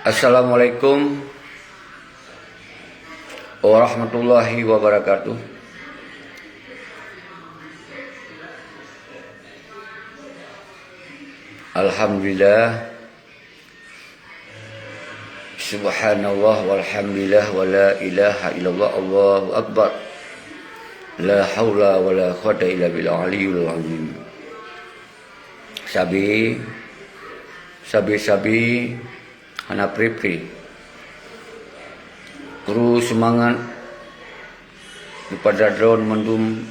Assalamualaikum warahmatullahi wabarakatuh. Alhamdulillah, subhanallah walhamdulillah wa la ilaha illallah, Allahu akbar, la haula wa la quwwata illa billah aliyul azim. Sabi anak pri guru semangat kepada drone mendum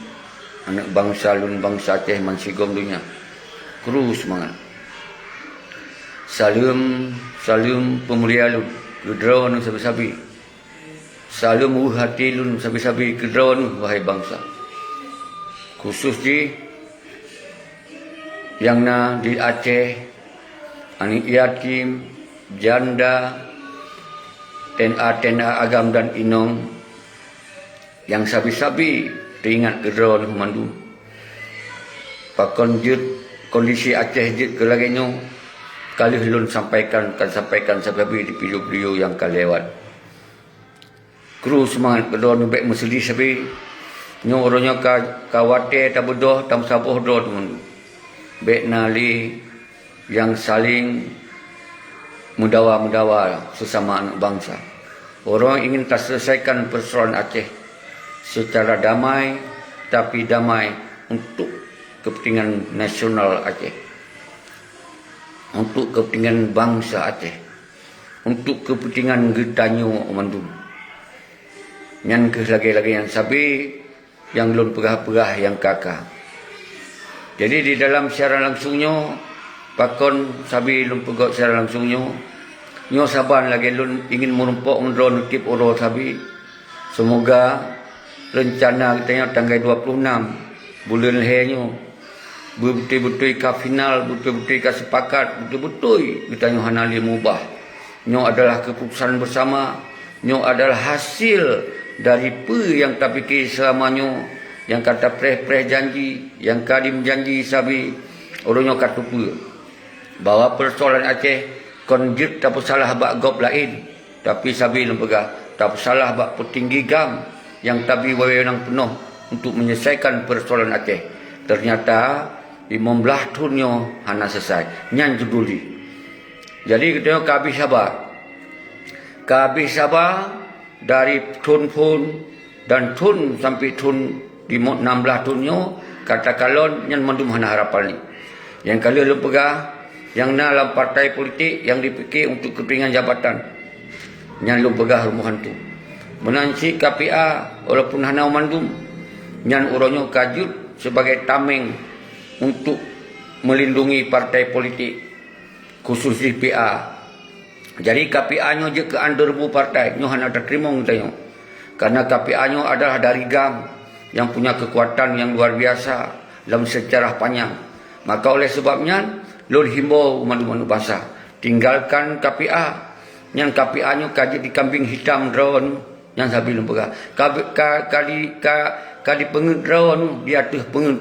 anak bangsa lun bangsa Aceh mansigom dunia. Guru semangat. Salam pemulia lun ke drone sabi-sabi. Salam hati lun sabi-sabi ke drone wahai bangsa. Khusus yang di Aceh, anak yatim, janda, tena agam dan inong yang sabi-sabi teringat gedron mandu. Pakon jut kondisi Aceh jut kelagenya kali lun sampaikan sabi di video yang kali lewat. Kru semangat gedron baik meseli sabi nyo orangnya kawate tabedoh tam saboh do teman. Baik nali yang saling mendawa sesama anak bangsa. Orang ingin terselesaikan persoalan Aceh secara damai, tapi damai untuk kepentingan nasional Aceh, untuk kepentingan bangsa Aceh, untuk kepentingan getanyo mandum. Yang lagi-lagi yang sabi, yang lun pegah-pegah yang kakak. Jadi di dalam siaran langsungnya, pakon sabi lun pegok secara langsungnya, nyo saban lagi lun ingin merumpok drone nutip oro sabi. Semoga rencana kita tanggal 26 bulan lehernya betul-betul ke final, betul-betul ke sepakat, betul-betul kita nyo hanali mubah. Nyo adalah keputusan bersama, nyo adalah hasil dari yang tak fikir selamanya, yang kata preh janji, yang kadim janji sabi, orangnya kata bahawa persoalan Aceh konjut tak salah bak gop lain, tapi sabi lembaga tak salah bak petinggi gam yang tabi wewenang penuh untuk menyelesaikan persoalan Aceh. Ternyata 15 tahunnya hana selesai nyan juduli. Jadi kita kabis sabar dari tun pun dan tun sampai tun di 16 tahunnya kata kalon nyan mandum hana harapan ni. Yang kali lu pegah yang dalam partai politik yang dipikir untuk kepentingan jabatan. Yang lu pegah rumuhan tu. Menansi KPA walaupun hana mandum. Yang orangnya kajut sebagai tameng untuk melindungi partai politik. Khusus di PA. Jadi KPA-nya je ke underbu partai. Nyo hana terima tanya. Karena KPA-nya adalah dari GAM yang punya kekuatan yang luar biasa dalam sejarah panjang. Maka oleh sebabnya lun himbau umat-umat bangsa tinggalkan KPA. Yang KPA-nya kaji di kambing hitam drone yang sabi lembaga. Kali pengut drone di atas pengut.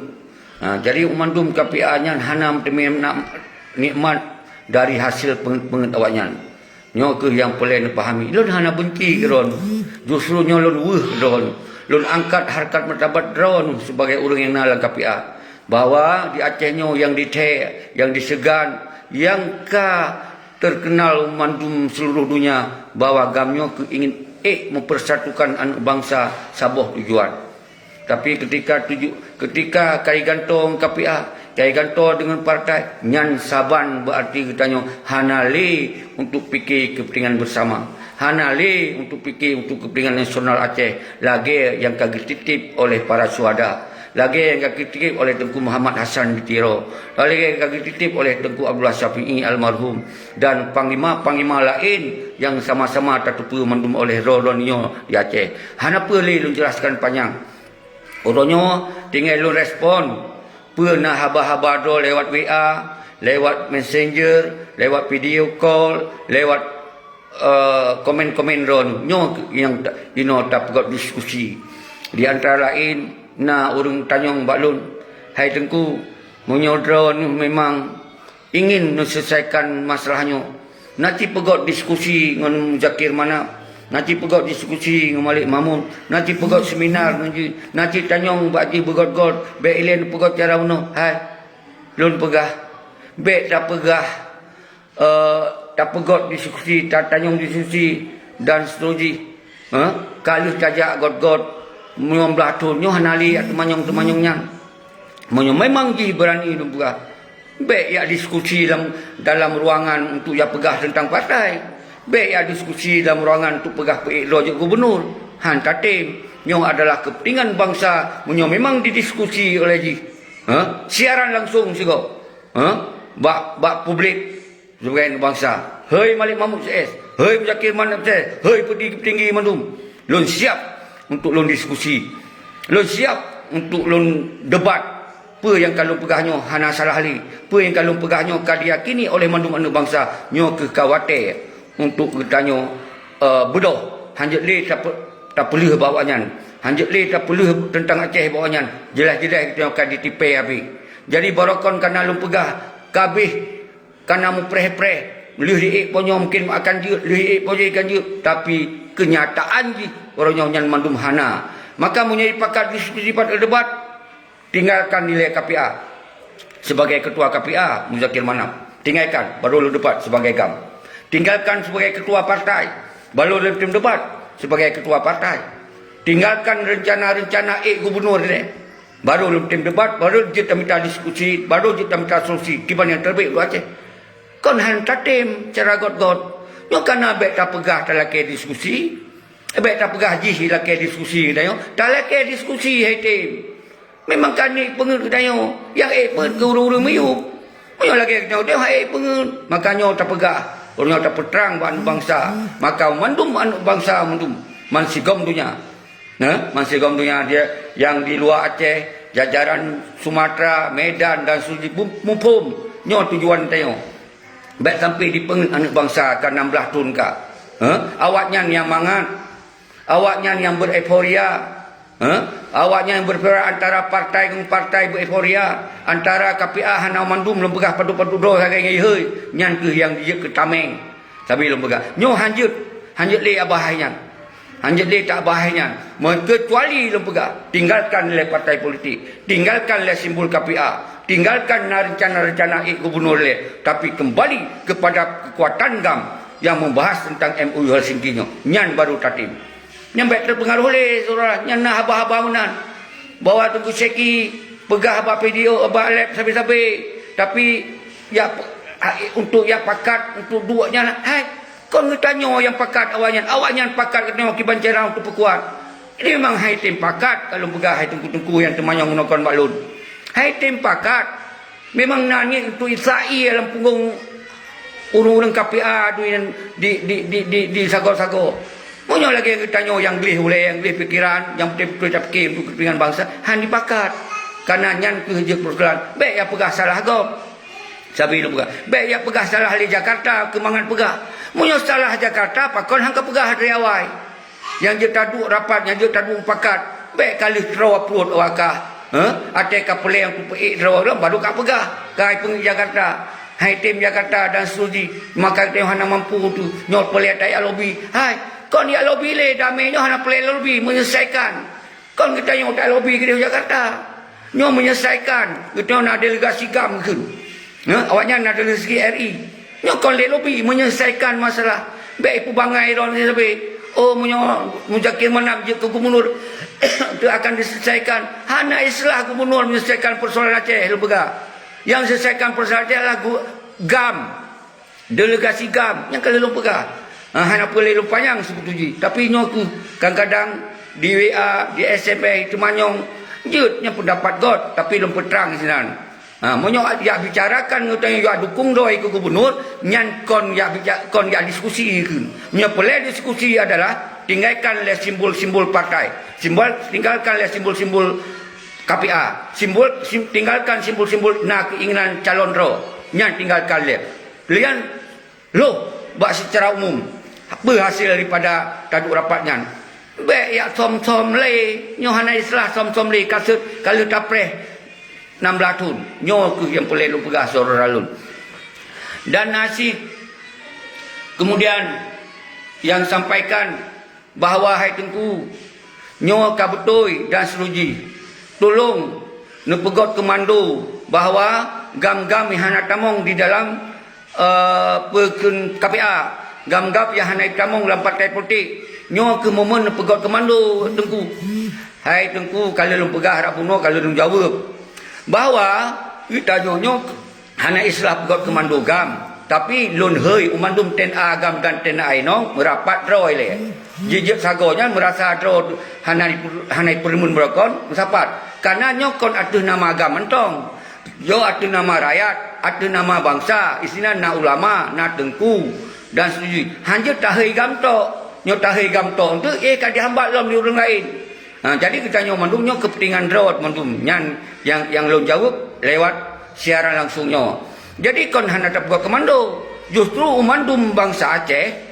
Jadi umandum KPA-nya hanam nikmat dari hasil pengut awaknya. Nyo ke yang boleh dipahami. Lun hana benci drone. Justru nyo lun drone. Lun angkat harkat martabat drone sebagai orang yang nalang KPA. Bahawa di Acehnya yang dite, yang disegan, yang terkenal mandum seluruh dunia bahawa gamnya ingin mempersatukan anak bangsa saboh tujuan. Tapi ketika kai gantong KPA, kai gantong dengan partai, nyan saban berarti katanya hanali untuk fikir kepentingan bersama. Hanali untuk fikir untuk kepentingan nasional Aceh. Lagi yang kagak titip oleh para syuhada. Lagi yang kagak titip oleh Tengku Muhammad Hassan di Tiro. Lagi yang kagak titip oleh Tengku Abdullah Syafi'i almarhum. Dan panglima-panglima lain yang sama-sama tertupu mandum oleh Rolonio di Aceh. Hana perlu jelaskan panjang. Orangnya tinggal lu respon. Pernah haba-haba do lewat WA, lewat messenger, lewat video call, lewat komen-komen ron yang tak pegat diskusi. Di antara lain orang tanyong baklun, hai Tengku, menyodron memang ingin menyelesaikan masalahnya, nanti pegot diskusi dengan Zakir Manap, nanti pegot diskusi dengan Malik Mahmud, nanti pegot seminar, nanti tanyong bagi begot-got, baik ilian pegot cara mana, hai, lun pegah, baik tak pegah, tak pegot diskusi, tak tanyong diskusi, dan seterusnya. Kalau tajak got-got, menyong belatun, nyoh hanali atau manyong-manyongnya. Memang dia berani lun pegah. Baik ya diskusi dalam ruangan untuk ya pegah tentang partai. Baik ya diskusi dalam ruangan untuk pegah PA gubernur. Han tatim. Nyoh adalah kepentingan bangsa. Nyoh memang didiskusi oleh ji. Siaran langsung juga. Bak publik sebagai bangsa. Hei Malik Mahmud CS. Hei Zakir Manap CS. Hei petinggi Mandum. Lun siap untuk lun diskusi. Lun siap untuk lun debat. Apa yang kalau pegahnya hana salah hali. Apa yang kalau pegahnya kan diyakini oleh mandu-mandu bangsa. Nyo kekhawatir untuk bertanya bedoh. Hanjat le tak perlu bawanya. Hanjat le tak perlu tentang Aceh bawanya. Jelas-jelas kita akan ditipai habis. Jadi barakon kerana lu pegah kabeh kerana mu preh-preh. Lih diik punya mungkin akan je, lih diik punya ikan je. Tapi kenyataan je orangnya nyan mandum hana. Maka menjadi pakar diskusi pada debat. Tinggalkan nilai KPA sebagai ketua KPA Muzakir Manap. Tinggalkan baru lu debat sebagai GAM. Tinggalkan sebagai ketua partai baru lu tim debat sebagai ketua partai. Tinggalkan rencana-rencana gubernur ni baru lu tim debat, baru kita minta diskusi, baru kita minta solusi gimana yang terbaik lu Aceh. Kon han tatim cara got-got. Nyo kana baik tak pegah tak laki diskusi. Baik tak pegah jih laki diskusi dayo. Tak laki diskusi hai tim. Memang kani pengen dayo yang pun ke urung-urung meyup. Moyo lagi kita dia hai pengen. Makanya tak pegah. Orang tak peterang bangsa. Maka mandum anak bangsa mandum. Mansigom dunia. Mansigom dunia dia yang di luar Aceh, jajaran Sumatera, Medan dan Sulawesi mumpum. Nyo tujuan tayo. Baik sampai di pengen anak bangsa ke 16 tahun kah. Awaknya yang mangat. Awaknya yang bereforia. Awaknya yang berperan antara partai dengan partai bereforia. Antara KPA hana mandum lembegah padu-padu doh sagai hei. Nyan ke yang dia ke tameng. Sambil lembegah. Nyo hanjut. Hanjut le abahnya. Hanjut le tak bahayanya. Kecuali lembegah. Tinggalkan le partai politik. Tinggalkan le simbol KPA. Tinggalkan rencana-rencana gubernur le. Tapi kembali kepada kekuatan GAM yang membahas tentang MOU Helsinki nya. Nyan baru tatim. Yang baik terpengaruh oleh saudara. Yang nak haba-haba unan. Bawa tunggu seki. Pegah haba video, haba lab sampai-sampai. Tapi ya untuk yang pakat, untuk duanya. Hai, kau tanya yang pakat awaknya. Awaknya pakat kena kiban cerah untuk perkuat. Ini memang hai tim pakat. Kalau pegah hai tungku-tungku yang temanyang menokon baklun. Hai tim pakat. Memang nanya untuk Israel dalam punggung urung-urung KPA tu yang di sago-sago. Banyak lagi yang tanya yang gelih oleh, yang gelih fikiran, yang betul-betul tak fikir untuk kepentingan bangsa. Han dipakat. Karena nyan kerja perkelan. Baik yang pegah salah kau. Sabi lu pegah. Baik yang pegah salah di Jakarta, kemangan pegah. Banyak salah Jakarta, pakon hang pegah dari awal. Yang je taduk rapat, yang je taduk pakat. Baik kali terawa perut awakah. Ada kapal yang kupeik terawa baru kak pegah. Kai pengi Jakarta. Hai tim Jakarta dan Suji. Maka dia hana mampu tu. Nyot pelai tak lobby. Hai. Kon ya lobby le damai nyo hana play lobby menyelesaikan. Kon kita yang tak lobby ke Jakarta. Nyo menyelesaikan. Kita nak delegasi GAM ke. Awaknya nak delegasi RI. Nyo kon le lobby menyelesaikan masalah. Baik pubangai ron sampai. Oh Muzakir Manap je ke gubernur. Itu akan diselesaikan. Hana islah gubernur menyelesaikan persoalan Aceh lembaga. Yang selesaikan persoalan Aceh adalah GAM. Delegasi GAM yang kalau lembaga. Hanya boleh lupa yang sebetulnya. Tapi nyoku kadang-kadang di WA, di SMS itu manyong jutnya pendapat God, tapi lem peterang sinan. Monyok ya bicarakan ngutang ya dukung doi ke gubernur, nyan kon ya diskusi ke. Nya boleh diskusi adalah tinggalkan le simbol-simbol partai. Tinggalkan le simbol-simbol KPA. Tinggalkan simbol-simbol keinginan calon ro. Nyan tinggalkan le. Lian lo bak secara umum berhasil daripada taduk rapatnya. Baik ya som-som le, nyo hana islah som-som le kasut kalau tapreh 16 tahun. Nyo ke yang boleh lu pegah saudara lun. Dan nasib Kemudian yang sampaikan bahawa hai Tengku nyo ka betul dan seluji tolong nepegot komando bahawa gam-gam yang hana tamong di dalam KPA, gam-gam yang hana tamong dalam partai politik nyo ke momen nepegot komando Tengku. Hai Tengku, kalau lu pegah harap puno, kalau lu jawab bahawa kita nyo hana islah pegot komando gam, tapi lun hei umandum TNA gam dan TNA no merapat roy le. Jijik sagonya merasa dro hanai permun berakon sapat. Karena nyokon atuh nama agama mentong. Yo atuh nama rakyat, atuh nama bangsa, isina na ulama, na Tengku dan setuju. Hanya tahai gam to, nyo tahai gam to untuk ka dihambat lom di orang lain. Jadi kita nyo mandum nyo kepentingan drawat mandum yang lo jawab lewat siaran langsung nyo. Jadi kon hana tak buat komando. Justru umandum bangsa Aceh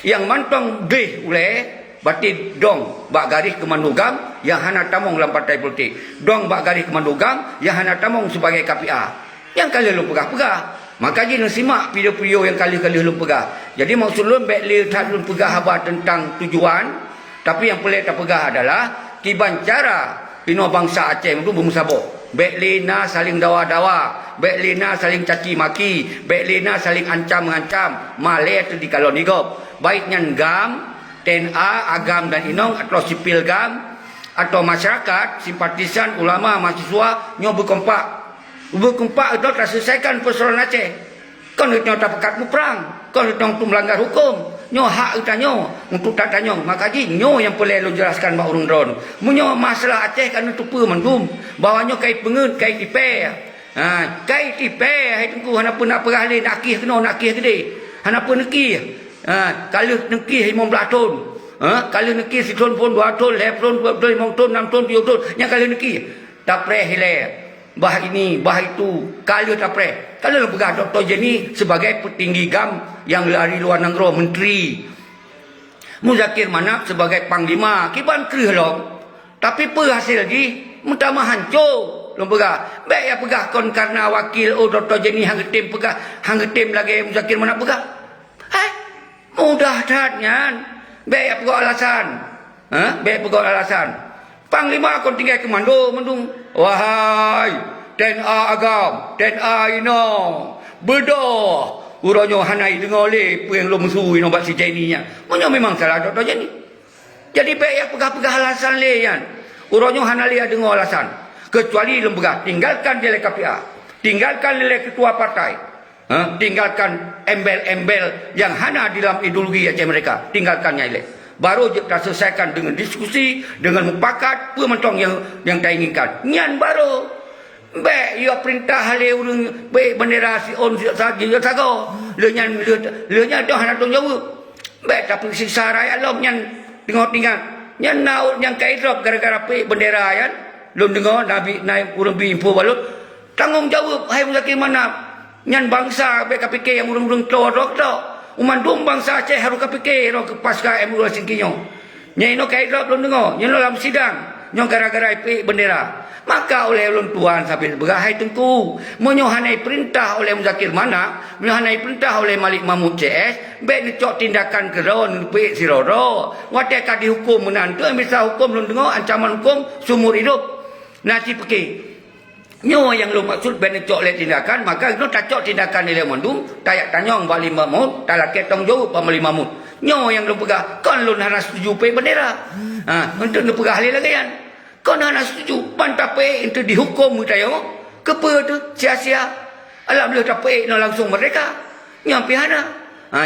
yang mantong deh oleh berarti dong bak garis komando gam yang hana tamong dalam partai politik. Dong bak garis komando gam yang hana tamong sebagai KPA. Yang kali lu pegah-pegah. Maka je lu simak video-video yang kali-kali lu pegah. Jadi maksud lu baik lu tak lu pegah habar tentang tujuan, tapi yang pelik tak pegah adalah kiban cara pino bangsa Aceh itu bermusabok. Baik lina saling dawa-dawa, baik lina saling caci maki, baik lina saling ancam-mengancam, malai tu di kalau nigop. Baiknya gam, TNA, agam dan inong atau sipil gam atau masyarakat, simpatisan, ulama, mahasiswa nyo berkompak. Berkompak itu telah selesaikan persoalan Aceh. Kan itu tak pekat perang, kan itu melanggar hukum. Nyo hak kita nyo untuk tak tanya. Maka nyo yang perlu jelaskan bak urung drone. Munyo masalah Aceh kan itu apa mandum. Bahawa nyo kait pengen, kait tipe. Kait tipe hai Tengku hana pun nak perah le nak kih kena nak kih gede. Hana pun nekih. Kalau nekih 15 ton. Kalau nekih si ton pun 2 ton, 2 ton, 5 ton, 6 ton, 7 ton. Yang kalau nekih tak preh le. Bah ini, bah itu, kalau tak pre. Kalau pegah Dr. Jenny sebagai petinggi GAM yang lari luar negeri, menteri. Muzakir Manap sebagai panglima, kiban kerih tapi apa hasil lagi? Mentama hancur. Lom pegah. Baik ya pegah kon karena wakil Dr. Jenny hang tim pegah, hang tim lagi Muzakir Manap pegah. Mudah datnya. Baik ya pegah alasan. Baik pegah alasan. Panglima kon tinggal komando mendung. Wahai TNA agam, TNA inong, bedah. Uronyo hanai dengar le, puing lo musuh ino bak si Jenny nya. Munyo memang salah Dr. Jenny. Jadi baik ya pegah-pegah alasan le yan. Uronyo hanai le dengar alasan. Kecuali lembegah tinggalkan dia le KPA. Tinggalkan le ketua partai. Tinggalkan embel-embel yang hana di dalam ideologi Aceh mereka. Tinggalkannya le. Baru kita selesaikan dengan diskusi, dengan mupakat, pementong yang kita inginkan. Nyan baru. Baik, ia perintah hale urang baik bendera si on si sagi ya sago. Leunya dah nak tanggung jawab. Baik tapi siksa rakyat lom nyan tengok-tengok. Nyan naut yang kai drop gara-gara pe bendera yan. Lom dengar nabi naik urang bi info balut. Tanggung jawab hai Muzakir Manap. Nyan bangsa BKPK yang urang-urang tok. Umandum bangsa Aceh harus kepikir ke pasca MU Singkinyo. Nyai no kai drop belum dengar. Nyai dalam sidang. Nyong gara-gara IP bendera. Maka oleh ulun tuan sampai berahai Tengku. Menyohanai perintah oleh Muzakir Manap. Menyohanai perintah oleh Malik Mahmud CS. Baik necok tindakan keron. Baik si Roro. Wadah dihukum menantu. Misal hukum belum dengar. Ancaman hukum seumur hidup. Nasi pikir. Nyo yang lu maksud ben cok le tindakan maka itu tak cok tindakan ile mandum tayak tanyong bali mamut talak tong jawab pamali mamut nyo yang lu pegah kon lu hana setuju pe bendera untuk lu pegah le lagi kan kon hana setuju pantap pe itu dihukum tayo kepe tu sia-sia alam lu tak pe no langsung mereka nyampi hana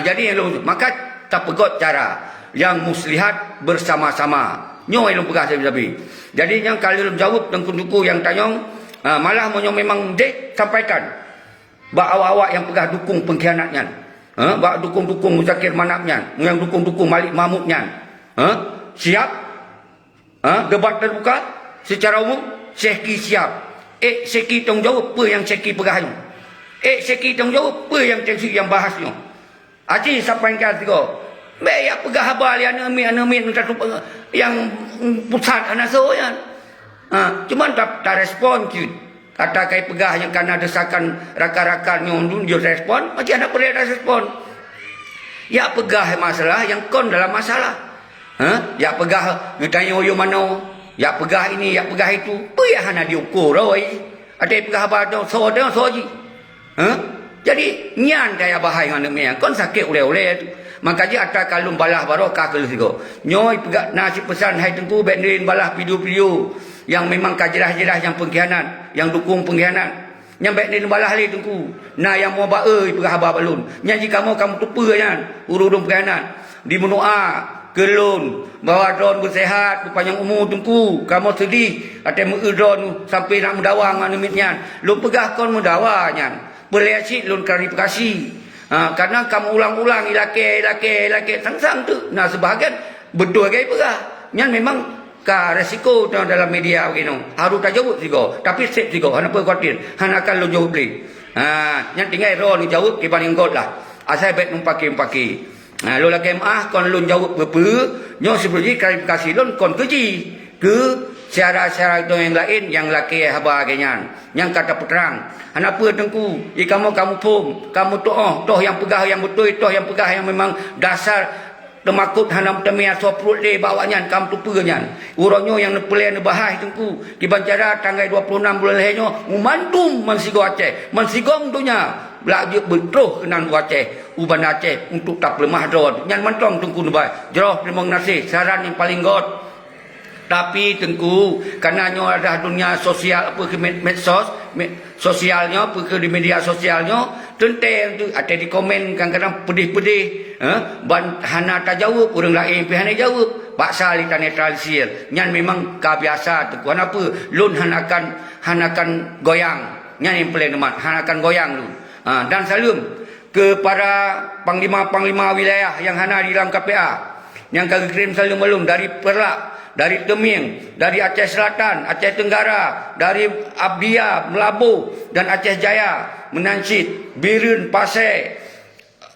jadi yang lu maka tak pegot cara yang muslihat bersama-sama nyo yang lu pegah sabi-sabi jadi yang kali lu jawab tengku-tengku yang tanyong malah memang dek sampaikan bak awak-awak yang pegah dukung pengkhianatnya bak dukung-dukung Muzakir Manapnya yang dukung-dukung Malik Mahmudnya siap debat terbuka secara umum Syekhi siap Syekhi tanggung jawab apa yang Syekhi pegahnya Syekhi tanggung jawab apa yang Syekhi yang bahasnya Aci sampaikan tiga baik ya pegah habal yang amin yang pusat anak soyan cuman tak respon cud. Kata kai pegah yang karena desakan rakan-rakan yang dia respon, macam anak perlu respon. Ya pegah masalah yang kon dalam masalah. Ya pegah ngetanya yo mano. Ya pegah ini, ya pegah itu. Puyah hana diukur oi. Ada pegah bado so dah soji. Jadi nyan daya bahai ngana me kon sakit ule-ule tu. Maka dia atas kalung balah barokah ke sigo. Nyoi pegak nasi pesan hai tengku benderin balah video-video yang memang kajerah-jerah yang pengkhianat, yang dukung pengkhianat. Yang benderin balah li tengku. Nah yang mau bae pegah haba balun. Nyanyi kamu tupa nyan urung pengkhianat. Di menua kelun bawa drone bersehat berpanjang umur tengku. Kamu sedih ate meudron sampai nak mendawang anu mitnyan. Lu pegah kon mendawa nyan. Boleh asyik lun klarifikasi. Karena kamu ulang-ulang ilake sang-sang tu. Nah sebahagian betul gaya pegah. Yang memang ka resiko dalam media begini. Harus tak jawab sigo. Tapi sip sigo. Hana apa khawatir. Hana akan lo jawab beli. Yang tinggal roh ni jawab kibanding god lah. Asal baik numpaki. Lo lagi kon lo jawab berapa. Nyo sebelum klarifikasi lo kon keji. Ke syarat-syarat yang lain yang laki haba kenyan. Yang kata peterang. Kenapa tengku? Kamu pun, kamu toh yang pegah yang betul, toh yang pegah yang memang dasar temakut hanam temia soprut le bawanya kamu tupa nyan. Uronyo yang nepelian bahai tengku. Di Bancara tanggal 26 bulan lehenyo umantum mansigo Aceh. Mansigong dunya belak betroh kenan Aceh, uban Aceh untuk tak lemah drone. Nyan mantong tengku nebai. Jeroh terima kasih saran yang paling god. Tapi tengku karena nyo ada dunia sosial apa ke medsos sosialnya apa ke di media sosialnya tentang tu ada di komen kadang-kadang pedih-pedih ban hana tak jawab orang lain pihak hana jawab paksa kita netralisir nyan memang kebiasa tengku apa lun hanakan goyang nyan yang paling demat hanakan goyang lu dan salam kepada panglima-panglima wilayah yang hana di dalam KPA yang kami kirim salam malum dari Perak, dari Teming, dari Aceh Selatan, Aceh Tenggara, dari Abdia, Melabu dan Aceh Jaya, Menansit, Birun, Pasir,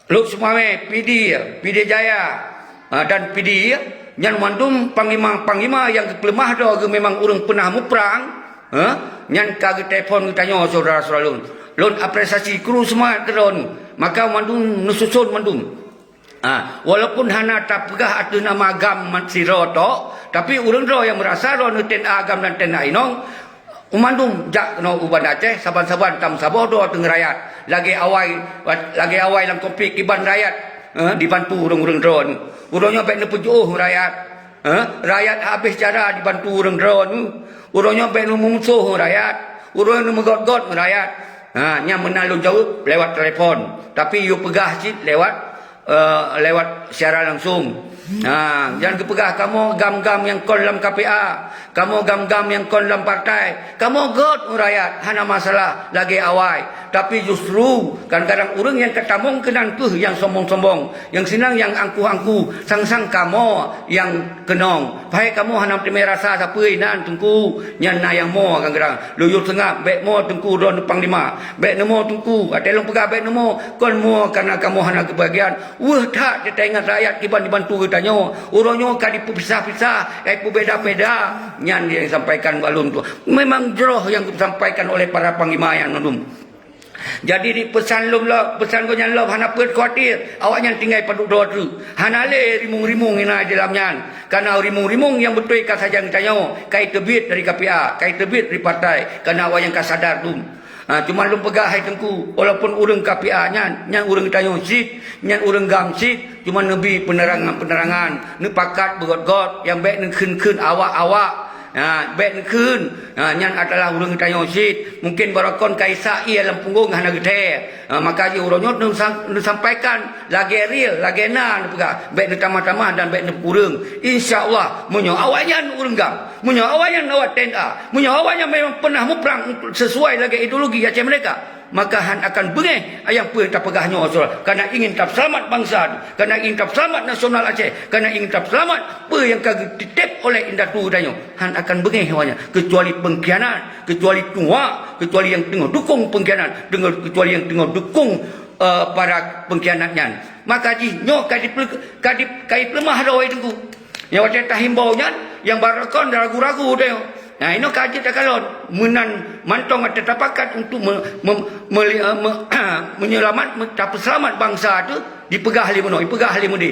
Luk Sumame, PD Jaya dan PD yang mandum panglima yang kelemah dah memang orang pernah muprang yang kagak telefon tanya saudara-saudara lun apresiasi kru semua terun maka mandum nususun mandum. Walaupun hana tak pegah ada nama agam siro to, tapi urang ro yang merasa ro ten agam dan ten inong umandum jak no uban Aceh saban-saban tam sabo do teng rakyat lagi awai lang kopi kiban rakyat dibantu urang-urang ro urangnya baik ne pujuh rakyat rakyat habis cara dibantu urang ro urangnya baik ne mungsuh rakyat urang ne megot-got rakyat nya menalun jawab lewat telefon tapi you pegah cit lewat secara langsung. Jangan kepegah kamu gam-gam yang kon dalam KPA, kamu gam-gam yang kon dalam partai, kamu god rakyat hana masalah lagi awai. Tapi justru kadang-kadang orang yang ketamong kenan tuh yang sombong-sombong, yang senang yang angku-angku, sang-sang kamu yang kenong. Pai kamu hana temui rasa siapa nan tungku nyana yang mo kadang-kadang luyur tengah bek mo tungku don panglima, bek nemo tungku atelong pegah bek nemo kon mo karena kamu hana kebahagiaan. Tak kita ingat rakyat kiban dibantu tanya orangnya kali pisah-pisah beda-beda nyan yang disampaikan balum tu memang jeroh yang disampaikan oleh para panglima yang nudum. Jadi di pesan ko nyan lom hana pet khawatir awaknya tinggal paduk doa tu hana le rimung-rimung ina dalamnya karena rimung-rimung yang betul ka saja tanya kai terbit dari KPA kai terbit dari partai karena awak yang ka sadar tu. Cuma lu pegah hai tengku walaupun urang KPA nyan urang tanya sit nyan urang gang sit cuma nebi penerangan ne pakat begot-got yang baik ne keun awak baik ne keun nyan adalah urang tanya sit mungkin barakon kaisa ia dalam punggung hana gede maka ji urangnya nu sampaikan lagi real lagi na pegah baik ne tamah-tamah dan baik ne urang insyaallah munyo awaknya urang gang munyo awaknya awak tenda munyo awaknya memang pernah muprang sesuai lagi ideologi Aceh mereka maka han akan bengeh ayang pun tak pegahnya karena ingin tak selamat bangsa karena ingin tak selamat nasional Aceh karena ingin tak selamat apa yang kagak ditip oleh indatu danyo han akan bengeh hawanya kecuali pengkhianat kecuali tua kecuali yang tengah dukung pengkhianat kecuali yang tengah dukung para pengkhianatnya maka ji nyo kadip lemah rawai tengku yang wajah tahimbau yang barakon ragu-ragu dia. Ini kaji tak kalon menan mantong atau tapakat untuk menyelamat selamat bangsa tu dipegah li mono dipegah li mudi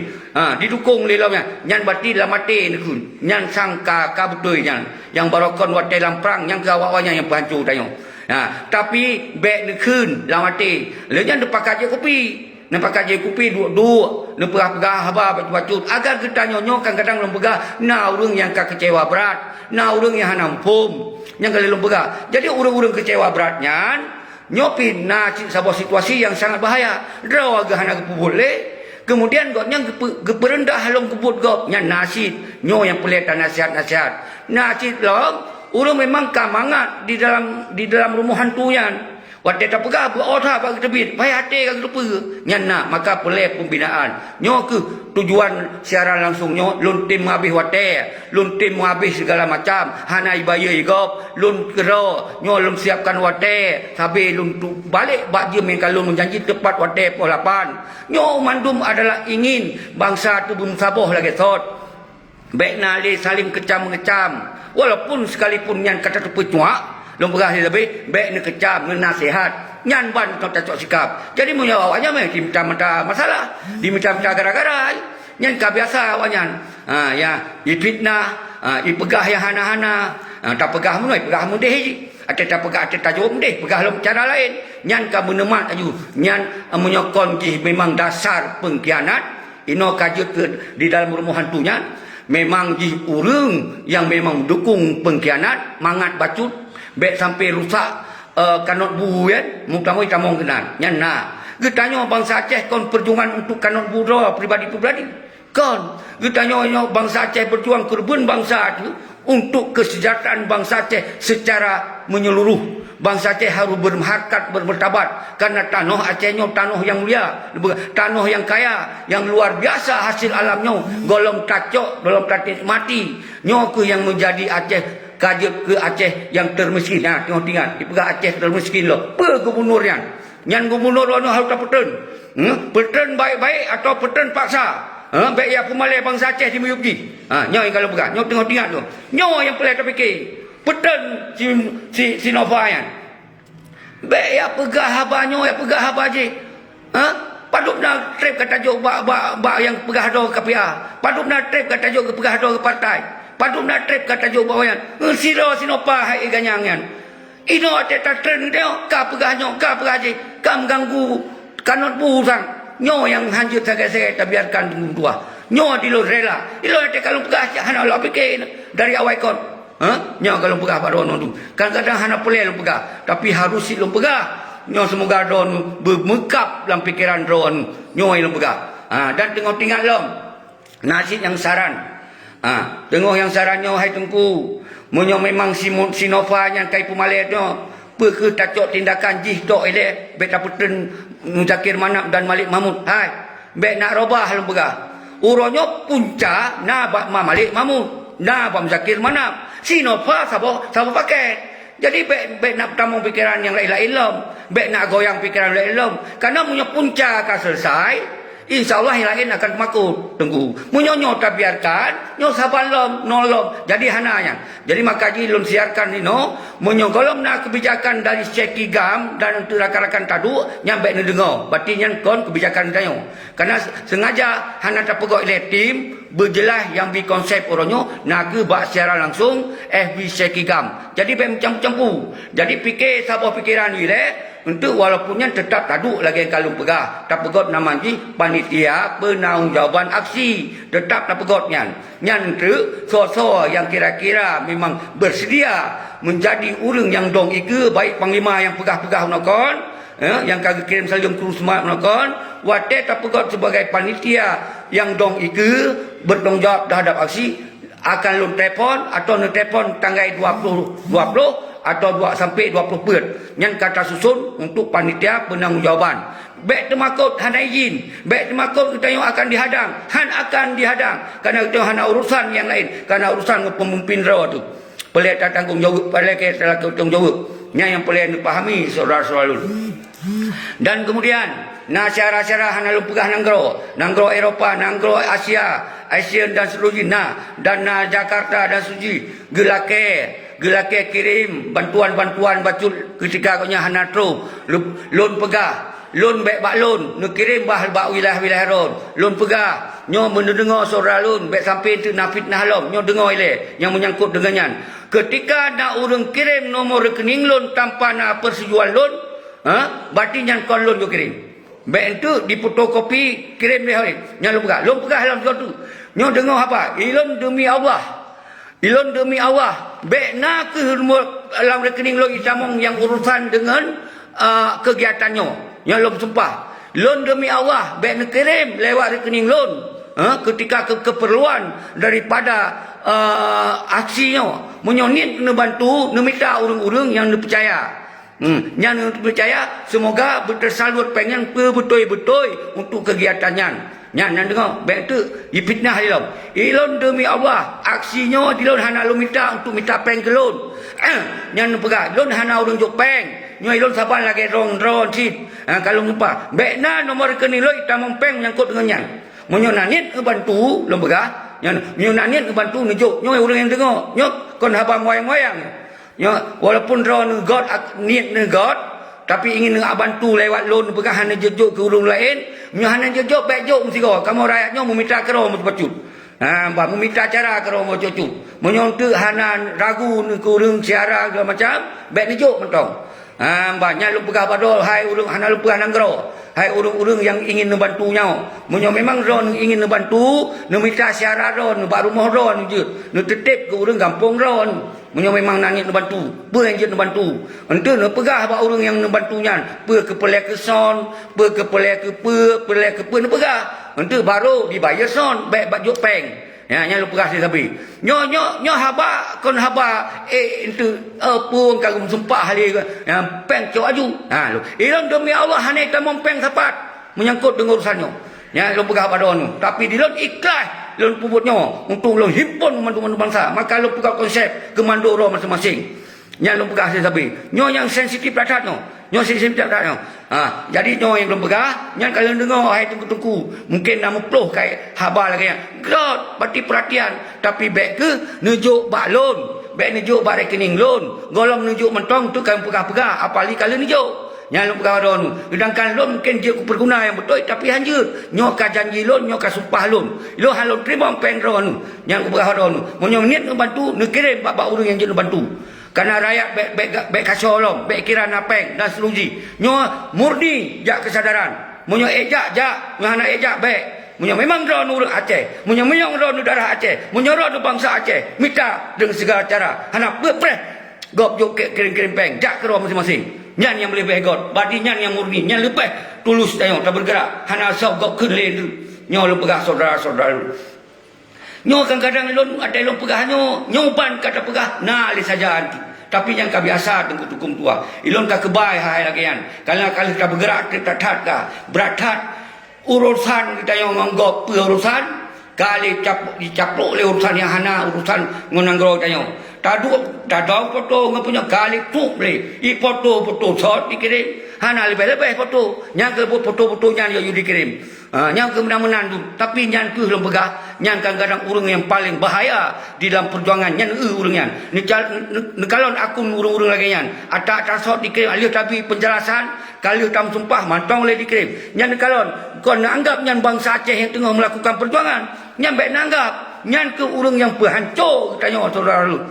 didukung li lamnya nyan bati la mati nekun nyan sangka ka betul nyan yang barokon wate lamprang yang kawawanya yang pancur tayo tapi bek nekun la mati le nyan depak je kopi nampak je kopi dua ne pegah haba bacut agar kita nyonyo kadang lom pegah na urang yang ka kecewa berat na urang yang hanam pom yang kali lom pegah jadi urang-urang kecewa beratnya nyopi na sebuah situasi yang sangat bahaya draw agak hana boleh kemudian gotnya geperendah halong kebut got nya nasid nyo yang peleta nasihat nasid long urang memang kamangat di dalam rumah hantuyan wate tak pegah berotah bagi tebit payah hati kagak lupa nyana maka pelai pembinaan nyo ke tujuan siaran langsung nyo lun tim habis wate lun tim habis segala macam hanai baya igop lun kero nyo lun siapkan wate sabe lun tu balik bak je men kalau menjanji tepat wate pukul 8 nyo mandum adalah ingin bangsa tu belum saboh lagi sot baik nali saling kecam-ngecam walaupun sekalipun yang kata tu pecuak lom pegah ni lebih baik ni kecam ni nasihat nyan ban kau tak sikap jadi mun awaknya meh diminta-minta masalah diminta-minta gara-gara nyan ka biasa awaknya ya difitnah dipegah yang hana-hana tak pegah mun pegah mun deh ate tak pegah ate tajum deh pegah lom cara lain nyan ka menemat aju nyan menyokon ki memang dasar pengkhianat ino kajut di dalam rumah hantunya memang ji urang yang memang dukung pengkhianat mangat bacut baik sampai rusak kanot bu kan mutamoi tamong kenan nyana getanyo bangsa Aceh kon perjuangan untuk kanot bu pribadi kon getanyo bangsa Aceh berjuang kurban bangsa itu untuk kesejahteraan bangsa Aceh secara menyeluruh bangsa Aceh harus berharkat bermartabat karena tanah Acehnya tanah yang mulia tanah yang kaya yang luar biasa hasil alamnya golong tacok golong tatik mati nyo ke yang menjadi Aceh kajib ke Aceh yang termiskin tengok tinggal dipegah Aceh termiskin lo gubernur yang nyan gubernur lo harus tak peten baik-baik atau peten paksa baik ya pemalai bangsa Aceh di Meyuki nyo yang kalau pegah nyo tengok tinggal tu nyo yang pelai terfikir peten si Nova yang baik ya pegah haba nyo ya pegah haba je paduk nak trip kata tajuk bak yang pegah do KPA paduk nak trip kata tajuk pegah do partai paduk nak trip kata tajuk bawayan sinopa hai ganyangan ino ate tak trend dia ka pegah je ka mengganggu kanot busang nyo yang hancur saya biarkan tunggu tua nyo di lo rela ilo ate kalau pegah hana lo fikir dari awal kon nyo kalau pegah barono tu kadang-kadang hana pelai lo pegah tapi harus lo pegah nyo semoga don bermekap dalam fikiran ron nyo lo pegah dan tengok tinggal lom nasib yang saran tengok yang sarannya hai tengku munyo memang si Nova yang kai pumalet nyo pe tacok tindakan jih tok ele beta puten Muzakir Manap dan Malik Mahmud hai bek nak robah lu pegah uronyo punca na bak Malik Mahmud na bak Muzakir Manap si Nova sabo pakai jadi bek nak tamung pikiran yang lain-lain lom bek nak goyang pikiran lain lom karena munyo punca ka selesai InsyaAllah yang lain akan makut tunggu munyonyo tak biarkan nyo sabar lom nolom jadi hananya jadi maka ji lom siarkan ino munyo golom nak kebijakan dari Syekh Gam dan untuk rakan-rakan tadu nyampe ni dengar berarti nyan kon kebijakan tayo karena sengaja hana tak pegok ile tim berjelas yang bi konsep oronyo nak ke bak secara langsung FB Syekh Gam jadi campur-campur jadi fikir sabar pikiran ile untuk walaupun yang tetap taduk lagi kalau pegah tak pegot nama ji panitia penanggungjawab aksi tetap tak pegotnya nyan tu so yang kira-kira memang bersedia menjadi urang yang dong ike baik panglima yang pegah-pegah nakon yang kagak kirim saljung kru semat nakon wate tak pegot sebagai panitia yang dong ike bertanggungjawab terhadap aksi akan lun telefon atau telefon tanggal 20 atau 2 sampai 20 per yang kata susun untuk panitia penanggungjawab baik temakut hana izin baik temakut kita yang akan dihadang karena kita hana urusan yang lain karena urusan pemimpin rawa tu pelai tak tanggung jawab pelai ke salah tanggung jawab yang pelai dipahami saudara-saudara dan kemudian syarah-syarah hana lu pegah nanggro Eropah nanggro Asia ASEAN dan seterusnya dan Jakarta dan Suji gelake kirim bantuan-bantuan bacul ketika kau hana tro lun pegah lon baik bak lon nu kirim bah bak wilayah-wilayah ron lon pegah nyo mendengar suara lon baik sampai tu nak fitnah lom nyo dengar ile yang menyangkut dengannya ketika nak urang kirim nomor rekening lon tanpa nak persetujuan lon berarti nyan kon lon yo kirim baik itu difotokopi kirim dia hari nyan lon pegah dalam tu nyo dengar apa ilon demi Allah baik nak ke dalam rekening lon itamong yang urusan dengan kegiatannya yang lon sumpah lon demi Allah baik nak kirim lewat rekening lon ketika keperluan daripada aksinya menyonit nak bantu nak minta urang-urang yang nak percaya yang nak percaya semoga tersalur pengen betul-betul untuk kegiatannya yang dengar baik tu dipitnah ilon demi Allah aksinya dilon hana lu minta untuk minta peng ke lon yang pegang lon hana urang jok peng nyo ilon saban lagi ron sit kalau lupa baik na nomor rekening lo itam peng nyangkut dengan yang monyo nanit bantu lom begah nyo nanit bantu njuk nyo urang yang dengar nyo kon haba moyang-moyang nyo walaupun ron god niat ne god tapi ingin nak bantu lewat loan begah hana jejuk ke urang lain nyo hana jejuk baik jok mesti kau kamu rakyatnya meminta kero mesti bacut meminta cara kero mo cucu monyo tu hana ragu ke urang siara macam baik ni jok mentong banyak lu pegah badol hai urang hana lu pegah nanggro hai urang-urang yang ingin membantunya munyo memang ron ingin membantu nu minta siara ron ba rumah ron je nu tetep ke urang kampung ron munyo memang nangit membantu pe yang je membantu ente nu pegah ba urang yang membantunya pe ke pelek ke son pe ke pelek ke pe nu pegah ente baru dibayar son baik baju peng ya nya lu pegah sabi nyo haba kon haba itu pun kagum sumpah hari peng cok aju lu ilon demi Allah hane tamong peng sapat menyangkut dengan urusannya ya lu pegah badon tapi dilon ikhlas lon puputnya untuk lon himpun mandu bangsa maka lu pegah konsep kemando ro masing-masing nya lu pegah sabi nyo yang sensitif platat nyo sensitif platat jadi nyo yang belum pegah nya kalau dengar hai tungku mungkin nama ploh kai haba lagi god berarti perhatian tapi baik ke nujuk bak lon baik nujuk bak rekening lon golong nujuk mentong tu kan pegah-pegah apalagi kalau nujuk nya lu pegah don sedangkan lon mungkin dia berguna yang betul tapi hanya nyo ka janji lon nyo ka sumpah lon lo halon terima peng ron nya lu pegah don monyo niat bantu nu kirim bak urang yang je bantu karena rakyat baik kasih olong, baik kira napeng dan seluji. Nyo murni jak kesadaran. Munyo ejak ngana ejak baik. Munyo memang ron urang Aceh. Munyo memang ron darah Aceh. Munyo ron bangsa Aceh. Minta dengan segala cara. Hana preh gop jok kirim peng jak ke masing-masing. Nyan yang lebih god. Badi nyan yang murni, nyan lebih tulus tayong tak bergerak. Hana sok gop keun nyo lu pegah saudara-saudara. Nyo kadang-kadang lon ada lon pegah nyo ban kata pegah nah li saja anti tapi yang kebiasa dengan hukum tua ilon ka kebai hai lagian kalau kita bergerak kita tat berat urusan kita yang menganggap urusan kali dicaplok oleh urusan yang hana urusan ngonanggro tayo tadau foto ngapunya kali tuk le i foto shot dikirim hana lebih foto yang ke foto nya yo dikirim yang kemenangan tu tapi nyan ke lom pegah nyan kadang-kadang urang yang paling bahaya di dalam perjuangan nyan urang nyan ni kalau akun urang-urang lagi nyan atak shot dikirim alih tapi penjelasan kali tam sumpah mantong le dikirim nyan kalau kon anggap nyan bangsa Aceh yang tengah melakukan perjuangan nyan baik nanggap nyan ke urang yang pehancur tanya saudara lu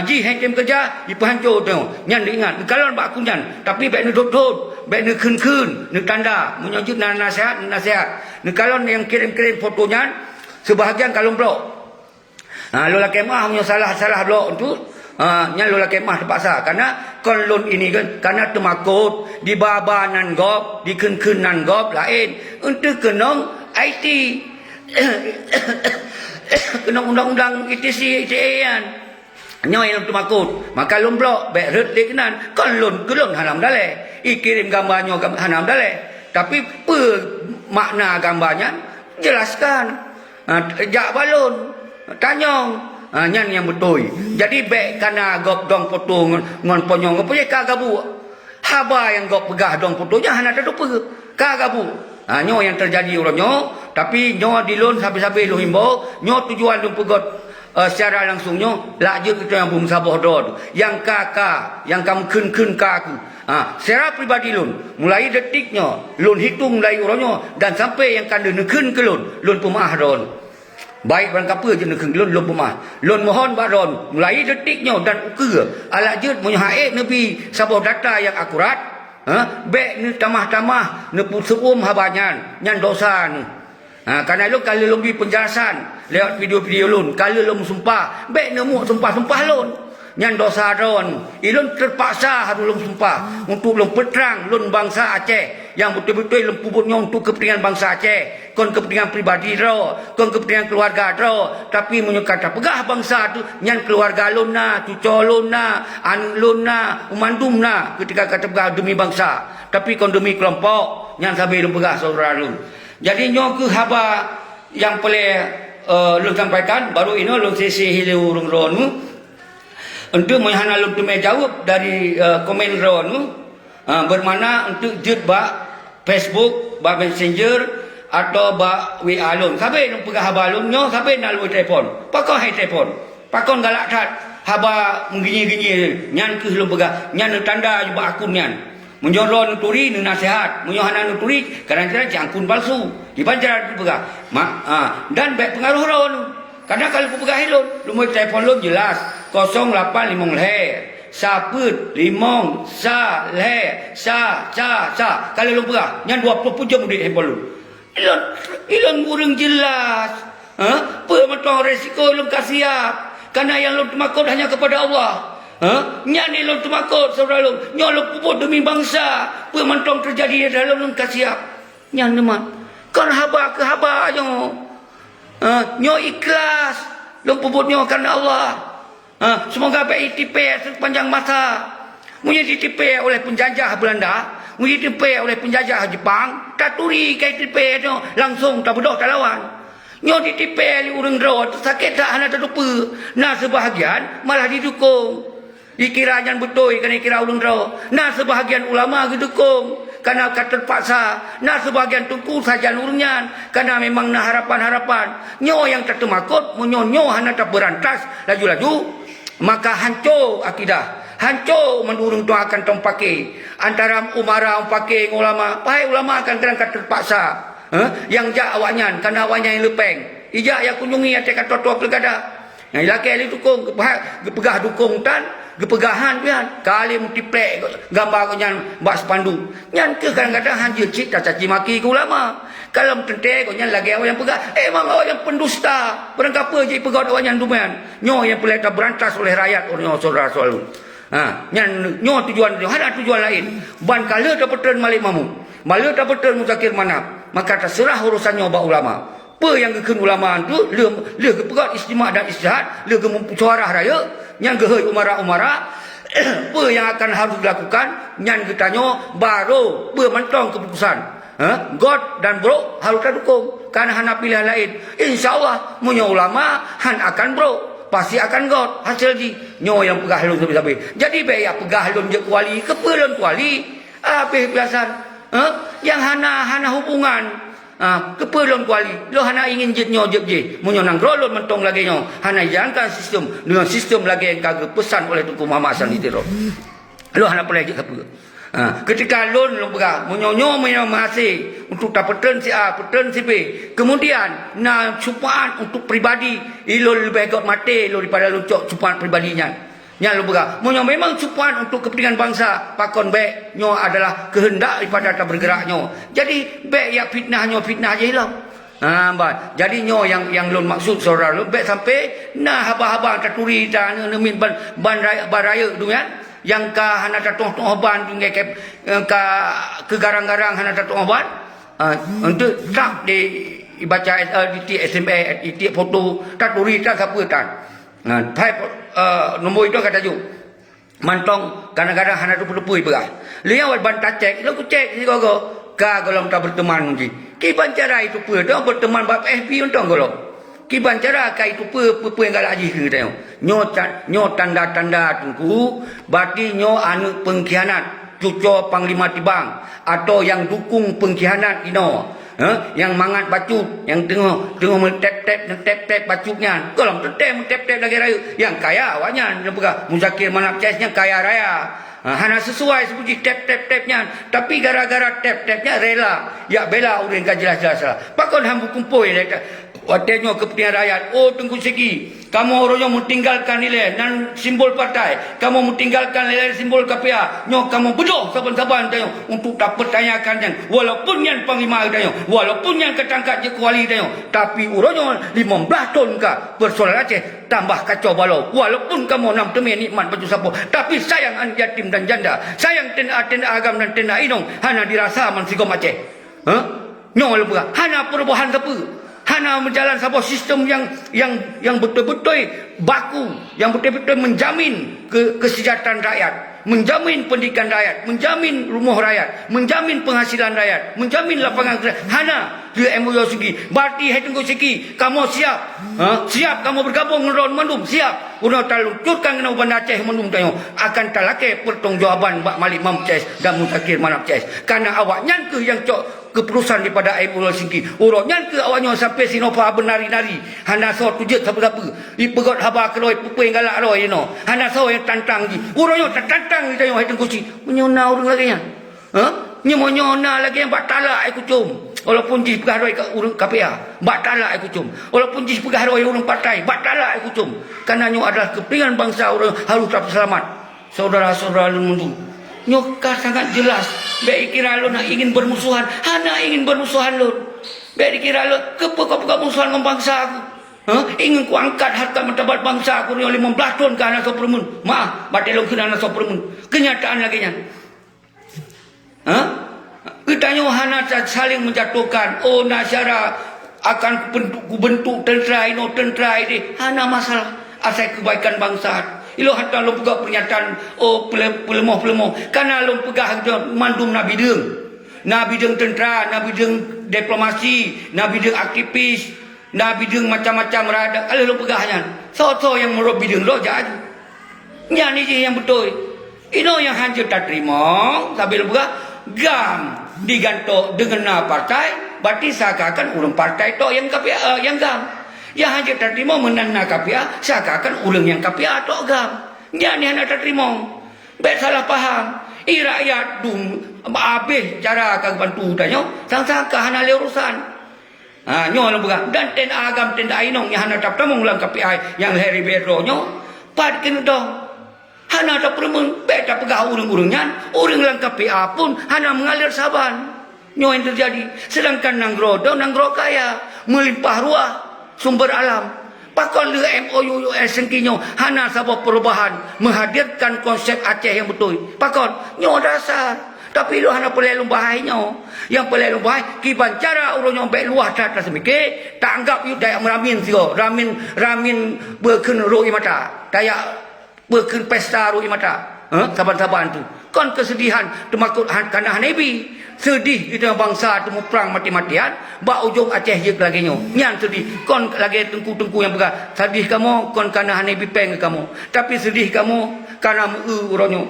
ji hakim kerja di pehancur tengok nyan ingat kalau bak aku nyan tapi baik ni dot baik ni keun ni tanda menyujud nasihat ni kalau yang kirim fotonya sebahagian kalau blok lola kemah punya salah blok tu nyan lola kemah terpaksa karena kolon ini kan karena temakut di babanan gop di keun-keunan gop lain untuk kenong IT kena undang-undang ITC ITE nyo yang temakut maka lon blok baik red kenan kolon hanam dale kirim gambarnya hanam dale tapi makna gambarnya jelaskan jak balon tanyong nyan yang betul jadi baik karena gop dong foto ngon ponyong punya kagabu haba yang gop pegah dong fotonya hana ada kagabu nyo yang terjadi orangnya tapi nyo dilon sampai-sampai lo himbau nyo tujuan dong pegot secara langsungnya lah je kita yang bermusabah doa tu. Yang kakak, yang kamu kun kaku. Secara pribadi lun, mulai detiknya, lun hitung mulai orangnya dan sampai yang kanda nekun ke lun pemaah doa. Baik barang apa je nekun lun pemaah. Lun mohon baron mulai detiknya dan ukur alat je punya haid nabi sabah data yang akurat. Baik ni tamah-tamah ni pusum habanyan nyan dosa ni. Kerana lu kalau lu beri penjelasan lewat video-video lun, kalau lu sumpah, baik nemu sumpah lun. Nyan dosa ron. Ilun terpaksa harus lun sumpah untuk lun peterang lun bangsa Aceh yang betul-betul lun puputnya untuk kepentingan bangsa Aceh, kon kepentingan pribadi ro, kon kepentingan keluarga ro, tapi menyukata pegah bangsa tu nyan keluarga lun na, cucu lun na, anak lun na, umandum na ketika kata pegah demi bangsa, tapi kon demi kelompok nyan sampai lun pegah saudara lun. Jadi nyo ke haba yang boleh lu sampaikan baru ini lu sisi hilu urung ronu untuk menghana lu temai jawab dari komen ronu bermana untuk jut ba Facebook, ba Messenger atau ba WA lun. Sabe nu pegah haba lun nyo sabe nak lu telefon. Pakon hai telefon. Pakon galak tat haba menggini-gini nyan ke lu pegah nyan tanda juga akun nyan. Menjolon nuturi ni nasihat, menyohana nuturi kadang-kadang jangkun palsu. Di pancara pegah. Dan baik pengaruh ron. Kadang kalau ku pegah hilun, lu mau telefon lu jelas 0850 leh. Saput limong sa leh sa. Kalau lu pegah, nyan 20 jam di handphone lu. Ilon urang jelas. Apa matang resiko lu kasih siap. Karena yang lu makut hanya kepada Allah. Nyani lu temakut saudara lu, nyo lu puput demi bangsa, pemantong terjadi dalam lu kasiap. Nyan teman, kan haba ke haba nyo. Nyo ikhlas, lu puput nyo karena Allah. Semoga baik ditipe sepanjang masa. Munyi ditipe oleh penjajah Belanda, munyi ditipe oleh penjajah Jepang, tak turi kai ditipe nyo langsung tak bedoh tak lawan. Nyo ditipe li urang rawat sakit tak hana terlupa. Nah sebahagian malah didukung. Dikira jangan betul kerana kira ulun raw. Nah sebahagian ulama didukung kerana terpaksa. Nah sebahagian tungku saja urunyan kerana memang nak harapan-harapan. Nyo yang tertemakut, nyo hana tak berantas laju-laju, maka hancur akidah. Hancur mendurung tu akan tong pakai antara umara pakai ulama. Pai ulama akan kerana terpaksa. Yang jak awaknya kerana awaknya yang lepeng. Ijak yang kunjungi atas kata-kata pilkada. Yang laki yang dukung pegah dukung tan gepegahan pian kali multiplek gambar ko nyan bak sepandu nyan ke kadang-kadang hanya cita caci maki ke ulama kalau tente ko nyan lagi awak yang pegah memang awak yang pendusta berangkapa je pegah awak nyan duman nyo yang boleh tak berantas oleh rakyat oleh saudara selalu nyan nyo tujuan dia ada tujuan lain ban kala dapat malik mamu malu dapat muzakir manap maka terserah urusannya bak ulama apa yang kekun ulama tu le kepegat istimak dan istihad le ke suara raya yang gehoi umara-umara apa yang akan harus dilakukan nyan ketanya baru bermentong keputusan God dan bro harus dukung karena hana pilihan lain insyaallah punya ulama han akan bro pasti akan God hasil di nyo yang pegah lun sampai jadi baik pegah lun je kuali kepelon kuali habis biasan yang hana hubungan kepelon kuali lo hana ingin jetnyo je munyo nang rolon mentong lagi nyo hana jangka sistem dengan sistem lagi yang kagak pesan oleh Tunku Muhammad Hasan itu lo hana pelai je apa ketika lon lo pegah munyo masih untuk dapetan si A petan si B kemudian na supaan untuk pribadi ilo lebih baik mati lo daripada lo cok supaan pribadinya nya lu pegah munyo memang supaan untuk kepentingan bangsa pakon baik nyo adalah kehendak daripada tak bergeraknya jadi baik ya fitnah je hilang jadi nyo yang lun maksud saudara lu baik sampai nah haba-haba taturi dan nemin ban raya tu kan yang ka hana tatoh ban tu ka ke garang-garang hana tatoh ban untuk tak dibaca di SMS di foto taturi tak apa tan nombor itu kata ju mantong kadang-kadang hana tu perlu berah liang wal ban tacek lo ku cek si gogo ka golong tak berteman ji ki bancara itu pe dah berteman bab FB untong golong ki bancara ka itu pe yang galak ji ke tengok nyo tanda-tanda tungku berarti nyo anu pengkhianat cucu panglima tibang atau yang dukung pengkhianat ino Yang mangat bacut, yang tengok tep bacutnya. Kalau tep lagi raya. Yang kaya awaknya lembaga Muzakir Manap Chess yang kaya raya. Hana sesuai seperti tep-nya. Tapi gara-gara tep-nya rela. Ya bela orang kan jelas-jelas lah. Pakon hambu kumpul. Waktunya kepentingan rakyat. Oh Tengku Seki, kamu orangnya meninggalkan nilai dan simbol partai. Kamu meninggalkan nilai simbol KPA. Nyo kamu bodoh saban-saban tayo untuk tak pertanyakan yang walaupun yang panglima tayo, walaupun yang ketangkat je kuali tayo. Tapi orangnya 15 tahun ka persoalan Aceh tambah kacau balau. Walaupun kamu 6 temen nikmat baju sapu, tapi sayang an yatim dan janda. Sayang tenda agam dan tenda inong hana dirasa man sigom Aceh. Nyo lembaga hana perubahan apa? Hana menjalan sebuah sistem yang betul-betul baku, yang betul-betul menjamin kesejahteraan rakyat, menjamin pendidikan rakyat, menjamin rumah rakyat, menjamin penghasilan rakyat, menjamin lapangan kerja. Hana dia MOU segi. Berarti hai Tengku Seki, kamu siap? Siap kamu bergabung dengan Mandum? Siap. Udah talutkan dengan Bandar Aceh Mandum tayo akan talake pertanggungjawaban Mbak Malik Mamces dan Muzakir Manap Chess. Karena awaknya ke yang keputusan daripada MOU segi. Urangnya ke awaknya sampai Sinopa benari-nari. Hana so tujut siapa-siapa. Ipegot haba keroi pupuing galak roi no. Hana so yang tantang ji. Urangnya tantang tayo hai Tengku Seki. Menyona orang lagi yang. Menyona lagi yang batala ai kucum. Walaupun jis pegaharoi ke urang KPA, batala ai kucum. Walaupun jis pegaharoi urang partai, batala ai kucum. Karena nyo adalah kepentingan bangsa orang harus tetap selamat. Saudara-saudara mundu. Nyoka sangat jelas. Baik kira lo nak ingin bermusuhan, hana ingin bermusuhan lo. Baik dikira lo kepeka-peka musuhan dengan bangsa aku. Ingin ku angkat harta martabat bangsa aku ni 15 tahun ke anak sopermun. Maaf, batelong ke anak sopermun. Kenyataan lagi nya. Kita hana saling menjatuhkan. Oh nasyara akan bentuk tentera ini, tentera ini. Hana masalah asal kebaikan bangsa. Ilo hatta lo pegah pernyataan oh pelemoh. Karena lo pegah mandum Nabi Deung tentera, Nabi Deung diplomasi, Nabi Deung aktivis, Nabi Deung macam-macam rada. Kalau lo pegahnya, so yang merobi Deung lo jadi. Yang ni yang betul. Ino yang hancur tak terima. Sambil lo pegah gam digantung dengan partai. Berarti seakan-akan urang partai tu yang KPA yang gam. Yang hanya terima menana KPA, seakan-akan ulang yang KPA atau agam. Yang ni hanya terima. Baik salah faham. Rakyat dum habis cara akan bantu tanya. Sang-sangka hanya urusan. Nyo bukan. Dan ten agam ten ainong yang hanya tak temung ulang KPA yang hari bedro nyo. Pad kena dah. Hanya tak perlu baik tak pegah urang-urangnya. Urang ulang KPA pun hanya mengalir saban. Nyo yang terjadi. Sedangkan nanggro kaya melimpah ruah. Sumber alam. Pakon le MOU sengkinyo hana sabab perubahan menghadirkan konsep Aceh yang betul. Pakon nyo dasar. Tapi lu hana pelai lumbahainya. Yang pelai lumbahai kiban cara urang nyampe luah tak semikir tak anggap yu dayak meramin sigo. Ramin berken roi mata. Dayak berken pesta roi mata. Saban-saban tu. Kon kesedihan temakut kana Nabi. Sedih kita bangsa temu perang mati-matian, bak ujung Aceh je lagi nyo. Nyan sedih. Kon lagi tengku-tengku yang pegang. Sedih kamu kon kana hane bipeng kamu. Tapi sedih kamu kana uronyo.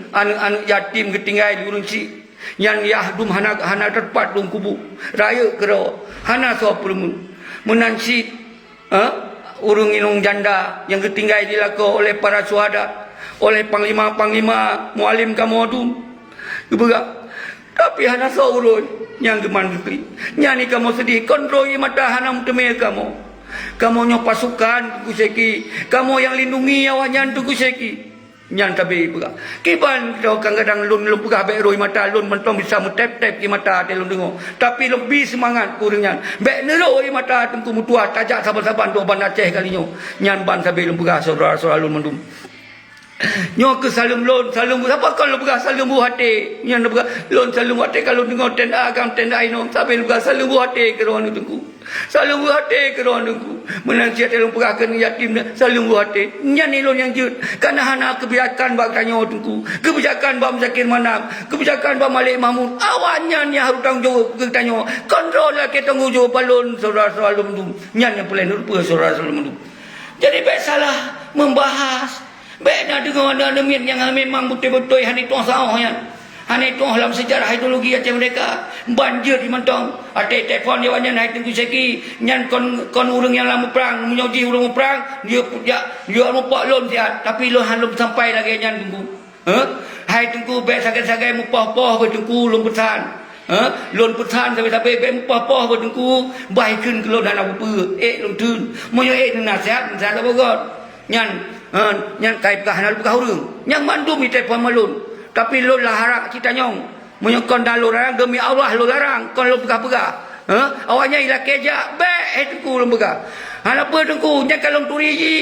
Anak-anak yatim ketinggai di urang si. Yang yahdum hana terpat dum kubu. Raya kero. Hana so perlu menansi urang inung janda yang ketinggai dilako oleh para syuhada, oleh panglima-panglima mualim kamu tu. Keberak. Tapi hana seorang yang geman negeri. Nyani kamu sedih. Kontroi mata hanam temel kamu. Kamu nyo pasukan Tengku Seki. Kamu yang lindungi awaknya Tengku Seki. Nyan tabi pegah. Kiban kita kadang-kadang lun pegah baik roi mata lun mentong bisa metep-tep ki mata te lun dengo. Tapi lebih semangat kurangnya. Baik neroi mata Tengku Mutua tajak saban-saban do ban Aceh kali nyo. Nyan ban tabi lun pegah saudara-saudara lun mendum. Nyo ke salum lon salum apa kalau buka salum bu hati nyan buka lon salum hati kalau dengar tenda agam tenda ino sampai buka salum bu hati ke ruang Tengku salum bu hati ke ruang Tengku menanti telung buka ke yatim salum bu hati nyan ni lon yang jut karena hana kebijakan bak tanya Tengku kebijakan bak Muzakir Manap kebijakan bak Malik Mahmud awaknya ni harus tanggung jawab ke tanya kontrol lah ke tanggung jawab balon saudara-saudara lum nyan yang pelai nurpa saudara-saudara lum jadi baik salah membahas baik nak dengar ada min yang memang betul-betul yang itu sahih yang Hanya itu dalam sejarah ideologi Aceh mereka banjir di mentong. Ate telefon dia wanyan hai tengku seki nyan kon urang yang lama perang menyoji urang perang dia mupak lon siat tapi lon belum sampai lagi nyan tengku. Hai tengku be sagai-sagai mupah-pah be tengku lon pesan. Lon pesan sampai be mupah-pah be tengku bai keun ke lon anak apa lon tun. Moyo nasihat nasihat bogot. Nyan kai pekah hanal pekah urang. Yang mandum mi telefon malun. Tapi lo larang kita nyong. Menyokon dah lo larang demi Allah lo larang. Kon lo pegah-pegah. Awaknya ilah keja. Tengku lo pegah. Apa tengku? Jangan kalong turi ji.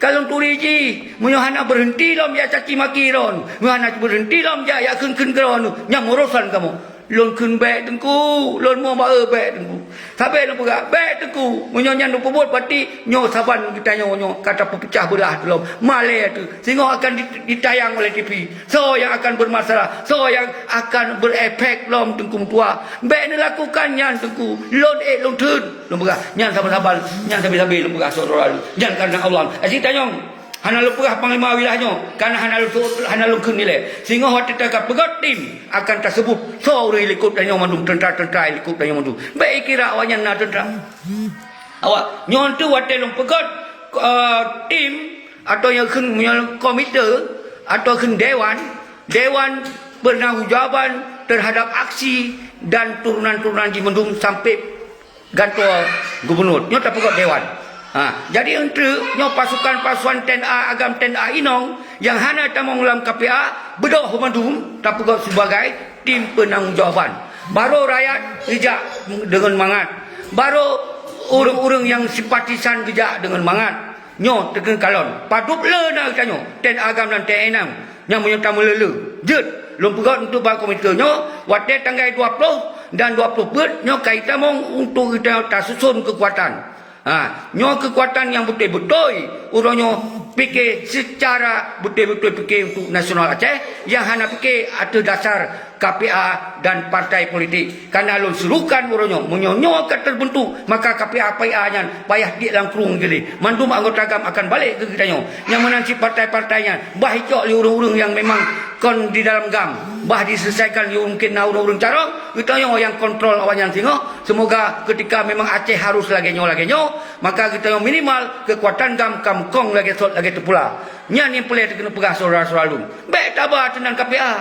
Kalong turi ji. Menyok berhenti lo ya caci maki ron. Menyok berhenti lo ya kun keron. Yang urusan kamu. Lon kun baik tengku. Lon mau bawa baik tengku. Sampai lo pegah. Baik tengku. Menyoknya lo pebut pati. Nyok saban kita nyok. Kata pecah belah tu lo. Malay tu. Sehingga akan ditayang oleh TV. So yang akan bermasalah. So yang akan berefek lom tengku tua. Baik ni lakukan nyan tengku. Lon lon tun. Lon pegah. Nyan saban-saban. Nyan sabi-sabi lon pegah saudara lu. Nyan karena Allah. Asyik tanyong. Hana lu pegah panglima wilayahnya. Karena hana lu kun nilai. Sehingga waktu takkan pegat tim akan tersebut. So orang ikut dan yang mandum. Tentera-tentera ikut dan yang mandum. Baik kira awaknya nak tentera. Awak nyon tu waktu lu pegat tim atau yang kun komite atau kun dewan bertanggungjawab terhadap aksi dan turunan-turunan di mendung sampai gantua gubernur. Nyo tak pegat dewan. Jadi untuk nyo pasukan-pasukan TNA agam TNA inong yang hana tamang ulam KPA bedoh humandum tak pegat sebagai tim penanggungjawab. Baru rakyat bijak dengan mangat. Baru orang-orang yang simpatisan bijak dengan mangat. Nyo tekan kalon. Padup le nak kita nyo. TNA agam dan TNA inong yang menyerta melele. Jut lom pegat untuk bal komite nyo waktu tanggal 20 dan 20 ber nyo kaitan mong untuk kita tak susun kekuatan. Nyo kekuatan yang betul-betul urangnya fikir secara betul-betul fikir untuk nasional Aceh yang hanya fikir ada dasar KPA dan partai politik. Karena lo serukan urangnya menyonyo akan terbentuk maka KPA payah di dalam kerung gini. Mandum anggota agam akan balik ke kita nyo. Yang menanci partai-partainya bah hijau li urang-urang yang memang kon di dalam gam. Bah diselesaikan li mungkin urang-urang cara kita nyo yang kontrol awaknya tengok. Semoga ketika memang Aceh harus lagi nyo maka kita yang minimal kekuatan gam kamkong lagi terpula. Nyan yang pelai kena pegang saudara-saudara lu. Baik tabah tentang KPA.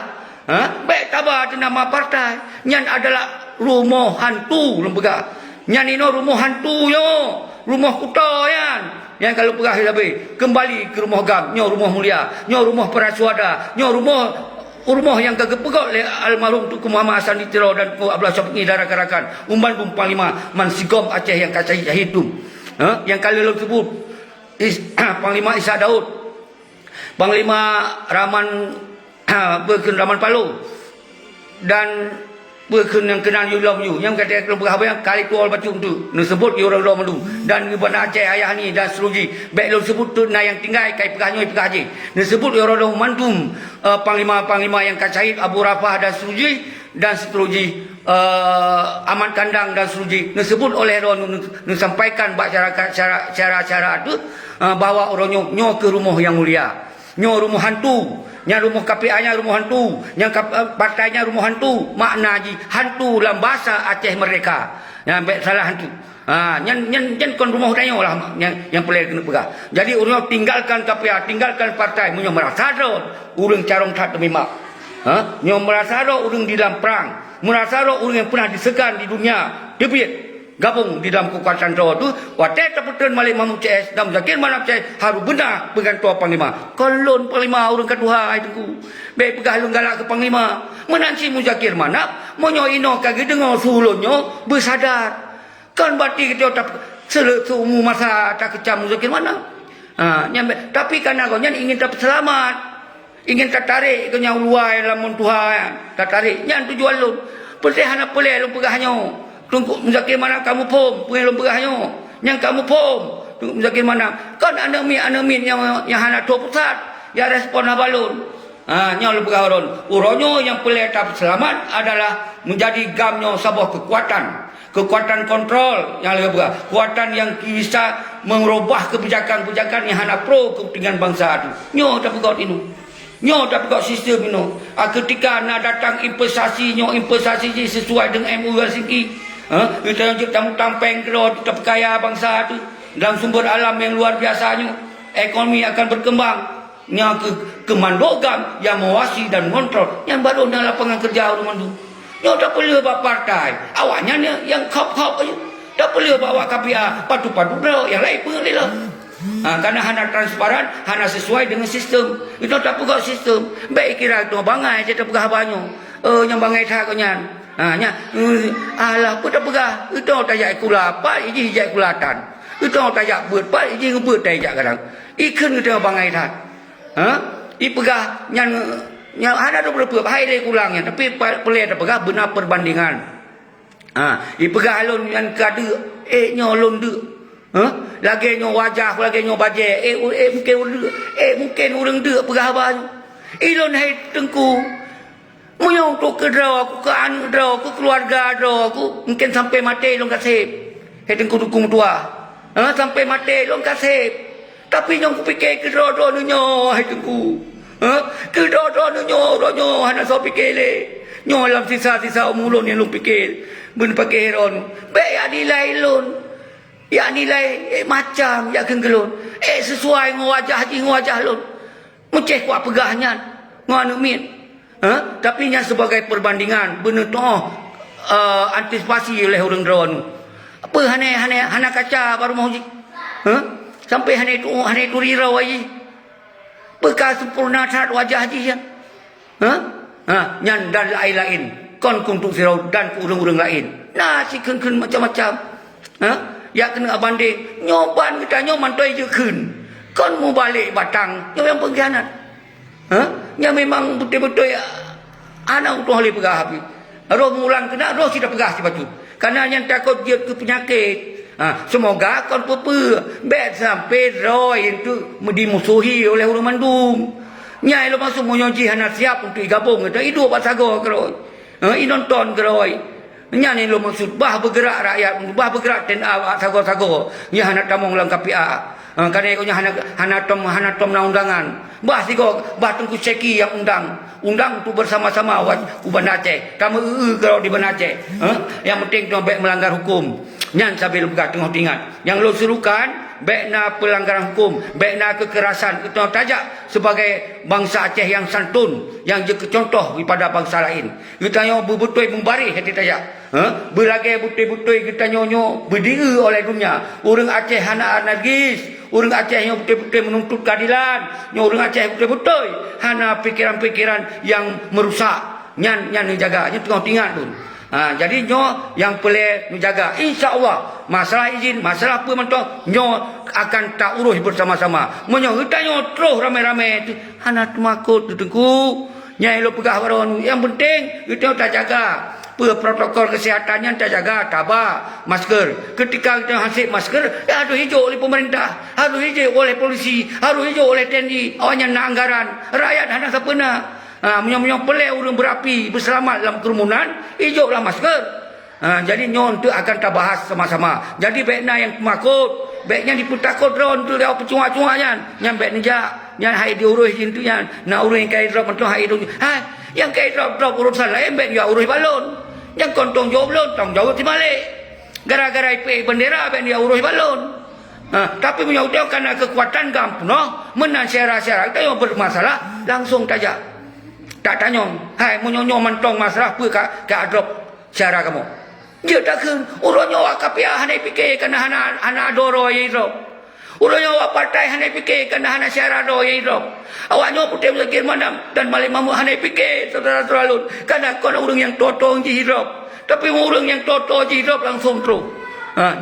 Baik tabah tentang nama partai. Nyan adalah rumah hantu lu pegang. Nyan ini rumah hantu yo. Rumah kuta yan. Yang kalau pegang habis kembali ke rumah gam. Nyo rumah mulia. Nyo rumah para suada. Nyo rumah yang kagak pegang oleh almarhum Tuku Muhammad Hasan Ditiro dan Tuku Abdullah Syafiq Darah Karakan. Umban Bung Panglima Mansigom Aceh yang kacai hidup. Yang kali lalu sebut Panglima Isa Daud, Panglima Rahman Berken Rahman Palu dan Berken yang kenal you yang kata kalau berapa yang kali keluar bacung tu disebut orang malu dan Ibana Aceh ayah ni dan seruji baik lo sebut tu na yang tinggal kai pegahnya pegah je disebut orang mantum panglima yang kacait Abu Rafah dan seruji dan seteruji Aman Kandang dan seruji disebut oleh orang disampaikan cara tu bahawa orang nyo ke rumah yang mulia nyo rumah hantu yang rumah KPA nya rumah hantu yang partainya rumah hantu makna ji hantu dalam bahasa Aceh mereka yang salah hantu nyen kon rumah tanya lah yang pelai kena pegang jadi orang tinggalkan KPA tinggalkan partai munyo merasa ro urang carong tak terima nyo merasa ro urang di dalam perang merasa ro urang yang pernah disegan di dunia debit gabung di dalam kekuatan Jawa tu wadah terputus Malik Mahmud CS dan Zakir Manap CS harus benar pegang tua Panglima kolon Panglima orang kedua itu baik pegang lu galak ke Panglima menanci Muzakir Manap monyo ino kagak dengar sulunyo bersadar kan berarti kita tak seumur masa tak kecam Muzakir Manap tapi karena kau ingin tak selamat ingin tertarik ke nyau luai lamun Tuhan tertarik nyan tujuan lu persihan apa le lu pegahnya tunggu Muzakir Manap kamu pom pengen berahnya yang kamu pom tunggu Muzakir Manap kan anemin yang hana tua pusat yang respon balun yang lu berahron uronyo yang pelai tak selamat adalah menjadi gamnya sebuah kekuatan kontrol yang lebih berah kekuatan yang bisa merubah kebijakan yang hana pro kepentingan bangsa itu nyo tak pegot ini Nyo tak pegak sistem ni. Ketika nak datang investasi, nyo investasi je sesuai dengan MOU Helsinki. Kita yang tampeng kero kita perkaya bangsa tu dalam sumber alam yang luar biasanya. Ekonomi akan berkembang. Yang kemandogam yang mengawasi dan mengontrol yang baru dalam lapangan kerja orang tu. Nyo tak perlu bawa partai. Awaknya ni yang kop-kop aja. Tak perlu bawa KPA padu-padu dah, yang lain pun lah. Karena hana transparan, hana sesuai dengan sistem. Itu tak pegak sistem. Baik kira tu bangai je tak pegah banyak. Yang bangai tak kenyan. Alah pun tak pegah. Itu tak jak kula apa, ini jak kulatan. Itu tak jak buat apa, ini ngebut tak jak kadang. Ikan itu bangai tak. I pegah yang ada tu berapa hai le kulangnya, tapi pelai tak pegah benar perbandingan. I pegah alun yang kada nyolon de. Lagi nyo wajah, lagi nyo baje, mungkin orang de pegah abang. Ilon hai tengku. Muyong tu ke draw aku, ke anu draw aku, keluarga draw aku, mungkin sampai mati long kasih. Hai tengku dukung tua. Sampai mati long kasih. Tapi nyong kupikir ke draw nyo hai tengku. Ke draw nyo hana so pikir le. Nyo dalam sisa-sisa umulun yang lu pikir. Ben pakai heron. Baik ya nilai lun. Ya nilai macam ya kenggelun. Sesuai dengan wajah lun. Muceh kuat pegahnya. Nganu min. Tapi nya sebagai perbandingan benar tu antisipasi oleh orang drone. Apa hana kaca baru mau ji. Sampai hana itu rirau aja. Bekas sempurna saat wajah aja ya. Nyan dan lain-lain. Kon kuntuk sirau dan urang-urang lain. Nah si kun macam-macam. Ya kena abanding. Nyoban kita nyoman toy je kun. Kon mau balik batang. Nyo yang pengkhianat. Yang memang betul-betul anak tu boleh pegah habis. Roh mengulang kena, roh tidak pegah si batu. Karena yang takut dia ke penyakit. Semoga kon pepe. Bet sampai roh itu dimusuhi oleh orang mandum. Nyai lo masuk menyoji hana siap untuk gabung. Itu apa sago keroi. Inonton keroi. Nyai lo maksud bah bergerak rakyat. Bah bergerak TNA sago-sago. Nya hana tamong lang KPA. Karena ikutnya hana tom na undangan. Bah sigo bah tunggu ceki yang undang tu bersama-sama uban Aceh. Kamu kalau di Banda Aceh. Yang penting tu baik melanggar hukum. Nyan sambil buka tengok ingat. Yang lo serukan baik na pelanggaran hukum, baik na kekerasan itu tajak sebagai bangsa Aceh yang santun, yang je contoh kepada bangsa lain. Kita nyo betul membari hati tajak. Berlagai betul-betul kita nyo berdiri oleh dunia. Orang Aceh hana anarkis. Orang Aceh yang betul-betul menuntut keadilan. Orang Aceh betul-betul hana pikiran-pikiran yang merusak. Nyan jaga, nyan tengok tinggal tu. Jadi nyo yang boleh menjaga. InsyaAllah masalah izin, masalah apa mentok, nyo akan tak urus bersama-sama. Menyo kita nyo terus ramai-ramai tu. Hana temakut tu tengku. Nyai lo pegah baron. Yang penting kita tak jaga. Protokol kesehatannya tak jaga, tabah masker. Ketika kita hasil masker, harus hijau oleh pemerintah, harus hijau oleh polisi, harus hijau oleh TNI. Awaknya nak anggaran, rakyat hana siapa nak. Menyong pelai orang berapi berselamat dalam kerumunan, hijaulah masker. Jadi nyon tu akan kita bahas sama-sama. Jadi baiknya yang makut, baiknya diputakut drone tu dia percuma-cumanya. Yang baik nejak, yang hai diurus itu yang nak urus yang kai drop mentok hai itu. Yang kai drop urusan lain baik dia urus balon. Yang kontong jawab belum, tong jawab di balik. Gara-gara IP bendera baik dia urus balon. Tapi menyaudah karena kekuatan kampung, menang syarah-syarah kita yang bermasalah langsung tajak. Tak tanya, hai menyonyo mentong masalah apa ke drop syarah kamu. Dia tak kan, urangnya awak KPA hanya fikir kerana hana doro yang drop. Urangnya awak partai hanya fikir kerana hana syarah doro yang drop. Awaknya putih berlagir mandam dan balik mamu hanya fikir saudara-saudara lun. Kerana kau orang yang toto je drop. Tapi orang yang toto je drop langsung terus.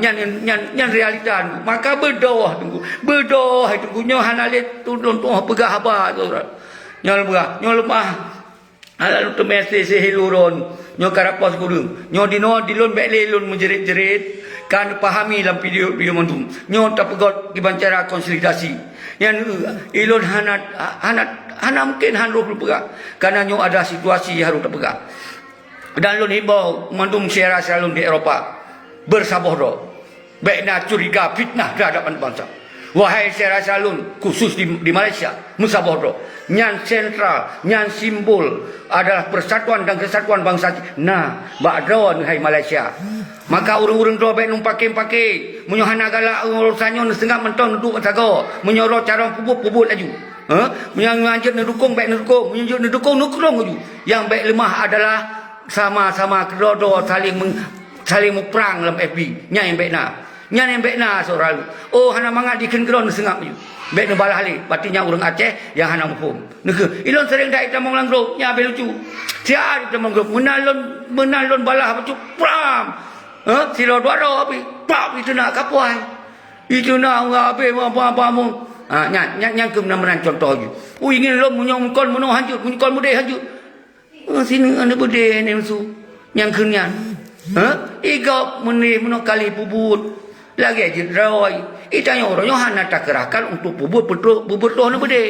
Nyan realita. Maka berdoa tunggu. Berdoa tunggu. Nyo hana lihat turun tu pegah apa saudara. Nyo lemah. Lalu tu mesej sehiluron. Nyo karapos kudung. Nyo dilun bek lelun menjerit-jerit. Kan pahami dalam video mantum. Nyo tak pegot dibancara konsolidasi. Yang ilun hana mungkin han roh pegak. Karena nyo ada situasi harus tak pegak. Dan lun himbau mantum syarah-syarah di Eropah. Bersabar doh. Baiknya curiga fitnah terhadap bangsa. Wahai saya rasa lun khusus di Malaysia, Musa bodoh. Nyan sentral, nyan simbol adalah persatuan dan kesatuan bangsa. Nah, bakdon hai Malaysia. Maka urang-urang do baik numpake-pake, munyohana galak urusannya setengah mentong duduk batago, menyoro cara pubut laju. Yang lanjut nedukung baik nedukung, menunjuk nedukung nukrong laju. Yang baik lemah adalah sama-sama kedodo saling perang dalam FB. Nya yang baik seorang. Oh hana mangat diken keron sengap ju. Baik nu balah ali, patinya urang Aceh yang hana mufum. Nege, ilon sering dak kita mong langgro, nya be lucu. Sia kita mong menalon balah bacu pram. Silo dua api, pap itu nak kapuai. Itu nak ngabe apa mu. Nyang kem nameran contoh ju. Ingin lo munyong kon muno hanjut, munyong mude hanjut. Sini ane bude ne musu. Nyang kenyan. Igap muno kali pubut. Lagi aja rawai. Itanya orangnya hana tak kerahkan untuk bubut toh ni bede.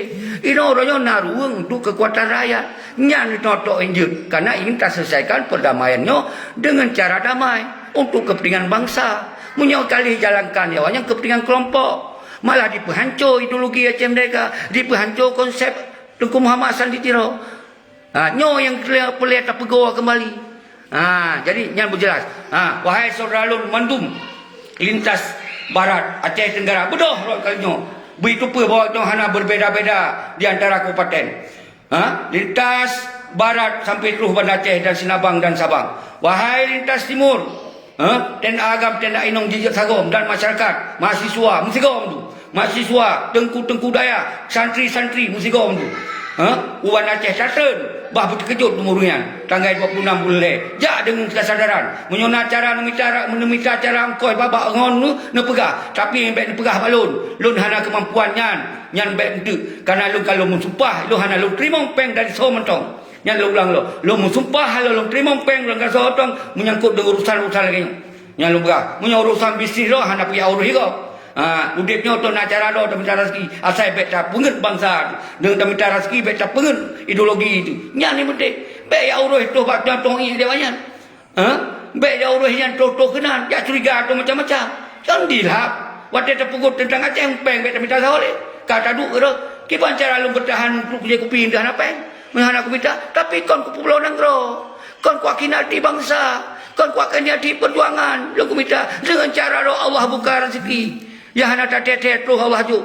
Ini orangnya naruang untuk kekuatan rakyat. Nyan notok injek karena ingin tak selesaikan perdamaiannya dengan cara damai untuk kepentingan bangsa. Munyau kali jalankan awalnya kepentingan kelompok. Malah dipehancur ideologi Aceh mereka, dipehancur konsep Tengku Muhammad Hassan ditiro. Nyo yang pelik tak pegawa kembali. Jadi nyan berjelas. Wahai saudara lun mandum lintas barat Aceh Tenggara bedoh kalinya begitu pun bahawa hana berbeza-beza di antara kabupaten lintas barat sampai terus Banda Aceh dan Sinabang dan Sabang. Wahai lintas timur tenda agam tenda inong jijak sagom dan masyarakat mahasiswa musigom tu mahasiswa tengku daya santri musigom tu Uban Aceh Saturn bah berkejut umurnya tanggal 26 bulan jak dengan kesadaran menyona cara memita cara angkoi babak ngon nu pegah tapi baik pegah balun lun hana kemampuan nyan baik tu karena lun kalau mensumpah lun hana lun terima peng dari so mentong nyan lu ulang lu mensumpah lu terima peng dengan so tong menyangkut dengan urusan lagi nyan lu pegah munya urusan bisnis lo hana pi urus higo udipnya tu nak cara do minta rezeki asal beta pengen bangsa dengan minta rezeki beta pengen ideologi itu nya ni penting baik ya urus tu bak tong dia banyak baik ya urus yang to kenan ya curiga tu macam-macam jangan dilap waktu terpugut tentang Aceh peng beta minta sahole kata du ero kiban cara lu bertahan untuk je kupin dah apa menghana ku minta tapi kon ku pulau nanggro kon ku akinati bangsa kon ku akinati perjuangan lu ku minta dengan cara do Allah buka rezeki ya hana tatet tu Allah ju.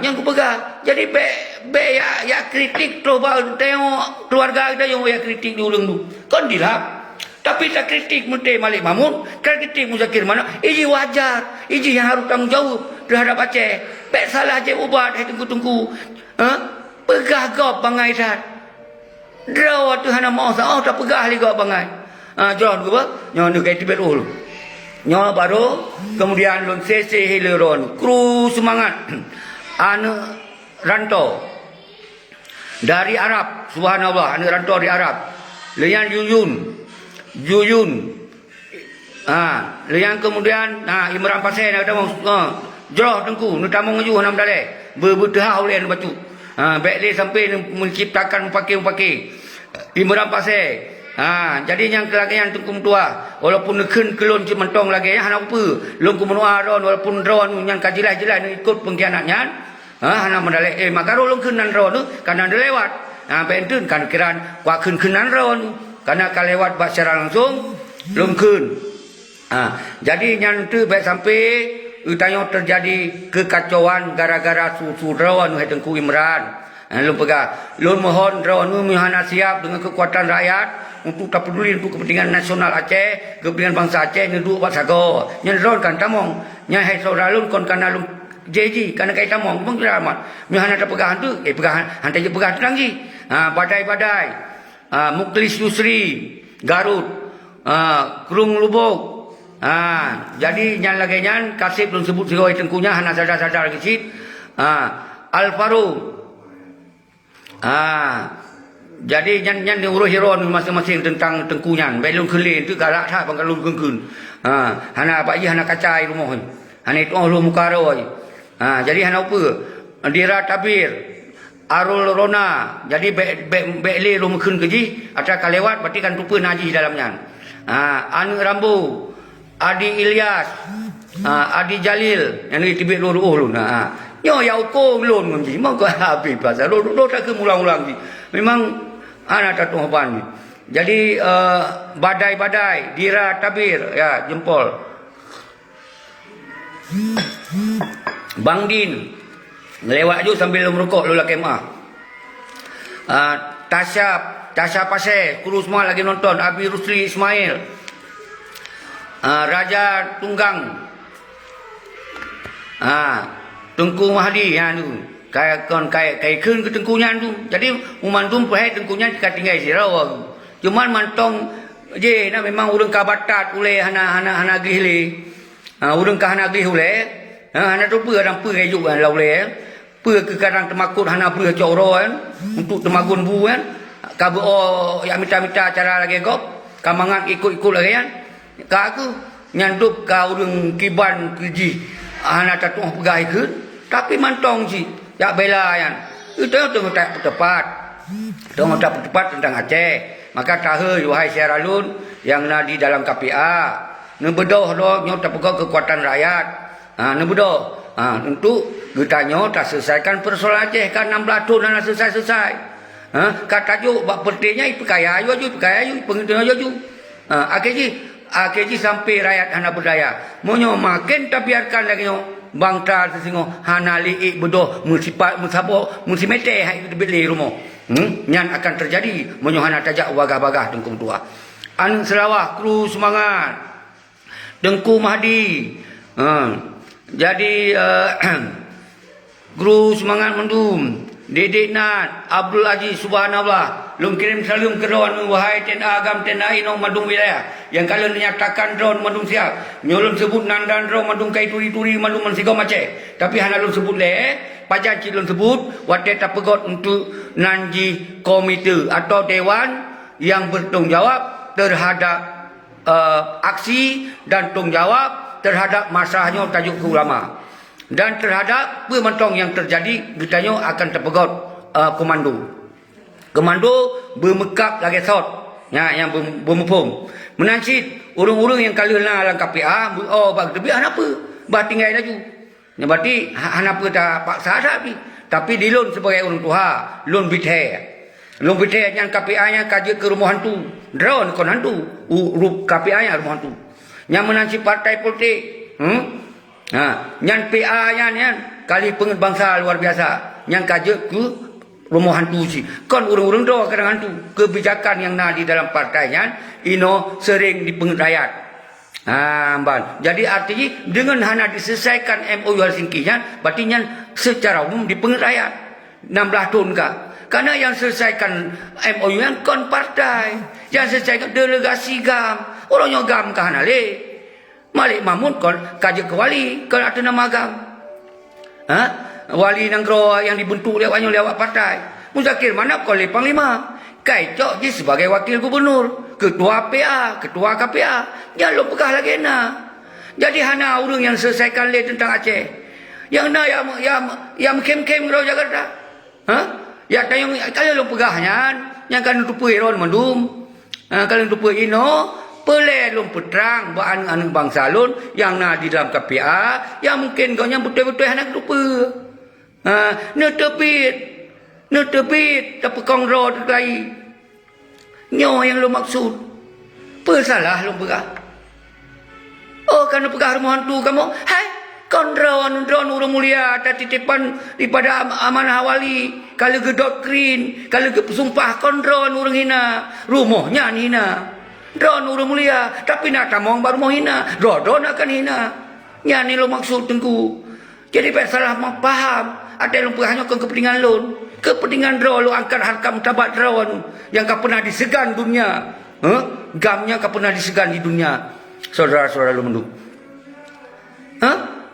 Yang ku pegang. Jadi be ya kritik tu ba tengok keluarga kita yang ya kritik di ulung tu. Kon dilap. Tapi tak kritik Menteri Malik Mahmud, kan kritik Muzakir mana? Ini wajar. Ini yang harus tanggung jawab terhadap Aceh. Bek salah je ubat hai tunggu. Pegah gop bangai tat. Draw tu hana mau sa tak pegah li gop bangai. John ku ba? Nyo nu kai tibet ul. Nyo baru kemudian lun sese hileron kru semangat anu rantau dari Arab subhanallah anu rantau dari Arab leyan Yuyun leyan kemudian Imran Pasir ada mau jroh tengku nu tamong ngaju nam dale berbedah oleh batu baik le sampai menciptakan pakai Imran Pasir jadi yang kelagian tungkum tua walaupun nekun kelon cimentong lagi hana apa lung kumenua ron walaupun ron yang kajilah-jilah ikut pengkhianatnya hana mendalek maka lung kenan ron karena dia lewat bentun kan kiran wa kenan ron karena kalewat secara langsung lung kun jadi yang tu baik sampai utanya terjadi kekacauan gara-gara susu ron tengku Imran lung pegah lung mohon ron hana siap dengan kekuatan rakyat untuk tak peduli untuk kepentingan nasional Aceh, kepentingan bangsa Aceh ni duk buat sago. Nyan ron kan tamong, nyan hai saudara lun kon kana lun jeji kana kai tamong bang kiramat. Mi hana tak pegahan tu, pegahan hantai je pegahan tu lagi. Badai-badai. Muklis Yusri, Garut, Krung Lubuk. Jadi nyan lagi nyan kasih belum sebut segoi tengkunya hana sadar-sadar lagi sit. Al Faruq. Jadi nyan urus hiron masing-masing tentang tengkunyan. Belum kelin tu galak tak pangkalun keun. Hana apa je hana kacai rumah ni. Hana itu lu muka rawai. Jadi hana apa? Dira Tabir, Arul Rona. Jadi bekle lu mukun keji atau kalewat berarti kan tupa naji dalamnya. Anu Rambu, Adi Ilyas, Adi Jalil yang ni tibik lu nah. Nyo ya uko lon menji mau ko habis pasal lo tak ke ulang-ulang ni. Memang anak tak tuhan ni. Jadi badai-badai dira tabir ya jempol. Bang Din ngelewat je sambil merokok lu lah kemah. Tasha Pasir kru semua lagi nonton. Abi Rusli Ismail, Raja Tunggang, Tengku Mahdi yang tu kai khun ke tengkunya tu. Jadi uman tu perhai tengkunya dekat tinggal sirau. Cuman mantong je na memang urang ka batat oleh hana gihli. Urang ka hana gih oleh. Hana tu pe orang pe ajuk kan lauleh. Pe ke kadang temakut hana pe coro kan untuk temagun bu kan. Ka ya minta cara lagi kop. Kamangan ikut-ikut lagi kan. Ka aku nyandup ka urang kiban keji. Hana tatuh pegai ke tapi mantong si ya bela kan itu tak tepat tentang Aceh maka tahu wahai Syaralun yang di dalam KPA nebedoh do nyo tak pegang kekuatan rakyat nebedoh untuk getanyo tak selesaikan persoalan Aceh kan 16 tahun nak selesai kata jo bak pertinya ipekaya ayu pengentu ayu akhirnya sampai rakyat hana berdaya. Monyo makin tak biarkan lagi nyo bangta sesingo hana liik bedoh musimete hai beli rumah. Nyan akan terjadi monyo hana tajak wagah-wagah tengkung tua. An Selawah kru semangat. Tengku Mahdi. Jadi kru semangat mendum. Dedik Nat, Abdul Aziz, subhanallah. Lum kirim salam ke drone wahai TNA Agam TNA Inong Madung wilayah. Yang kalian menyatakan drone Madung siap. Nyolong sebut nandan drone Madung kai turi-turi Madung mensigau Aceh. Tapi hana lum sebut pajan cilon sebut wadah tak pegot untuk nanji komite atau dewan yang bertanggung jawab terhadap aksi dan tanggung jawab terhadap masalahnya tajuk ulama. Dan terhadap pementong yang terjadi getanyo akan terpegot komando bermekap lagi sot ya yang bermupung menancit urung-urung yang kali dalam KPA bag tebi apa bah tinggal laju ya berarti apa tak paksa tapi dilun sebagai orang tua lun bithe yang KPA nya kaji ke rumah hantu drone kon hantu rup KPA nya rumah hantu yang menancit partai politik nyan PA nya kali pengen bangsa luar biasa yang kaje ke rumah hantu si kon urung-urung do kadang hantu kebijakan yang di dalam partainya ino sering dipengen rakyat ban jadi artinya dengan hana diselesaikan MOU Helsinki nya berarti nyan secara umum dipengen rakyat 16 tahun kah karena yang selesaikan MOU yang kon partai yang selesaikan delegasi GAM orangnya GAM kah hana le Malik Mahmud kon kaji ke wali kon ada nama agam. Wali Nanggro yang dibentuk lewat partai. Muzakir mana oleh Panglima. Kai Cok je sebagai wakil gubernur, ketua PA, ketua KPA. Jangan lo pegah lagi Jadi hana urang yang selesaikan le tentang Aceh. Yang yang kem-kem ngro Jakarta. Ya tayong kalian lo pegahnya yang kan tupui ron mendum. Kalian tupui ino pelelum peterang baan anu bangsa lun yang di dalam KPA yang mungkin kau yang betul-betul anak lupa netepit tapi kongro terkait nyo yang lo maksud pesalah lo pegah kan pegah rumah hantu kamu hai drone urang mulia tak titipan daripada amanah wali kalau ke doktrin kalau ke pesumpah drone urang hina rumahnya hina drone urang mulia tapi nak tamong baru mau hina drone akan hina nyani lo maksud tengku jadi salah paham ada yang hanya kepentingan lo kepentingan drone lo angkat harkam tabat drone yang kau pernah disegan dunia gamnya kau pernah disegan di dunia saudara-saudara lo menduk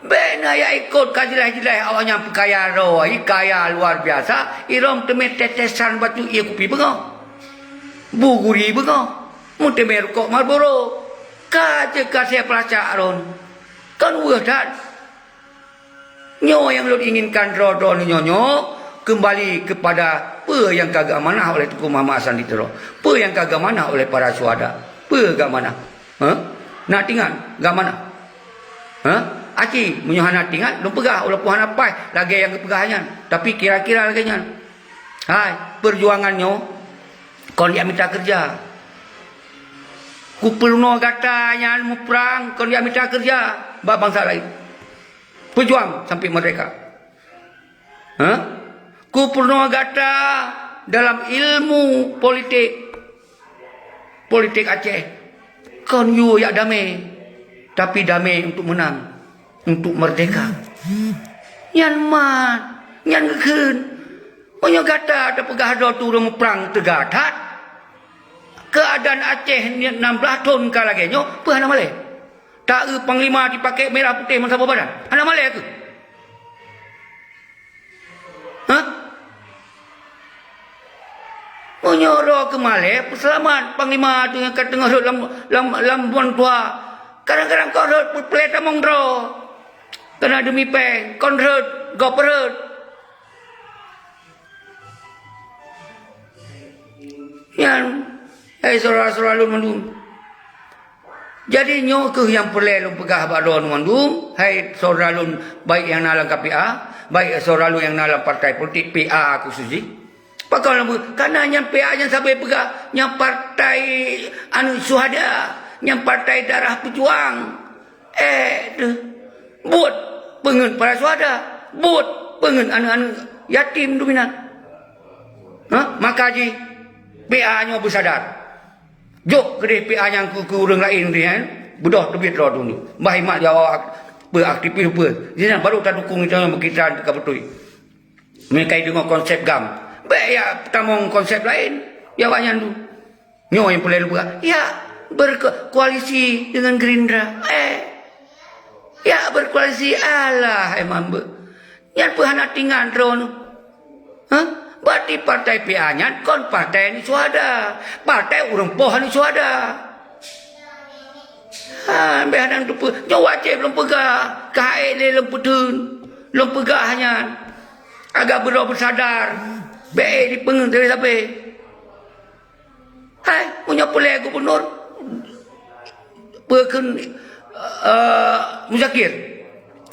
benar ya ikut kajilah awaknya kaya roh kaya luar biasa irom temet tetesan batu ia kupi bengok buguri bengok Mute merkok Marlboro. Kaje kasih pelacak ron. Kan udah nyo yang lo inginkan rodon nyonyo kembali kepada pe yang kagak mana oleh Tuku Muhammad Hasan Ditero. Pe yang kagak mana oleh para syuhada. Pe gak mana? Nak tinggal gak mana? Aci menyuhana tinggal lu pegah ulah puhan apa lagi yang kepegahnya tapi kira-kira lagi nya perjuangannya kon dia minta kerja ku perlu katanya mau perang kon dia minta kerja bangsa lain berjuang sampai merdeka ku perlu kata dalam ilmu politik Aceh kon you ya damai tapi damai untuk menang untuk merdeka. Yan man, yan gekun. Punya kata ada pegahdo turun perang tegadat. Keadaan Aceh 16 tahun kalagenyo, puhana malay. Tak panglima dipakai merah putih masa badan. Ana malay ke? Punya roh ke malay, peselamat panglima tu yang kat tengah lam buan tua. Kadang-kadang kau rot peleta mongro. Kena demi peng, konrut, goperut. Yang, saudara-saudara lu mandum. Jadi nyok ke yang perlu lu pegah badon mandum. Hai saudara lu baik yang nalang KPA, baik saudara lu yang nalang partai politik PA khususnya. Pakal lu karena yang PA yang sampai pegah yang partai anu suhada, yang partai darah pejuang. Buat pengen para suhada, buat pengen anak-anak yatim dominan. Maka ji PA nya bersadar. Jok kedai PA yang ke orang lain dia bedah tebit lo dulu. Mbah Imat jawab beraktifis apa. Jadi baru tak dukung itu yang berkaitan dekat betul. Mereka dengan konsep GAM. Baik ya tamong konsep lain. Ya banyak tu. Nyo yang boleh lupa. Ya berkoalisi dengan Gerindra. Ya berkoalisi Allah emang yang puhana tinggal drone. Berarti partai PA-nya kon partai ini suada. Partai orang pohan ini suada. Behadang tu pun Aceh belum pegah. KHL belum petun. Belum pegah hanya. Agak bersadar. Baik dipengen dari siapa. Punya pelai gubernur. Berken Muzakir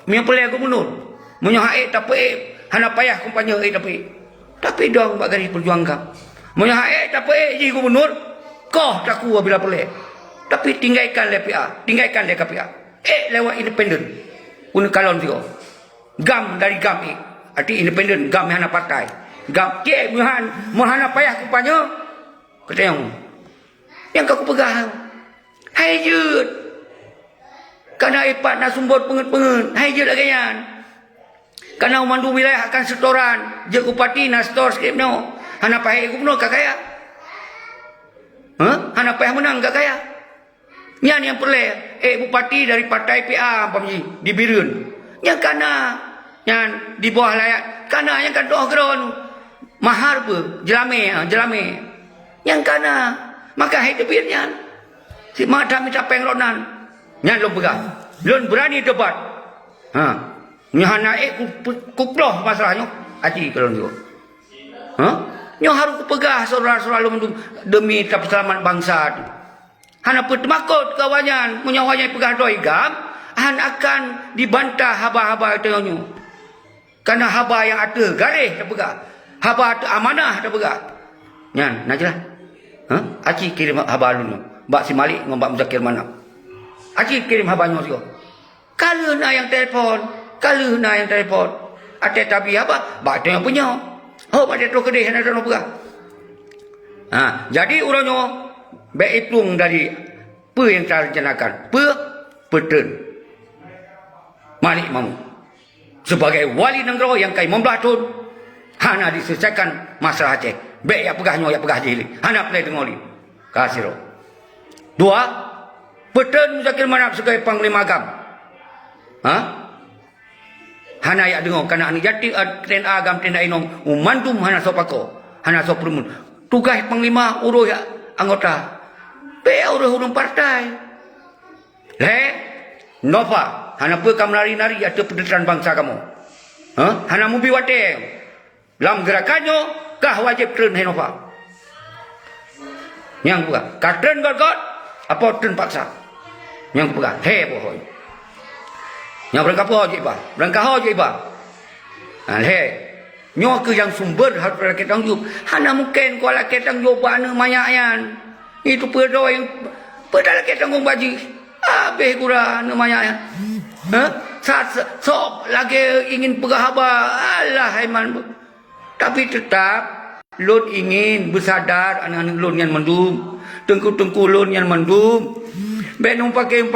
punya pelai gubernur punya haik tapi hana payah kumpanya tapi dong bak garis perjuangkan punya haik tapi ji gubernur koh taku bila pelai tapi tinggalkan le PA tinggalkan le KPA lewat independen un kalon tio GAM dari GAM arti independen GAM hana partai GAM ke mohana payah kumpanya ketemu yang kau pegang hai jut karena ipat nak sumbut pengen-pengen. Hai je lagi yan. Karena umandu wilayah akan setoran. Je upati nak setor sikit no. Hana pahai gubernur kak kaya. Hana payah menang kak kaya. Yan yang perlu. Bupati dari partai PA pamji di Birun. Yang karena yang di bawah layak. Karena yang kan doa geron. Mahar apa? Jelame. Yang karena maka hai tebirnya. Si mata minta pengronan. Nyan lo pegang. Lo berani debat. Nyahana kuploh masalahnya. Aji kalau ni. Nyo harus pegah saudara-saudara lo demi keselamatan bangsa. Hana pertemakut kawanyan menyawanya pegah doi GAM. Han akan dibantah haba-haba itu nyo. Karena haba yang ada garis tak pegah. Haba ada amanah tak pegah. Nyan, nak jelas. Aji kirim haba lu. Bak si Malik dengan Bak Muzakir mana? Aji kirim habanyo sio. Kalau na yang telefon. Ada tapi apa? Bak yang punya. Pada tu kedai hana dono pegah. Jadi uranyo be hitung dari apa yang telah rencanakan. Petun. Malik Mamu. Sebagai wali negara yang kai membelatun. Hana diselesaikan masalah Aceh. Be ya pegahnya ya pegah jili. Hana play dengoli. Kasih roh. 2. Petun Muzakir Manap sebagai panglima GAM. Hana ya dengar karena ani jati tren agam tren inong umandum hana sopako. Hana soprumun. Tugas panglima uruh ya anggota. Be uruh partai. Nova hana pe kam nari-nari ada pendeteran bangsa kamu. Hana mubi wate. Dalam gerakannya kah wajib tren Nova. Yang buka. Katren god apa tren paksa. Yang pegang bohoi. Nya berangkat apa je ba? Berangkat ho je ba? Le. Nyo ke yang sumber hal kita tangguh. Hana mungkin ko la kita tangguh bana mayayan. Itu pedo yang pedal kita tangguh baji. Habis kura na mayayan. Saat sok lagi ingin pegahaba. Allah iman. Tapi tetap lun ingin bersadar anak-anak lun yang mendum. Tengku-tengku lun yang mendum. Benung pakai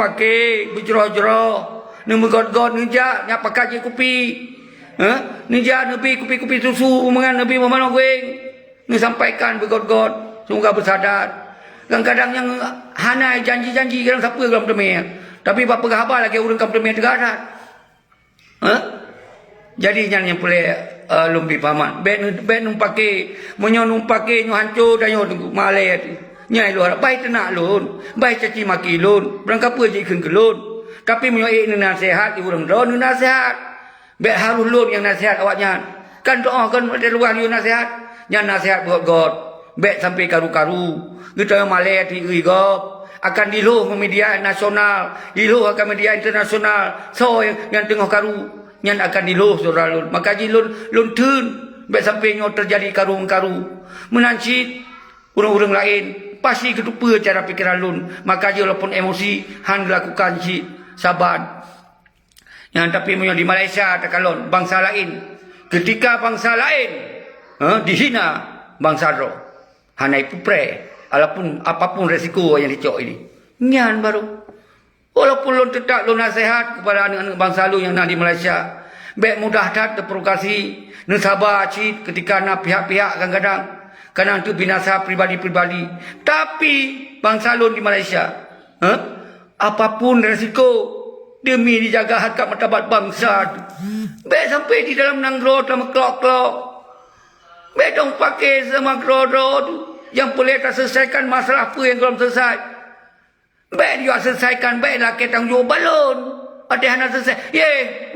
berjerah-jerah. Nung god-god nija nya pakai je kopi. Nija nabi kopi-kopi susu umangan nabi Muhammad weng. Ni sampaikan begod-god semoga bersadar. Kadang-kadang yang hanai janji-janji kadang siapa dalam temeh. Tapi apa khabar lagi urang kam temeh negara. Jadi yang boleh lumbi paman. Ben nung pakai menyon pakai nyu hancur dan nyu malai tu. Nyai luar baik tenak lun, baik caci maki lun, berangkat apa je ikun ke lun. Tapi menyoik ni nasihat, ibu orang doa ni nasihat. Baik harus lun yang nasihat awaknya. Kan doa kan ada luar you nasihat. Yang nasihat buat God. Baik sampai karu-karu. Kita yang malai hati gop. Akan diluh ke media nasional, diluh ke media internasional. So yang tengah karu, yang akan diluh saudara lun. Maka ji lun tun. Baik sampai nyo terjadi karu-karu. Menancit orang-orang lain. Pasti ketupa cara fikiran lun. Maka je walaupun emosi han lakukan si sabar. Yang tapi di Malaysia takalon bangsa lain. Ketika bangsa lain dihina bangsa ro. Hanai pupre. Walaupun apapun resiko yang dicok ini. Nyan baru. Walaupun lun tetap lun nasihat kepada anak-anak bangsa lun yang nak di Malaysia. Baik mudah tak terprovokasi. Sabar cik ketika nak pihak-pihak kadang-kadang. Kadang itu binasa pribadi-pribadi. Tapi bangsa lun di Malaysia. Apapun resiko. Demi dijaga harkat martabat bangsa. Baik sampai di dalam nanggro dalam kelok-kelok. Baik dong pakai sama gro-gro tu. Yang boleh tak selesaikan masalah apa yang belum selesai. Baik dia selesaikan. Baiklah kita tanggung balon. Ada yang nak selesai.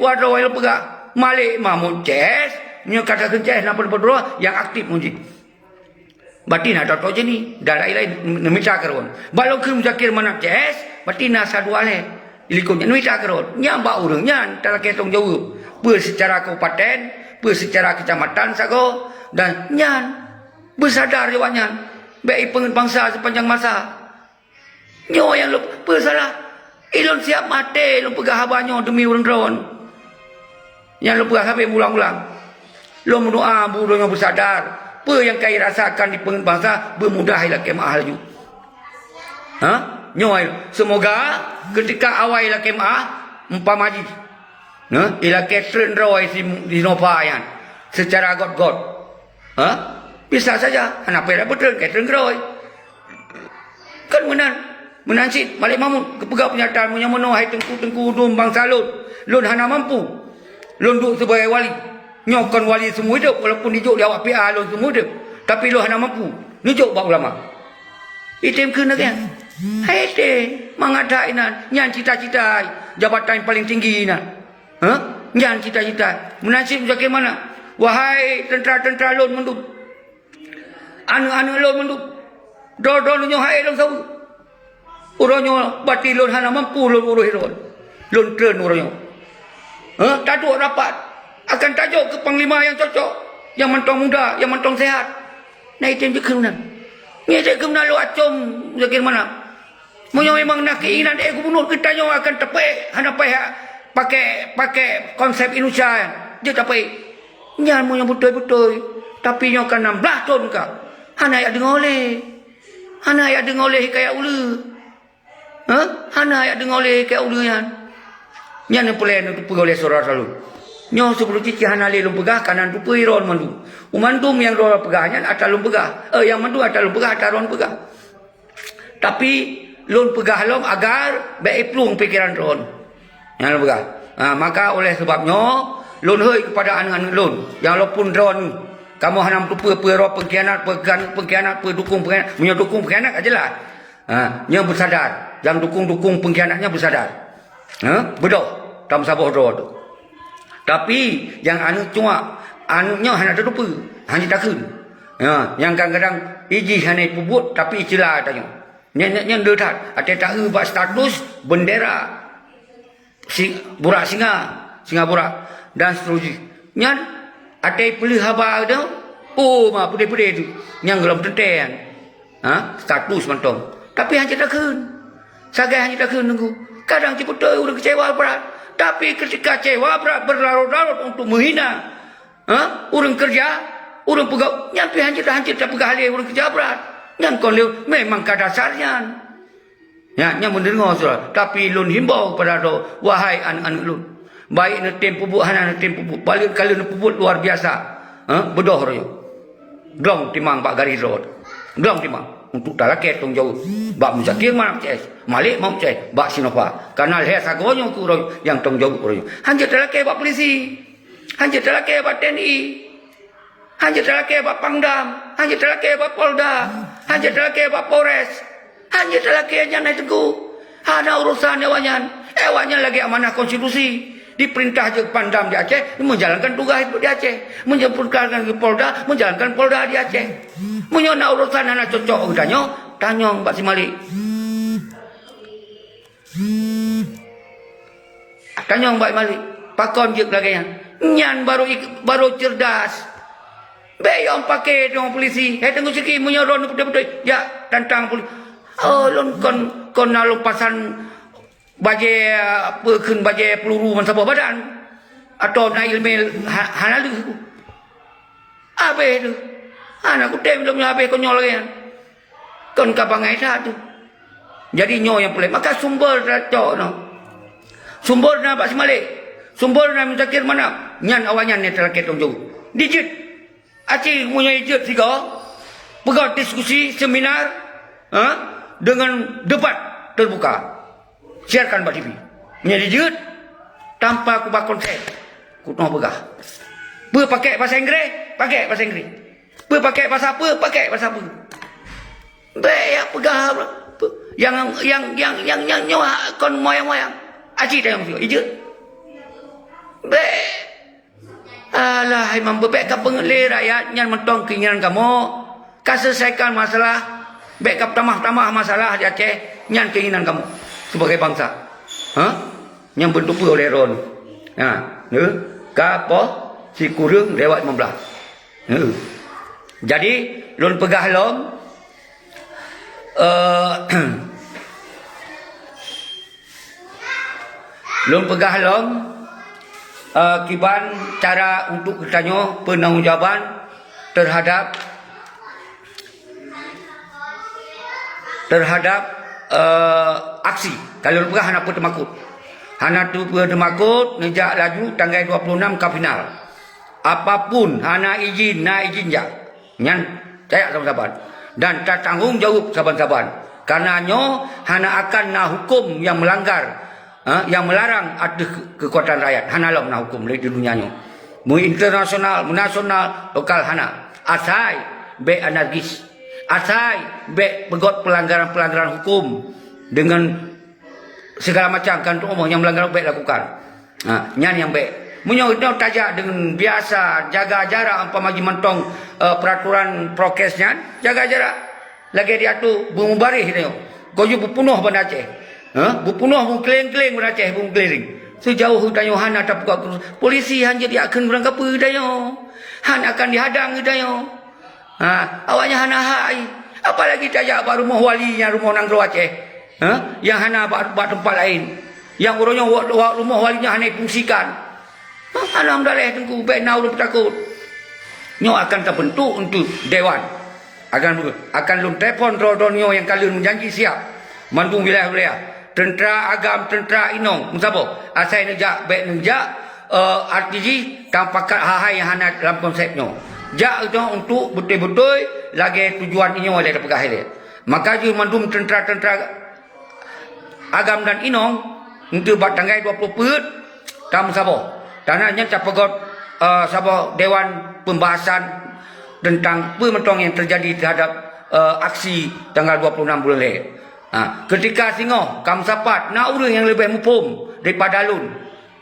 Wadro yang pegak. Malik Mahmud Jes. Nya kata kerja nak berdua yang aktif munjid. Batin ada tu je ni. Dalai lain nemita keron. Balon ke muzakir mana Jes. Batin nasa dua le. Ilikun nemita keron. Nya mbak urang nya tak ketong jauh. Per secara kabupaten, per secara kecamatan sago dan nyan bersadar jawabnya. Baik bangsa sepanjang masa. Nyo yang lupa salah. Ilon siap mati, lon pegah habanyo demi urang ron. Yang lupa habis ulang-ulang. Lon berdoa burung yang bersadar. Apa yang kau rasakan di bangsa bermudahlah kemah laju. Nyoy, semoga ketika awal la kemah umpamaji. Ila Catherine Roy di Nova yan. Secara god-god. Bisa saja anak pera betul Catherine Roy. Kan menancit Malik Mahmud kepegak penyataan punya meno hai tengku dum bangsa lun hana mampu. Lun duk sebagai wali. Nyokon wali semua hidup walaupun dijuk dia awak PA lun semua hidup. Tapi lu hana mampu. Nujuk bak ulama. Item kena kan? Hai teh mangadainan nyan cita-cita jabatan paling tinggi nan. Nyan cita-cita. Menasib macam mana? Wahai tentera-tentera lun menduk. Anu-anu lun menduk. Do-do nyo hai lun sawu. Uronyo bati lun hana mampu lun uruh lun. Lun tren uronyo. Taduk rapat. Akan tajuk ke panglima yang cocok. Yang mentong muda, yang mentong sehat. Nah itu yang kemudian. Ni saya kemudian lu acom macam mana? Munyo memang nak keinginan gubernur kita nyo akan tepi hana payah pakai konsep Indonesia. Dia tepi. Nyan munyo betul-betul. Tapi nyo kan 16 tahun ka. Hana ya dengar oleh. Hana ya dengar oleh kayak ulu. Hana ya dengar oleh kayak ulu yan. Nyan pula tu oleh saudara selalu. Nyo sebelum cici hana le lum pegah kanan tu ron mandu. Umandum yang ron pegahnya atas lum pegah. Yang mandu atas lum pegah atas ron pegah. Tapi lun pegah lom agar baik plung pikiran ron. Yang lum pegah. Maka oleh sebabnya lun hei kepada anak-anak lun yang walaupun ron kamu hanam tu ro pengkhianat pendukung pengkhianat menyokong pengkhianat ajalah. Nyo bersadar, yang dukung pengkhianatnya bersadar. Bedoh tam sabah ro tu. Tapi yang anu cuma anunya hanya terlupa, hanya takut. Yang kadang-kadang iji hanya pubut tapi istilah tanya. Yang dekat ada tahu buat status bendera. burak singa burak dan seterusnya. Nyan atai pilih haba tu. Oh, mah pudih-pudih tu. Yang gelam tenten. Status mantong. Tapi hanya tak kun. Sagai hanya tak kun nunggu. Kadang ciputai orang kecewa berat. Tapi ketika kecewa berat berlarut-larut untuk menghina orang kerja, orang pegawai, yang hancur tak pegawai halih orang kerja berat. Yang kau lihat memang kadasarnya. Ya, yang mendengar surah. Tapi lun himbau kepada do, wahai anak-anak lun. Baik nak tempu hana nak tempu balik kali nak puput luar biasa. Bedoh royo. Glong timang pak garis road. Glong timang untuk talaket tong jauh. Bak muzakir mana cs. Malik mau cs. Bak Sinova. Karena leher sagonyo ku royo yang tong jauh royo. Hanya talaket bak polisi. Hanya talaket bak TNI. Hanya talaket bak Pangdam. Hanya talaket bak Polda. Hanya talaket bak Polres. Hanya talaket yang naik teguh. Hana urusan ewanyan. Ewanyan lagi amanah konstitusi. Diperintah je Pangdam di Aceh, menjalankan tugas itu di Aceh. Menjalankan ke Polda, menjalankan Polda di Aceh. Menyona urusan anak cocok tanyong Pak Simali. Tanyong Pak Simali. Pakon je lagi yang. Nyan baru cerdas. Bayang pakai dengan polisi. Tunggu sikit menyoron betul-betul. Ya, tantang polisi. Oh, lon kon nalu pasan baje pekeun baje peluru man sabah badan atau nail mel hanalu abe tu anak ku tem belum abe konyol lagi kon kabangai satu jadi nyo yang boleh maka sumber raco no sumber na Pak Simalik sumber na mentakir mana nyan awanyan ni teraket tong jauh digit aci punya digit tiga pegang diskusi seminar dengan debat terbuka. Siarkan Mbak TV. Menjadi jeut tanpa aku bakon konsep. Ku noh begah. Be pakai bahasa Inggeris, pakai bahasa Inggeris. Be pakai bahasa apa, pakai bahasa apa. Be ya pegah. Yang nyawa kon moyang-moyang. Aci dah yang jeut. Be alah imam bebek ka pengelih rakyat nyan mentong keinginan kamu. Ka selesaikan masalah. Bek ka tamah-tamah masalah di Aceh nyan keinginan kamu. Sebagai bangsa. Yang bentuk pun oleh Ron. Kapo si kurung lewat 15. Jadi lon pegah lom lon pegah lom kiban cara untuk bertanya penanggungjawab terhadap aksi. Kalau pernah hana pun temakut. Hana tu pun temakut, nejak laju tanggal 26 ke final. Apapun hana izin, na izin jak. Nyan cayak saban-saban. Dan tak tanggung jawab saban-saban. Karena nyo hana akan na hukum yang melanggar, yang melarang ada kekuatan rakyat. Hana lah na hukum di dunia nyo. Mu internasional, mu nasional, lokal hana. Asai be anarkis. Asai be pegot pelanggaran-pelanggaran hukum dengan segala macam kantor umum yang melanggar baik lakukan. Nyan yang baik. Munyo itu tajak dengan biasa jaga jarak umpama magi mentong peraturan prokesnya, jaga jarak. Lagi dia tu bubarih dia. Goju bupunuh ban Aceh. Bupunuh bung keleng-keleng ban Aceh bung keliling. Sejauh dayo han ada polisi hanya dia akan berangkap dayo. Han akan dihadang dayo. Awaknya hana hai. Apalagi tajak baru rumah walinya rumah nang Aceh. Yang hana buat tempat lain. Yang orangnya rumah walinya hana fungsikan. Alhamdulillah tunggu baik nau lu takut. Nyo akan terbentuk untuk dewan. Akan lun telefon rodonyo yang kalian menjanji siap. Mandung wilayah-wilayah. Tentera agam, tentera inong. Musabo. Asai nejak baik nejak RTG tanpa hahai yang hana dalam konsepnya. Jak itu untuk betul-betul lagi tujuan ini oleh pegawai dia. Maka je mandum tentera-tentera agam dan inong untuk buat tanggal 20 Perut tamu Sabah. Tanahnya capagot Sabah Dewan pembahasan tentang pementong yang terjadi terhadap aksi tanggal 26 bulan leh. Ketika singo kam sapat nak urang yang lebih mupum daripada alun.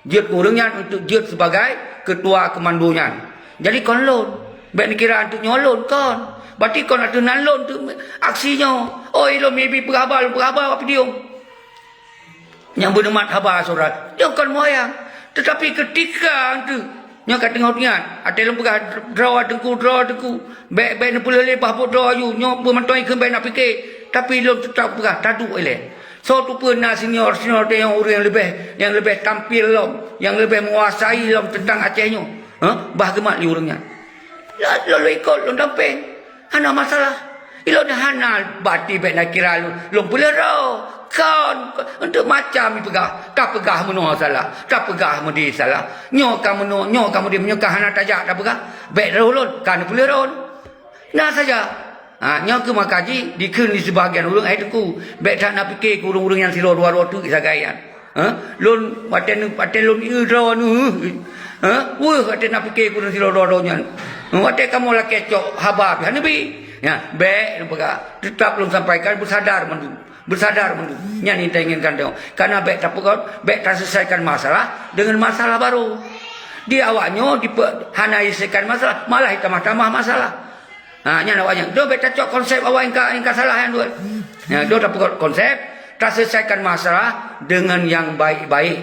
Jut urangnya untuk jut sebagai ketua kemandonya. Jadi kon lon. Baik ni kira untuk nyolon kon. Berarti kon ada nalon tu aksinya. Oh ilo maybe perabal apa dia. yang berdemat habar saudara. Jangan moyang. Tetapi ketika tu nya kat tengah niat, ada lem pegah draw dengku. Baik nak pula lepas pun draw you, nya pemantoi ke baik nak fikir. Tapi lem tetap pegah taduk ele. So tu pernah senior yang orang yang lebih tampil lom, yang lebih menguasai lom tentang Acehnya. Bahagimat li orangnya. Lalu ikut lom damping. Hana masalah. Ilo dah hana bati baik nak kira lom pula draw. Kan untuk macam ni pegah tak pegah menua salah tak pegah mudi salah nyokan menua nyokan mudi menyokah hana tajak tak pegah baik rolon kan pula ron nah saja nyok ke makaji dikun di sebahagian urang ai teku baik tak nak fikir ke urang-urang yang siro dua tu sagaian lon paten lon ira nu weh paten nak fikir ke urang siro dua nya paten kamu lah kecok habab hanabi ya baik pegah tetap belum sampaikan bersadar mendu nya ni kita inginkan tengok karena baik tak pegah baik tak selesaikan masalah dengan masalah baru di awaknya hana selesaikan masalah malah tambah masalah nya awaknya do baik tak cok konsep awak ingka salah yang dua do tak pegah konsep tak selesaikan masalah dengan yang baik-baik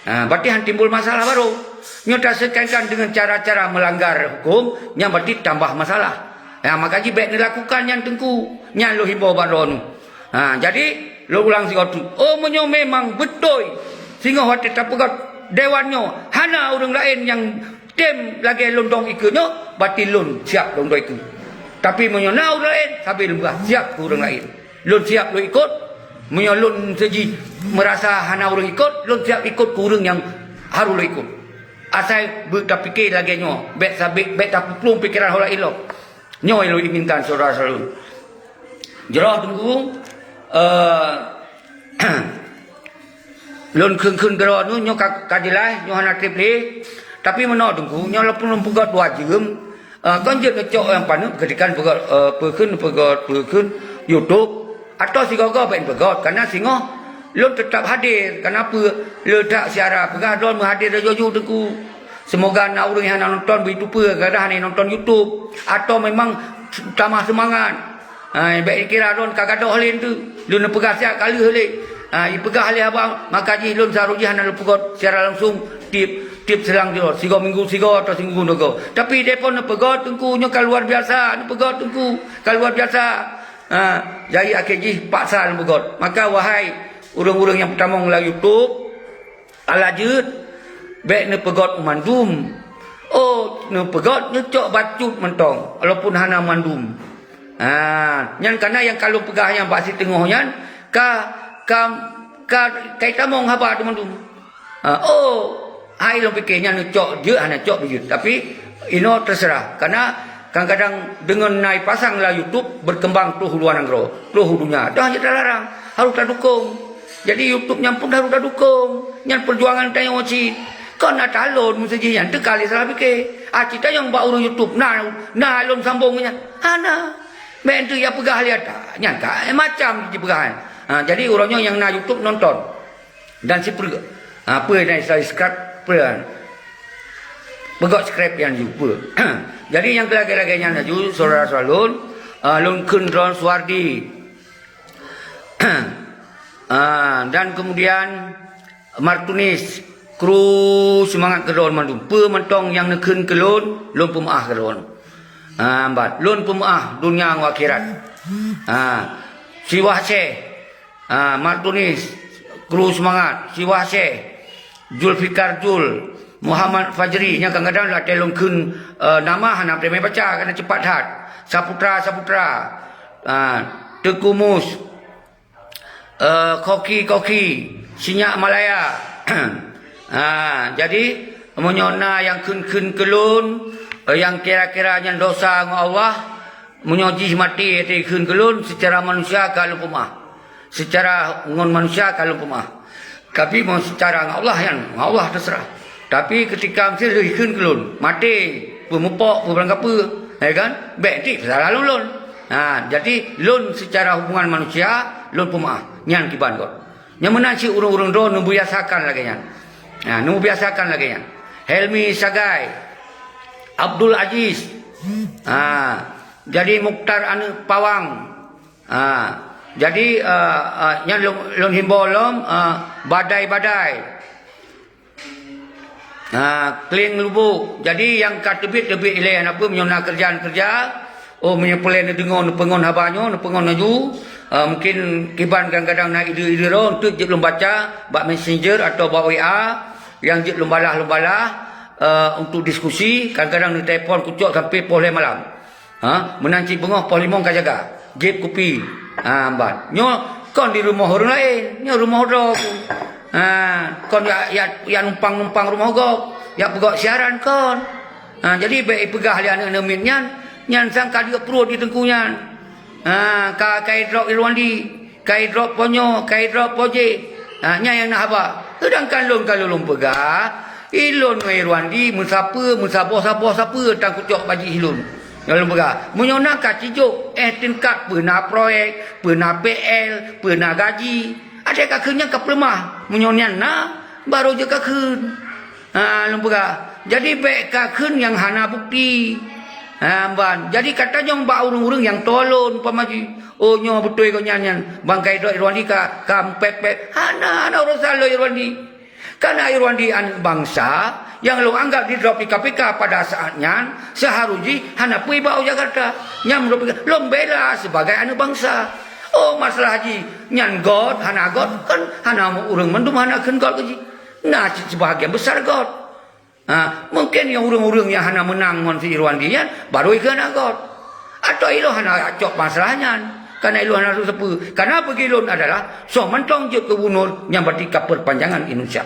berarti han timbul masalah baru nya tak selesaikan dengan cara-cara melanggar hukum yang berarti tambah masalah makanya baik dilakukan yang tengku nya lo himbau baron. Jadi lo ulang si tu. Oh menyo memang betul. Sehingga hati tak pegat dewannya. Hana orang lain yang tem lagi londong ikutnya. Berarti lon siap londong ikut. Tapi menyo na orang lain. Sampai lembah siap ke orang lain. Lon siap lo ikut. Menyo lon seji merasa hana orang ikut. Lon siap ikut ke orang yang harus lo ikut. Asal tak fikir lagi nyo. Bet tak pelum pikiran orang elok. Nyo lo inginkan saudara selalu. Jerah tunggu. Lon khun gero nu nyo kadilai nyo hana triple tapi meno tunggu nyo lepun pegat wajib kan je kecok yang panu ketika pegat YouTube atau si gogo ben pegat karena singo lon tetap hadir kenapa ledak siara pegat don menghadir jojo tunggu semoga nak orang yang nonton YouTube kadang nonton YouTube atau memang tambah semangat baik kira don kagadoh halin tu lun pegah siap kali halin pegah halin abang maka ji lun saruji hana pegot secara langsung tip selang dia sigo minggu sigo atau minggu nogo tapi depa ne pegot tengku nya luar biasa ne pegot tengku luar biasa jadi akhirji paksa ne pegot maka wahai urang-urang yang pertama melalui YouTube alajut baik ne pegot mandum ne pegot nyecok bacut mentong walaupun hana mandum nyan karena yang kalau pegah yang basi tengah nyan kita mong haba teman-teman hai lo fikirnya cok je hana cok je tapi ino terserah karena kadang-kadang dengan naik pasang lah YouTube berkembang tuh luar negeri tuh dunia dah hanya terlarang harus tak dukung jadi YouTube nya pun harus tak dukung nyan perjuangan tanya wajib kau nak talon mesti yang tekali salah fikir kita yang bawa orang YouTube nah lon sambungnya hana men tu ya pegah lihat nyangka macam di pegahan jadi orangnya yang nak YouTube nonton dan si perga apa yang subscribe peran begok subscribe yang juga jadi yang lagi-laginya naju saudara lun kun drone Suwardi dan kemudian Martunis kru semangat ke drone mandum pementong yang nekun ke lun pemaah ke drone ambat lun pemaah dunia dan akhirat Siwah Syekh Martunis kru semangat Siwah Syekh Julfikar Jul Muhammad Fajri yang kadang-kadang lah telung kun nama hana premi baca kena cepat hat Saputra Teku Mus Koki Sinyak Malaya jadi menyona yang kun kelun yang kira-kiranya dosa dengan Allah menyoji mati itu kun kelun secara manusia kalau pemah secara ngon manusia kalau pemah tapi mau secara dengan Allah yang Allah terserah tapi ketika mesti kun kelun mati pemupok apa ya kan baik ti salah lun jadi lun secara hubungan manusia lun pemah nyan kiban kau yang menanci urung-urung do nu biasakan lagi nyan nu biasakan lagi nyan Helmi Sagai Abdul Aziz jadi Mukhtar Anu Pawang Jadi yang lon himbau lom badai-badai. Keling lubuk. Jadi yang kat tebit ilayan apa menyona kerjaan-kerja. Oh menyepelen dengar pengon habanyo, pengon naju. Mungkin kiban kadang-kadang nak ide-ide ron tu je belum baca bak messenger atau bak WA yang je belum balah untuk diskusi. Kadang-kadang ni telefon kucuk sampai pukul 5 malam. Menanci bengah pukul 5 kan jaga. Jeb kopi. Ambat. Nyo kon di rumah orang lain, nyo rumah orang. Kon ya numpang rumah gok. Ya pegak siaran kon. Jadi baik pegah li anak nemin nyan sangka dia perlu di tengkunyan. Kai drop Irwandi, kai drop ponyo, kai drop poje. Nya yang nak apa? Sedangkan lon kalau lon pegah, ilon Irwandi musapa tang kucok baji ilon. Kalau pegah, menyona ka cijuk tingkat pernah proyek, pernah PL, pernah gaji. Ada kakenya ka pelemah, menyonian baru je kakun. Lon pegah. Jadi baik kakun yang hana bukti. Jadi katanya mbak urung-urung yang tolong pamaji. Oh nyo betul kau nyanyian. Bangkai dok Irwandi ka kampek. Hana urusan lo Irwandi. Karena Irwandi bangsa yang lo anggap di drop di KPK pada saatnya seharusnya hana pui bau Jakarta. Nyam lo bela sebagai anak bangsa. Oh masalah haji nyan God hana God kan hana urung mendum hana ken God haji. Nah sebahagian besar God. Mungkin yang urung-urung yang hana menang ngon si Irwandi baru ikan agot atau ilo hana acok masalahnya karena ilo hana sepu karena begilun adalah so mentong je kebunur yang berarti perpanjangan Indonesia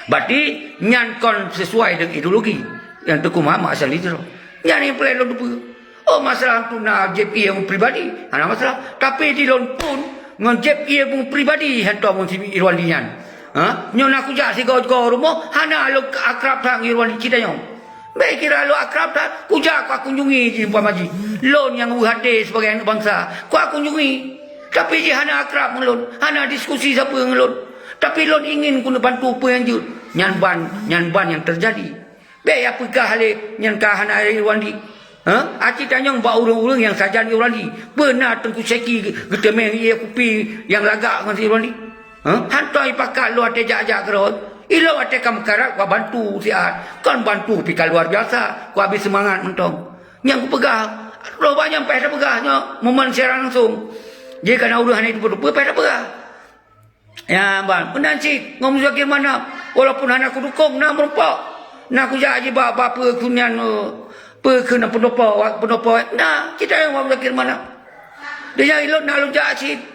berarti nyan kon sesuai dengan ideologi yang Tengku Muhammad asal itu nyan yang pelai depu oh masalah tu nak JP yang pribadi hana masalah tapi di lon pun ngon JP yang pribadi hendak mon si Irwandi nyan nyo nak kujak si kau rumah hana lo akrab tang Irwandi kita nyo baik kira lo akrab tak kujak kau kunjungi je Puan Maji lon yang UHD sebagai anak bangsa kau kunjungi tapi je hana akrab ngelon hana diskusi siapa ngelon tapi lon ingin kuna bantu apa yang jut nyan ban yang terjadi baik apakah hale nyan ka hana Irwandi Aci tanyong ba urung-urung yang sajan Irwandi pernah Tengku Seki getemeng ia kupi yang lagak dengan si Irwandi hantoi pakat lu ada jak-jak kerot ilo ada kam karak kau bantu siat kan bantu pika luar biasa kau habis semangat mentong yang ku pegah roba nyampe dah pegahnya momen siaran langsung jadi kana uruhan itu berapa pada pegah ya bang penanci ngom zakir mana walaupun anak ku dukung nak merempak nak ku jak je bapa kunyan kena pendopo nah kita yang ngom zakir mana dia ilo nak lu jak cip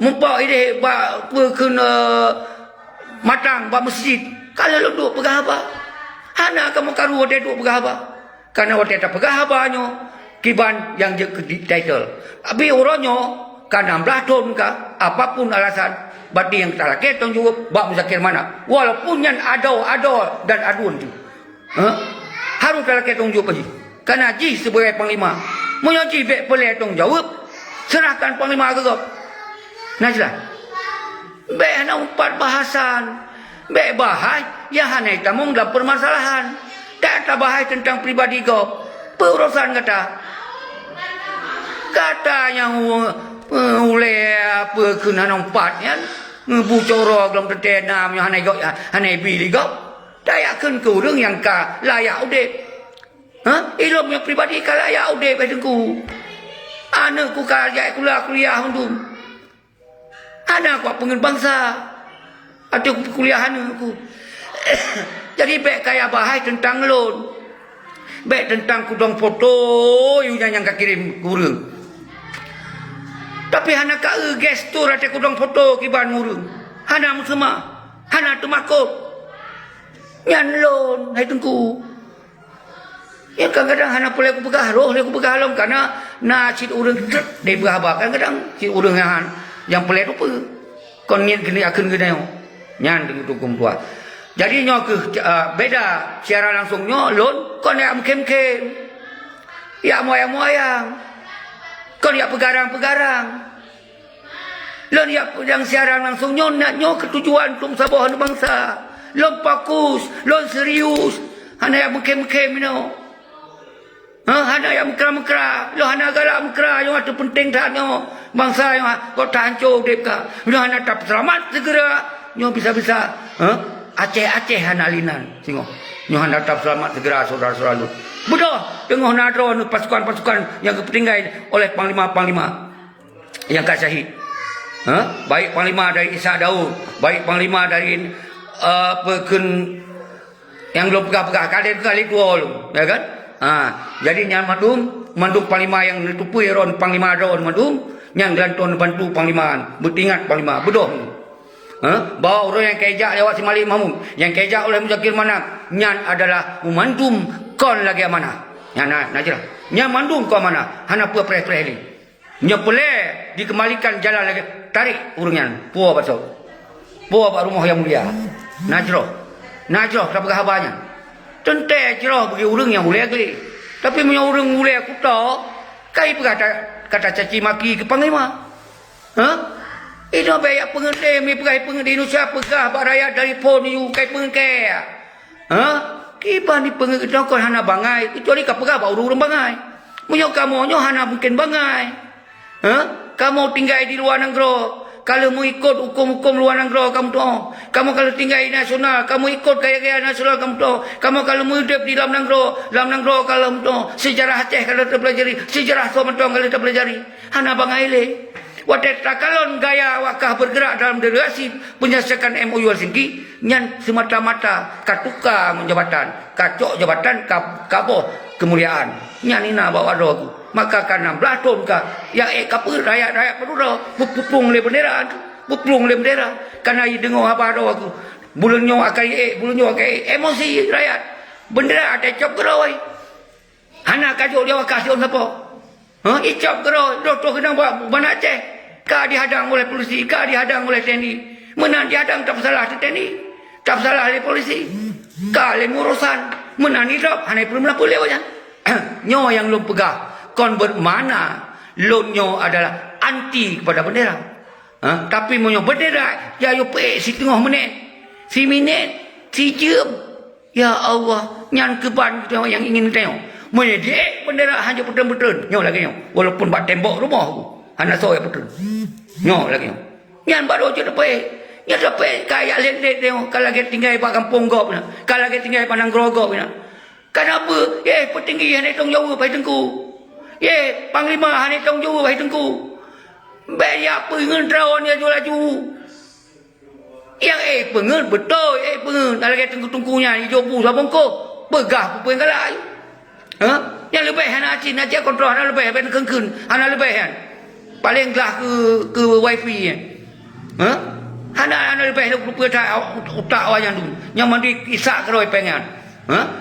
Mumpak ide ba kena matang ba masjid. Kalau lu duk pegah apa? Hana kamu karu wate duk pegah apa? Karena wate tak pegah apa nyo kiban yang je title. Abi oronyo kan 16 tahun ka apapun alasan berarti yang tak laki tong juga ba muzakir mana. Walaupun yang ado dan adun tu. Harus tak laki tong juga pergi. Karena ji sebagai panglima. Munyo ji bek boleh tong jawab. Serahkan panglima agak. Najlah. Baik hana umpat bahasan. Baik bahas. Ya hana itamung dalam permasalahan. Tak ada bahas tentang pribadi kau. Perurusan kata. Kata yang oleh apa kena umpat kan. Bucorok dalam tertenam yang hana bili kau. Tak yakin ke orang yang ka layak udip. Ilmu yang pribadi ka layak udip. Baikku. Anakku ka layak kuliah untuk. Ada aku pengen bangsa. Ada kuliahan aku. Jadi baik kaya bahas tentang loan. Baik tentang kudang foto yang kau kirim kurung. Tapi hana kau gestur ada kudang foto kiban kurung. Hana musma. Hana tumakut. Yang loan. Hai tengku. Ya kadang-kadang hana boleh aku pegah roh. Aku pegah lom. Karena nak cik urang dia pegah apa. Kadang-kadang cik urang yang pelai tu apa? Kon niat kena akan kena nyan dengan tukum tua. Jadi nyo ke beda siaran langsung nyo lon kon ya kem-kem. Ya moyang-moyang. Kon ya pegarang-pegarang. Lon ya yang siaran langsung nyo nak nyo ketujuan tum saboh bangsa. Lon fokus, lon serius. Hana ya kem-kem no. Hana yang mekra-mekra. Lo hana galak mekra. Yang ada penting tak nyo. Bangsa yang kau tak hancur dek ka. Lo hana tak selamat segera. Nyo bisa-bisa. Aceh-aceh hana linan. Tengok. Nyo hana tak selamat segera saudara-saudara lu. Bodoh. Tengok nadro pasukan-pasukan yang kepentinggai oleh panglima-panglima. Yang kat syahid. Baik panglima dari Ishak Daud. Baik panglima dari yang belum pegah-pegah. Kali dua lu. Ya kan? Jadi yang mandum panglima yang ditupui ron panglima ron mandum yang gelanton bantu panglimaan bertingat panglima bedoh bawa orang yang kejak lewat Simali Mahmud yang kejak oleh Muzakir Manap nyan adalah memandum kon lagi mana yang najlah nyan mandum kon mana hana pua preh-preh ni nya boleh dikembalikan jalan lagi tarik urungan pua basau pua pak rumah yang mulia najroh tak berhabarnya tentu cerah bagi orang yang boleh kali. Tapi punya orang boleh aku tahu. Kai kata caci maki ke panglima. Itu banyak pengerti. Mi pegai pengerti Indonesia pegah bak rakyat dari pon you kai pengerti. Kipan di pengerti kau hana bangai. Kecuali kau pegah bak orang bangai. Punya kamu nyo hana mungkin bangai. Kamu tinggal di luar negara. Kalau mau ikut hukum-hukum luar negara kamu tahu. Kamu kalau tinggal di nasional, kamu ikut gaya-gaya nasional kamu tahu. Kamu kalau mau hidup di dalam negara kalau tahu. Sejarah Aceh kalau terpelajari, sejarah Somantong kalau terpelajari. Hana bangaile. Wadah takalon gaya wakah bergerak dalam delegasi penyelesaian MOU Helsinki nyan semata-mata katuka menjabatan, kacok jabatan kaboh kemuliaan. Nyan ina bawa doa maka kan 16 tahun ka yang kapur rakyat perlu putung le bendera putung le bendera karena dengar apa doa aku bulannya akan emosi rakyat bendera ada cop geroi hana kacok dia wakah siapa icap geroi doktor kena buat mana Aceh ka dihadang oleh polisi ka dihadang oleh TNI menang dihadang tak salah TNI tak salah oleh polisi ka le ngurusan menang hidup hana belum lapor lewatnya nyo yang lu pegah kon bermana lonyo adalah anti kepada bendera. Tapi monyo bendera ya yo pe si tengah menit. Si minit, si jam. Ya Allah, nyan keban kita yang ingin tengok. Monyo dek bendera hanya betul-betul. Nyo lagi nyo. Walaupun bak tembok rumah aku. Anak saya betul. Nyo lagi nyo. Nyan baru je dapat. Ya dapat kayak lendek tengok kalau lagi tinggal bak kampung gop na. Kalau lagi tinggal Padang Grogop na. Kenapa? Petinggi yang tanggung jawab pai tengku. Panglima hanya tanggung jawab pai tengku. Banyak pengen trawan dia jual laju. Yang pengen betul pengen. Kalau kita tengku-tengkunya hijau bu sabong ko. Begah pun galak. Yang lebih hana acin aja kontrol hana lebih ben kengkun. Hana lebih kan. Paling gelah ke wifi ya. Hana lebih lupa utak wayang tu. Yang mandi isak keroi pengen.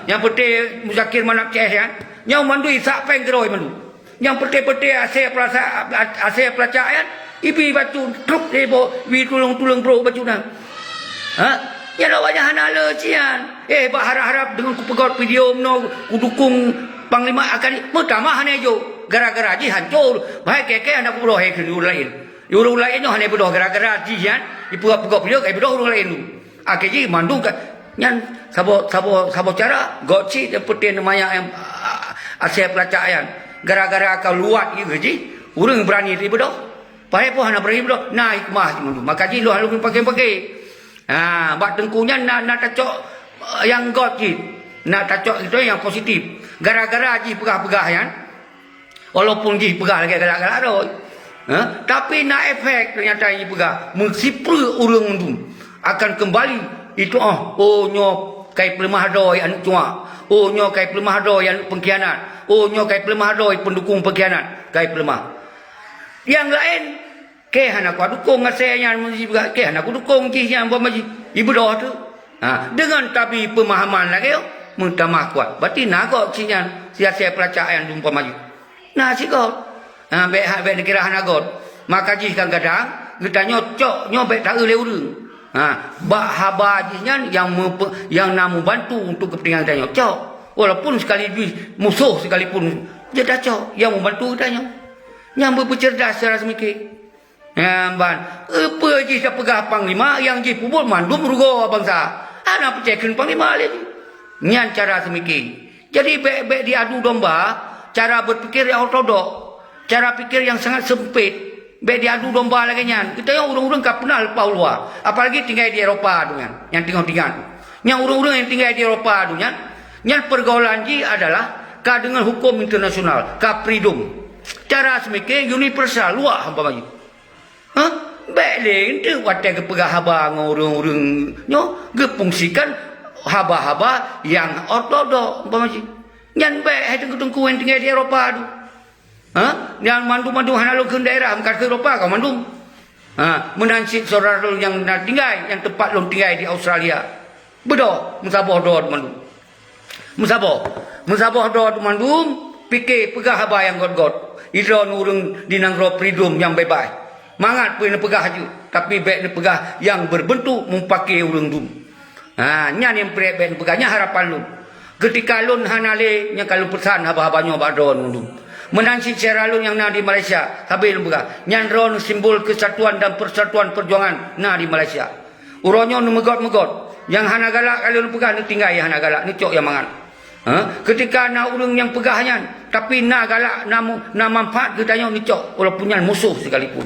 Yang putih Muzakir Manap CS kan. Yang mandu isak peng keroi mandu. Yang putih-putih asyik pelacaan. Ibi batu truk debo. Ibi tulung-tulung bro batu nang. Yang lawanya hana lecian. Bak harap-harap dengan kupegot video no kudukung panglima akan pertama hana jo. Gara-gara ji hancur. Baik keke anak beroh ke urang lain. Urang lain no hana beroh gara-gara ji kan. Ipu-pegot video kai beroh urang lain tu. Akhirnya mandu kan. Nyan sabo cara goci dan putih namanya yang asyik pelacaan gara-gara kau luat gitu ji urang berani ribu doh pai pun hana berani doh naik mah maka ji lu halu pakai bak tengkunya nak tacok yang goci nak tacok itu yang positif gara-gara ji pegah-pegah kan walaupun ji pegah lagi galak-galak doh tapi nak efek ternyata ji pegah mensipru urang mendum akan kembali itu nyo kai pelemah doi anu cua nyo kai pelemah doi anu pengkhianat nyo kai pelemah doi pendukung pengkhianat kai pelemah yang lain ke hana ku dukung ngasenya juga ke hana ku dukung ji yang maji ibu doh tu dengan tapi pemahaman lagi mentamah kuat berarti nago cian sia-sia pelacaan dumpa maju nah sikot be dikira hana god maka ji kadang kita nyocok nyobek tak le urang bak habajinya yang namu bantu untuk kepentingan kita nyocok walaupun sekali musuh sekalipun dia dah cok yang membantu kita yang bercerdas secara semikir apa je saya pegah panglima yang je pubul mandum rugo bangsa anak percayakan panglima lagi nyan cara semikir jadi bek-bek diadu domba cara berpikir yang ortodok, cara pikir yang sangat sempit. Baik diadu domba lagi nyan. Kita yang urang-urang tak pernah lepas luar. Apalagi tinggal di Eropah tu nyan. Yang tinggal-tinggal. Yang urang-urang yang tinggal di Eropah tu nyan. Yang pergaulan ji adalah dengan hukum internasional, freedom. Cara semikir universal luar hampa bagi. Ha? Baik lain tu watai ke pegah haba dengan urang-urang nyo gepungsikan haba-haba yang ortodok hampa bagi. Yang baik hai tengku-tengku yang tinggal di Eropah tu. Ha? Yang mandu-mandu hanalu ke daerah bukan ke Eropah kau mandu. Ha, menansib saudara yang tinggal yang tempat lu tinggal di Australia. Bedo, musabah do mandu. Musabah do mandu, fikir pegah haba yang god-god. Idron urang dinangro freedom yang bebas. Mangat pun pegah haju, tapi baik pegah yang berbentuk mempakai urang dum. Ha, nyan yang baik pegahnya harapan lu. Ketika lun hanale nya kalau pesan haba-habanyo badon mandu. Menansib seralun yang na di Malaysia habis lembaga nyandron simbol kesatuan dan persatuan perjuangan na di Malaysia uronyo nu megot-megot yang hana galak kalau lu pegah nu tinggal yang hana galak ni cok yang mangan ketika na urang yang pegahnya tapi na galak na manfaat katanya ni cok walaupun yang musuh sekalipun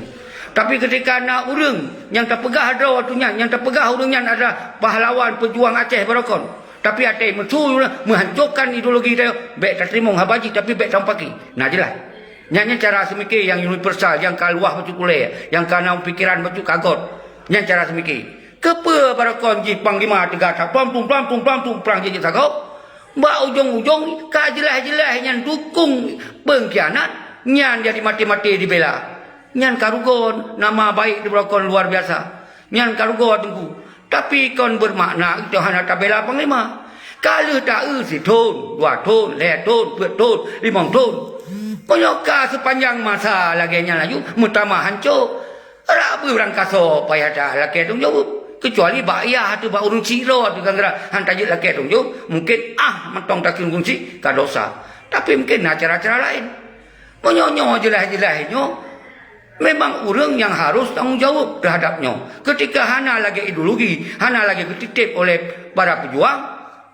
tapi ketika na urang yang tak pegah ada waktunya yang tak pegah urangnya ada pahlawan pejuang Aceh Barokon. Tapi ada yang menghancurkan ideologi dia. Baik tak terima habaji tapi baik tampaki. Nah jelas. Yang cara semikir yang universal, yang kaluah macam kuliah, yang kana pikiran macam kagot. Yang cara semikir. Kepa para konji panglima tegak plam perang jadi takau. Mbak ujung-ujung ka jelas-jelas yang dukung pengkhianat, yang jadi mati-mati dibela. Yang karugon nama baik diberlakukan luar biasa. Yang karugon tunggu. Tapi kon bermakna itu hanya tak bela panglima. Kalau tak si ton, 2 ton, 3 ton, 4 ton, 5 ton. Penyokah sepanjang masa lagi laju, mutama hancur. Rabu orang kaso payah dah laki tong jawab. Kecuali bayar tu bak urung ciro tu kan hantajit laki tong jawab. Mungkin mentong takin kunci ka dosa. Tapi mungkin cara-cara lain. Menyonyo jelas-jelasnya. Memang orang yang harus tanggung jawab terhadapnya. Ketika hana lagi ideologi, hana lagi ketitip oleh para pejuang,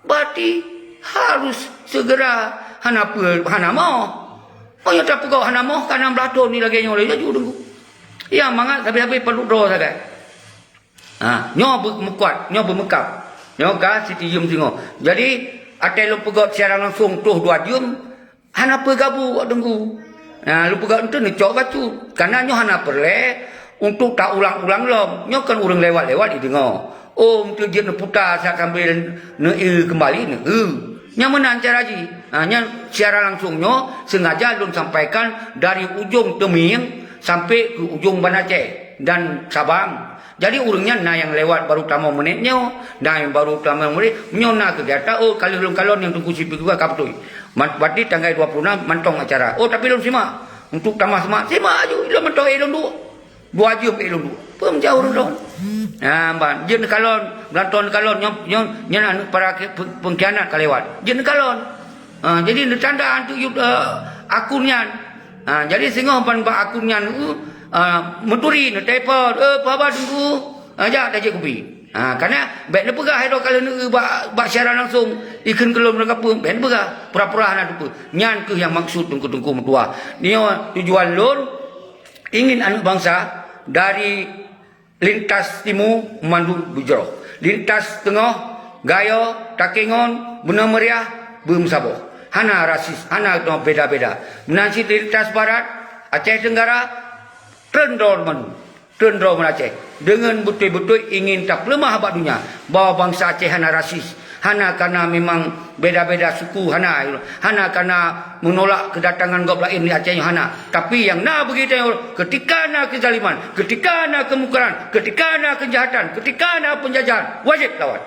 berarti harus segera hana mau. Oh ya tak pegau hana mau karena belatuh ni lagi oleh jaju tunggu. Ya mangat habis-habis perlu doa saja. Nyo bermukuat, nyo bermekap. Nyo ka Siti Yum singo. Jadi atai lu pegot secara langsung tuh 2 jam, hana pegabu tunggu. Nah, lu pegang tu ni cok bacu. Karena nyo hana perle untuk tak ulang-ulang lom. Nyo kan urang lewat-lewat dengar. Oh, tu je ne putar sak sambil ne kembali ne. Nya menan cara ji. Nya secara langsung nyo sengaja lun sampaikan dari ujung Teming sampai ke ujung Banda Aceh dan Sabang. Jadi urangnya na yang lewat baru tamu menitnya, na yang baru tamu menit nyo na kegiatan. Oh, kalon yang tunggu sipik juga kaptui. Berarti tanggal 26 mantong acara. Oh tapi belum simak. Untuk tamat simak aja. Belum mantong elon dulu. 2 jam elon dulu. Pem jauh dong. Ban. Jen kalon, belanton kalon nyon para pengkhianat kalewat. Jen kalon. Jadi tanda antu akunnya. Jadi sehingga pan ba akunnya menturi ne telepon. Baba tunggu. Aja dah je kopi. Karena baik dia pegah itu kalau ni bak siaran langsung ikan kelom mereka pun baik pegah pura-pura nak tu nyan ke yang maksud tunggu-tunggu mentua ni tujuan lon ingin anak bangsa dari lintas timur memandu bujro lintas tengah gayo takingon Bena Meriah Bumsabo hana rasis hana beda-beda menansi lintas barat Aceh Tenggara Trendor Mandu Trendor Aceh dengan betul-betul ingin tak lemah abad dunia bahawa bangsa Aceh hana rasis hana karena memang beda-beda suku hana karena menolak kedatangan gop lain di Aceh hana tapi yang na begitu ketika na kezaliman ketika na kemukaran ketika na kejahatan ketika na penjajahan wajib lawan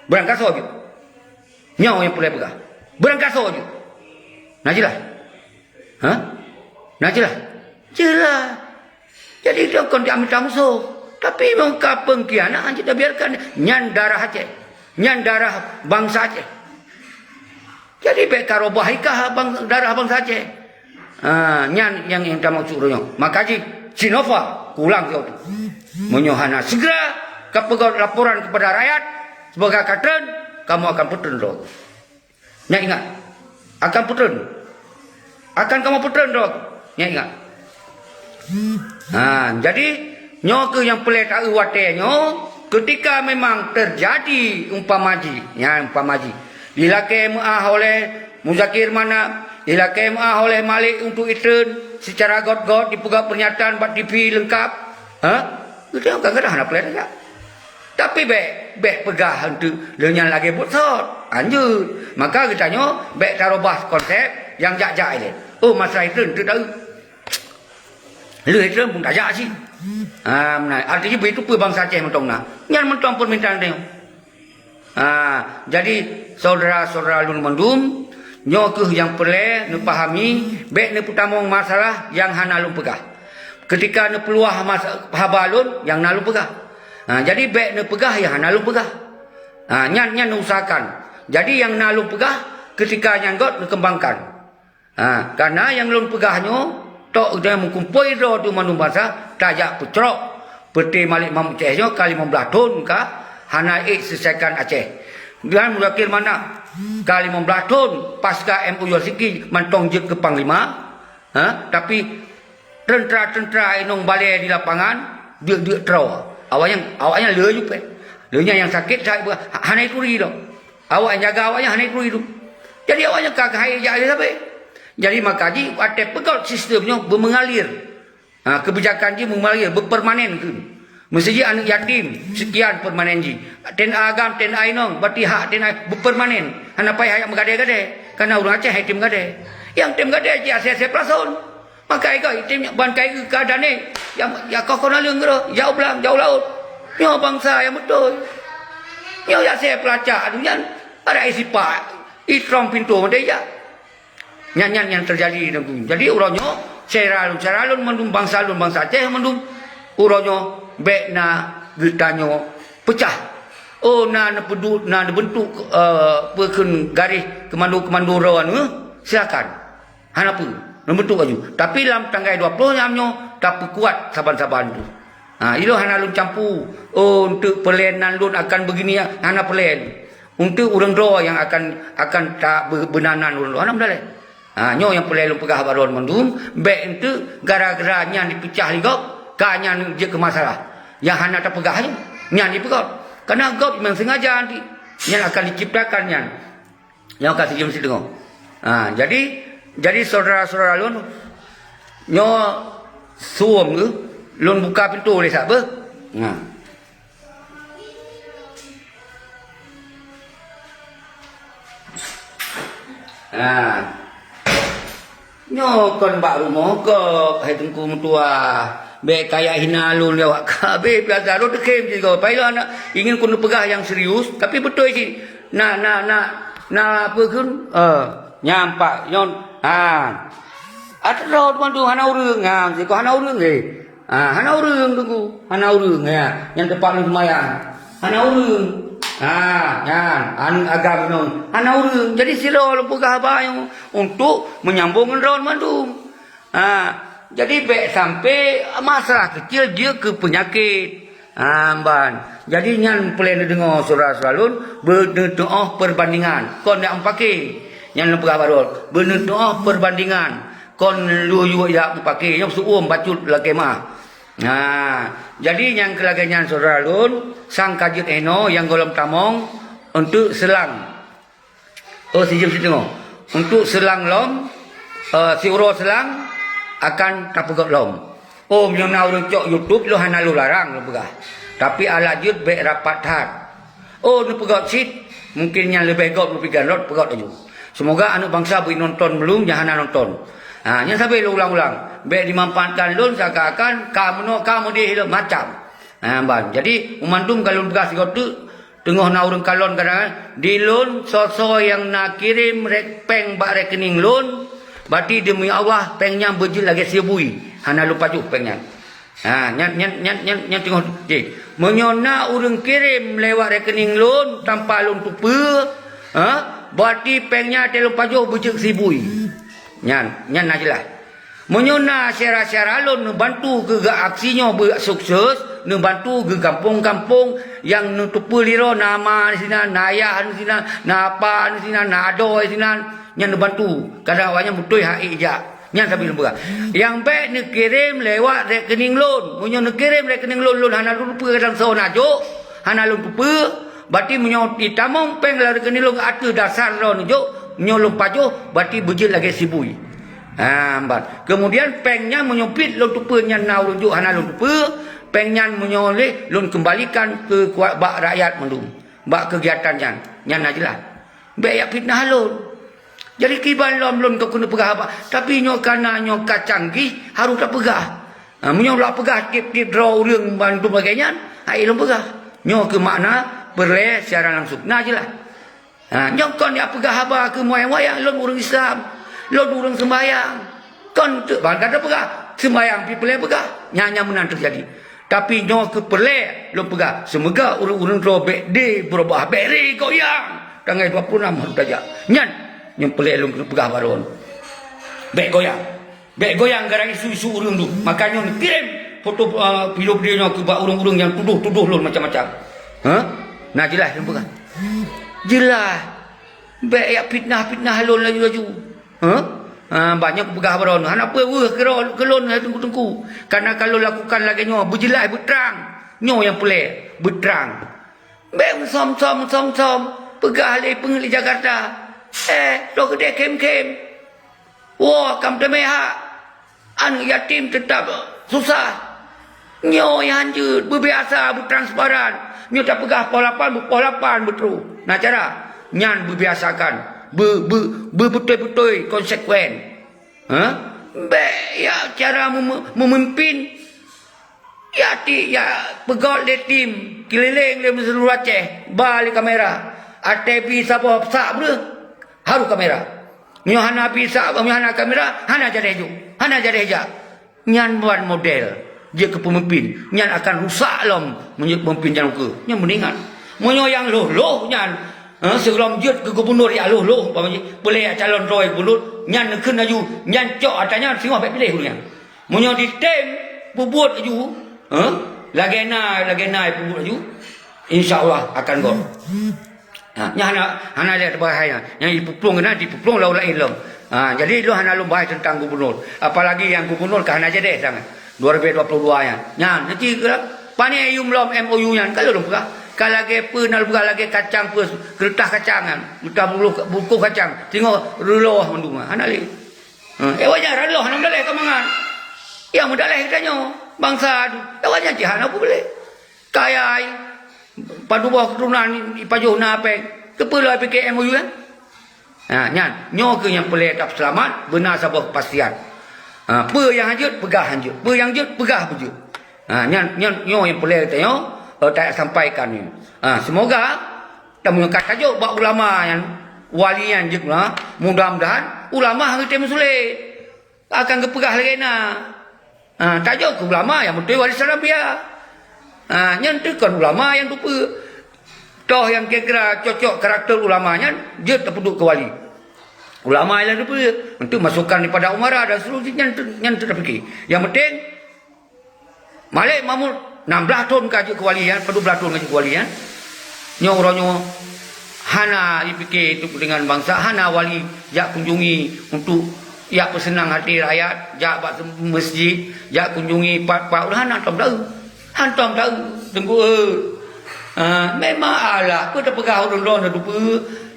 berangkat soju nyawa yang boleh pegah berangkat soju najilah najilah jelas. Jadi dia akan diambil tangsuh. Tapi mengapa pengkhianat kita biarkan nyan darah Aceh. Nyan darah bangsa Aceh. Jadi beka robahikah darah bangsa Aceh. Nyan yang kita maksudnya. Maka Sinova ulang kau tu. Menyohana segera kau laporan kepada rakyat sebagai katren kamu akan putun roh. Nyan ingat akan putun. akan kamu putren dok. Ya ingat. Jadi nyo ke yang pelet tak wate nyo ketika memang terjadi umpamaji bila KMA oleh Muzakir mana bila KMA oleh Malik untuk itren secara god dipegang pernyataan buat TV lengkap kita kadang-kadang nak pelet tak. Tapi bek pegah untuk lenyang lagi butsot anjur maka kita nyo bek tarobah konsep yang jak-jak ini. Oh masalah itren tu tahu lu itren pun tak jak sih. Artinya begitu pun bangsa Aceh mentong nak. Nyan mentong permintaan dia. Jadi saudara-saudara lun mendum, nyo ke yang perle nu pahami, bek ne putamong masalah yang hana lu pegah. Ketika ne peluah habalun yang nalu pegah. Jadi bek ne pegah yang hana lu pegah. Nyan usahakan. Jadi yang nalu pegah ketika nyan got dikembangkan. Karena yang lun pegahnya tok dia mengkumpul do tu manum bahasa tajak putrok peti Malik Mam Aceh kali 15 tahun ka hana selesaikan Aceh dan Muzakir mana kali 15 tahun pasca MOU Siki mantong je ke Panglima tapi tentera inong balai di lapangan dia terau awaknya le jupe lenya yang sakit hana ikuri do awak jaga awaknya hana ikuri do jadi awaknya kagak hai sampai. Jadi makanya ada pegal sistemnya mengalir. Kebijakan dia mengalir, berpermanen ke. Mesti anak yatim sekian permanen ji. Ten agam, ten ainong, berarti hak ten berpermanen. Hana pai hayat megade-gade. Karena orang Aceh hai tim gade. Yang tim gade je asyik pelason. Maka ikut tim bangkai ke keadaan ni. Ya kau nalung gero, jauh belang, jauh laut. Nyo bangsa yang betul. Nyo ya saya pelacak aduan. Ada isi pak. Itrom pintu dia. Yang terjadi. Jadi uronyo cara lun mendum bangsa Aceh mendum uronyo bek na gitanyo pecah. Oh na pedut na bentuk pekun garis kemandu rawan silakan. Hana pu bentuk baju. Tapi dalam tanggal 20 nyamnyo tak kuat saban-saban tu. Ilo hana lun campu. Oh untuk pelenan lun akan begini hana pelen. Untuk urang ro yang akan tak benanan lun hana mendale. Nyo yang perlu pegah baron mendum bek itu gara-gara nyan dipecah ligop kanyan je ke masalah yang hana tak pegah nyan dipegah karena gop memang sengaja nanti nyan akan diciptakan nyan yang kasih jom sidengok. Jadi saudara-saudara lun nyo suam ke lun buka pintu le sak be nyo kon bak rumah ke hai tengku mentua be kaya hina lun lewat kabe biasa ro dekem juga pailah nak ingin kun pegah yang serius tapi betul sih na apa kun nyampak yon atro mantu hana urang si ko hana urang hana urang tengku hana urang ya yang depan lumayan hana urang yan agam nong hana urang jadi silo pegah bayang untuk menyambungkan rawan mandum. Jadi bek sampai masalah kecil dia ke penyakit. Jadi nyan plan dengar saudara-saudara lun berdoa perbandingan. Kon dak pakai nyan pegah barol berdoa perbandingan. Kon lu ya pakai yang suum bacut lagi mah. Jadi yang kelaganya saudara lun sang kajut eno yang golom tamong untuk selang. Oh sejam tengok. Untuk selang lom si uro selang akan tak pegot lom. Oh menyona urang cok YouTube lo hana lu larang lo pegah. Tapi ala jut bek rapat hat. Oh nu pegot sit mungkin yang lebih gop lu pigan lot pegot aja. Semoga anak bangsa bui nonton belum jangan nonton. Yang sampai lu ulang-ulang. Bek dimanfaatkan lun seakan-akan kamu dia hidup macam. Jadi umandum kalau bekas gotu tengah na urang kalon kadang di lun soso yang nak kirim peng bak rekening lun berarti demi Allah pengnya berjil lagi 1000 hana lupa ju pengnya. Nyan tengok je. Menyona urang kirim lewat rekening lun tanpa lun tupe berarti pengnya te lupa ju berjil 1000. Nyan nak jelas. Menyona syara-syara lun bantu ke aksinya bersukses, bantu ke kampung-kampung yang nutup liro nama di sini, nayah di sini, napa di sini, nado di sini. Nyan bantu. Kadang awaknya betul hak ijak. Nyan sambil lembaga. Yang baik ni kirim lewat rekening loan. Munyo ni kirim rekening loan hana lupa kadang seorang ajo. Hana lupa. Berarti munyo ditamong peng lah rekening loan atu dasar loan jo. Munyo lupa jo. Berarti bejil lagi sibui. Kemudian pengnya menyopit loan tupa nyan nau rujuk hana loan tupa. Pengnya menyoleh loan kembalikan ke bak rakyat mendung. Bak kegiatan nyan ajalah. Baik fitnah loan. Jadi kiban lom kau kena pegah apa. Tapi nyo kana nyo kacanggih harus tak pegah. Nyo lah pegah tip-tip draw urang bantu bagainya. Hai lom pegah. Nyo ke makna berle secara langsung. Nah jelah. Nyo kon dia pegah apa ke moyang-moyang lom urang Islam. Lom urang sembahyang. Kon tu bangga dah pegah. Sembahyang pi pelai pegah. Nyanya menang terjadi. Tapi nyo ke pelai lom pegah. Semoga urang-urang robek de berubah beri goyang. Tanggal 26 hari saja. Nyan yang pelak lu kena pegah baron. Bek goyang garang isu-isu urang tu. Makanya ni kirim foto video dia ke bak urang-urang yang tuduh lu macam-macam. Nah jelas yang pegah. Jelas. Bek ya fitnah lu laju-laju. Banyak pegah baron. Kenapa ke lon tengku-tengku. Karena kalau lakukan lagi nyo berjelas berterang. Nyo yang pelak berterang. Bek som pegah le pengeli Jakarta. Lo kedai kem-kem. Wah, kam temeha. Anak yatim tetap susah. Nyo yang hanjut, berbiasa, bertransparan. Nyo tak pegah polapan betul. Nah cara, nyan berbiasakan. Betul-betul konsekuen. Ya cara memimpin. Ya pegawai letim. Keliling le seluruh Aceh. Balik kamera. ATP siapa sak ber. Haru kamera. Nyo hana bisa, hana kamera, hana jadi hijau. Hana jadi hijau. Nyan buat model. Dia ke pemimpin. Nyan akan rusak lom. Menjadi pemimpin jangan ke. Nyan mendingan. Menyo yang loh nyan. Sebelum jut ke gubernur ya loh. Boleh calon roy gubernur. Nyan nekun aju. Nyan cok atanya semua baik pilih nyan. Menyo di tem. Bubuat aju. Lagi naik bubuat aju. InsyaAllah akan gol. Hana lihat bahaya. Yang dipuplung lalu lain lom. Jadi lu hana lu bahaya tentang gubernur. Apalagi yang gubernur ke hana jadi sangat. 2022 ya. Nanti pani ayum lom MOU yang kalau lu buka. Kalau lagi penal buka lagi kacang pus kertas kacangan. Kita buku kacang. Tengok reloh mendung. Hana li. Wajar reloh hana mendaleh kemangan. Yang mendaleh katanya bangsa. Wajar hana apa boleh. Kayai padu bawah keturunan ipajuh na apa kepala PKM MOU kan nyan nyo ke yang pelai tak selamat benar sabah kepastian apa yang hanjut pegah hanjut apa yang hanjut pegah bejut nyan nyo yang pelai katanya tak sampaikan ni semoga tak mengangkat tajuk bak ulama yang wali yang juk lah mudah-mudahan ulama hari temu sulit akan kepegah lagi tajuk ke ulama yang betul wali Nabiya. Yang tu kan ulama yang lupa. Toh yang kira cocok karakter ulamanya dia terpeduk ke wali. Ulama yang lupa. Itu masukkan daripada umarah dan seluruhnya yang tu dah fikir. Yang penting Malik Mahmud 16 tahun kaji kewalian, 12 tahun kaji kewalian. Nyo hana dipikir itu dengan bangsa, hana wali jak kunjungi untuk ya bersenang hati rakyat, jak buat masjid, jak kunjungi pak hana tak tahu. Hantam tahu tengku memang Allah aku tak pegah orang-orang dah lupa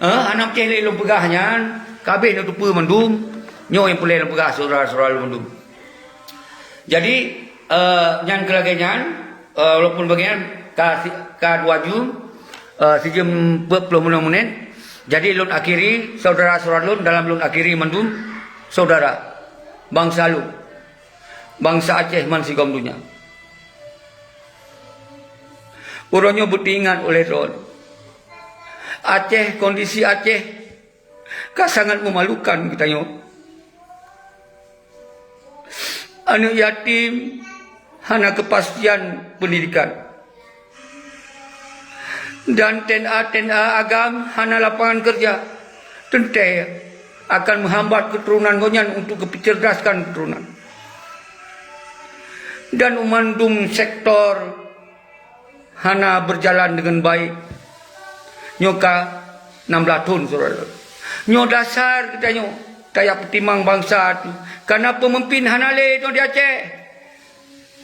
anak cek lu pegahnya kabeh dah lupa mendum nyo yang pelai pegah saudara-saudara mendum. Jadi yang kelagaian walaupun bagian ka 2 jam sejam 40 menit. Jadi lun akhiri saudara-saudara lun dalam lun akhiri mendum saudara bangsa lu bangsa Aceh man sigom dunia. Orangnya beringat oleh Ron. Aceh, kondisi Aceh sangat memalukan kita nyo. Anak yatim, hana kepastian pendidikan. Dan TNA agam, hana lapangan kerja. Tentu akan menghambat keturunan gonyan untuk kecerdaskan keturunan. Dan umandum sektor hana berjalan dengan baik. Nyoka 16 tahun saudara. Nyo dasar kita nyo. Taya petimang bangsa tu. Karena pemimpin hanale tu di Aceh.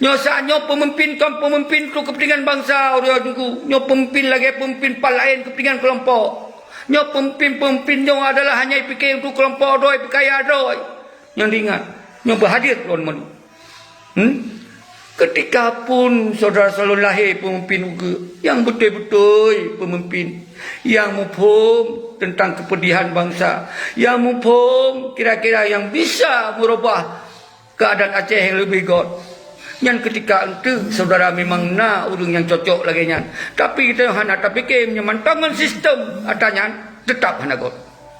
Nyo saatnya pemimpin tu kepentingan bangsa orang tu. Nyo pemimpin lagi pemimpin pal lain kepentingan kelompok. Nyo pemimpin nyo adalah hanya fikir untuk kelompok doi berkaya doi. Yang diingat. Nyo berhadir tuan menu. Ketika pun saudara selalu lahir pemimpin juga yang betul-betul pemimpin yang mufhum tentang kepedihan bangsa, yang mufhum kira-kira yang bisa merubah keadaan Aceh yang lebih god. Yang ketika itu saudara memang nak urang yang cocok lagi nya. Tapi kita hanya tak fikir menyemantangan sistem atanya tetap hana god.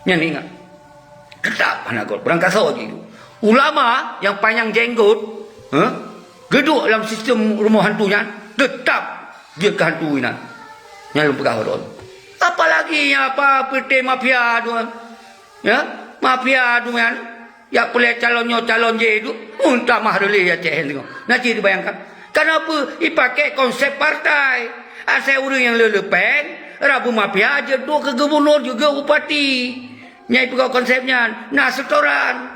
Yang ingat. Tetap hana god. Berangkat sahaja itu. Ulama yang panjang jenggot, geduk dalam sistem rumah hantunya tetap dia kehantuinan. Yang lupa kau. Apalagi apa PT mafia tu. Ya, mafia tu kan. Ya boleh calon je itu unta mahruli ya ceh tengok. Nanti dibayangkan. Kenapa dipakai konsep partai? Asal orang yang lelepen, Rabu mafia je dua ke gubernur juga bupati. Nyai pegang konsepnya, nah setoran.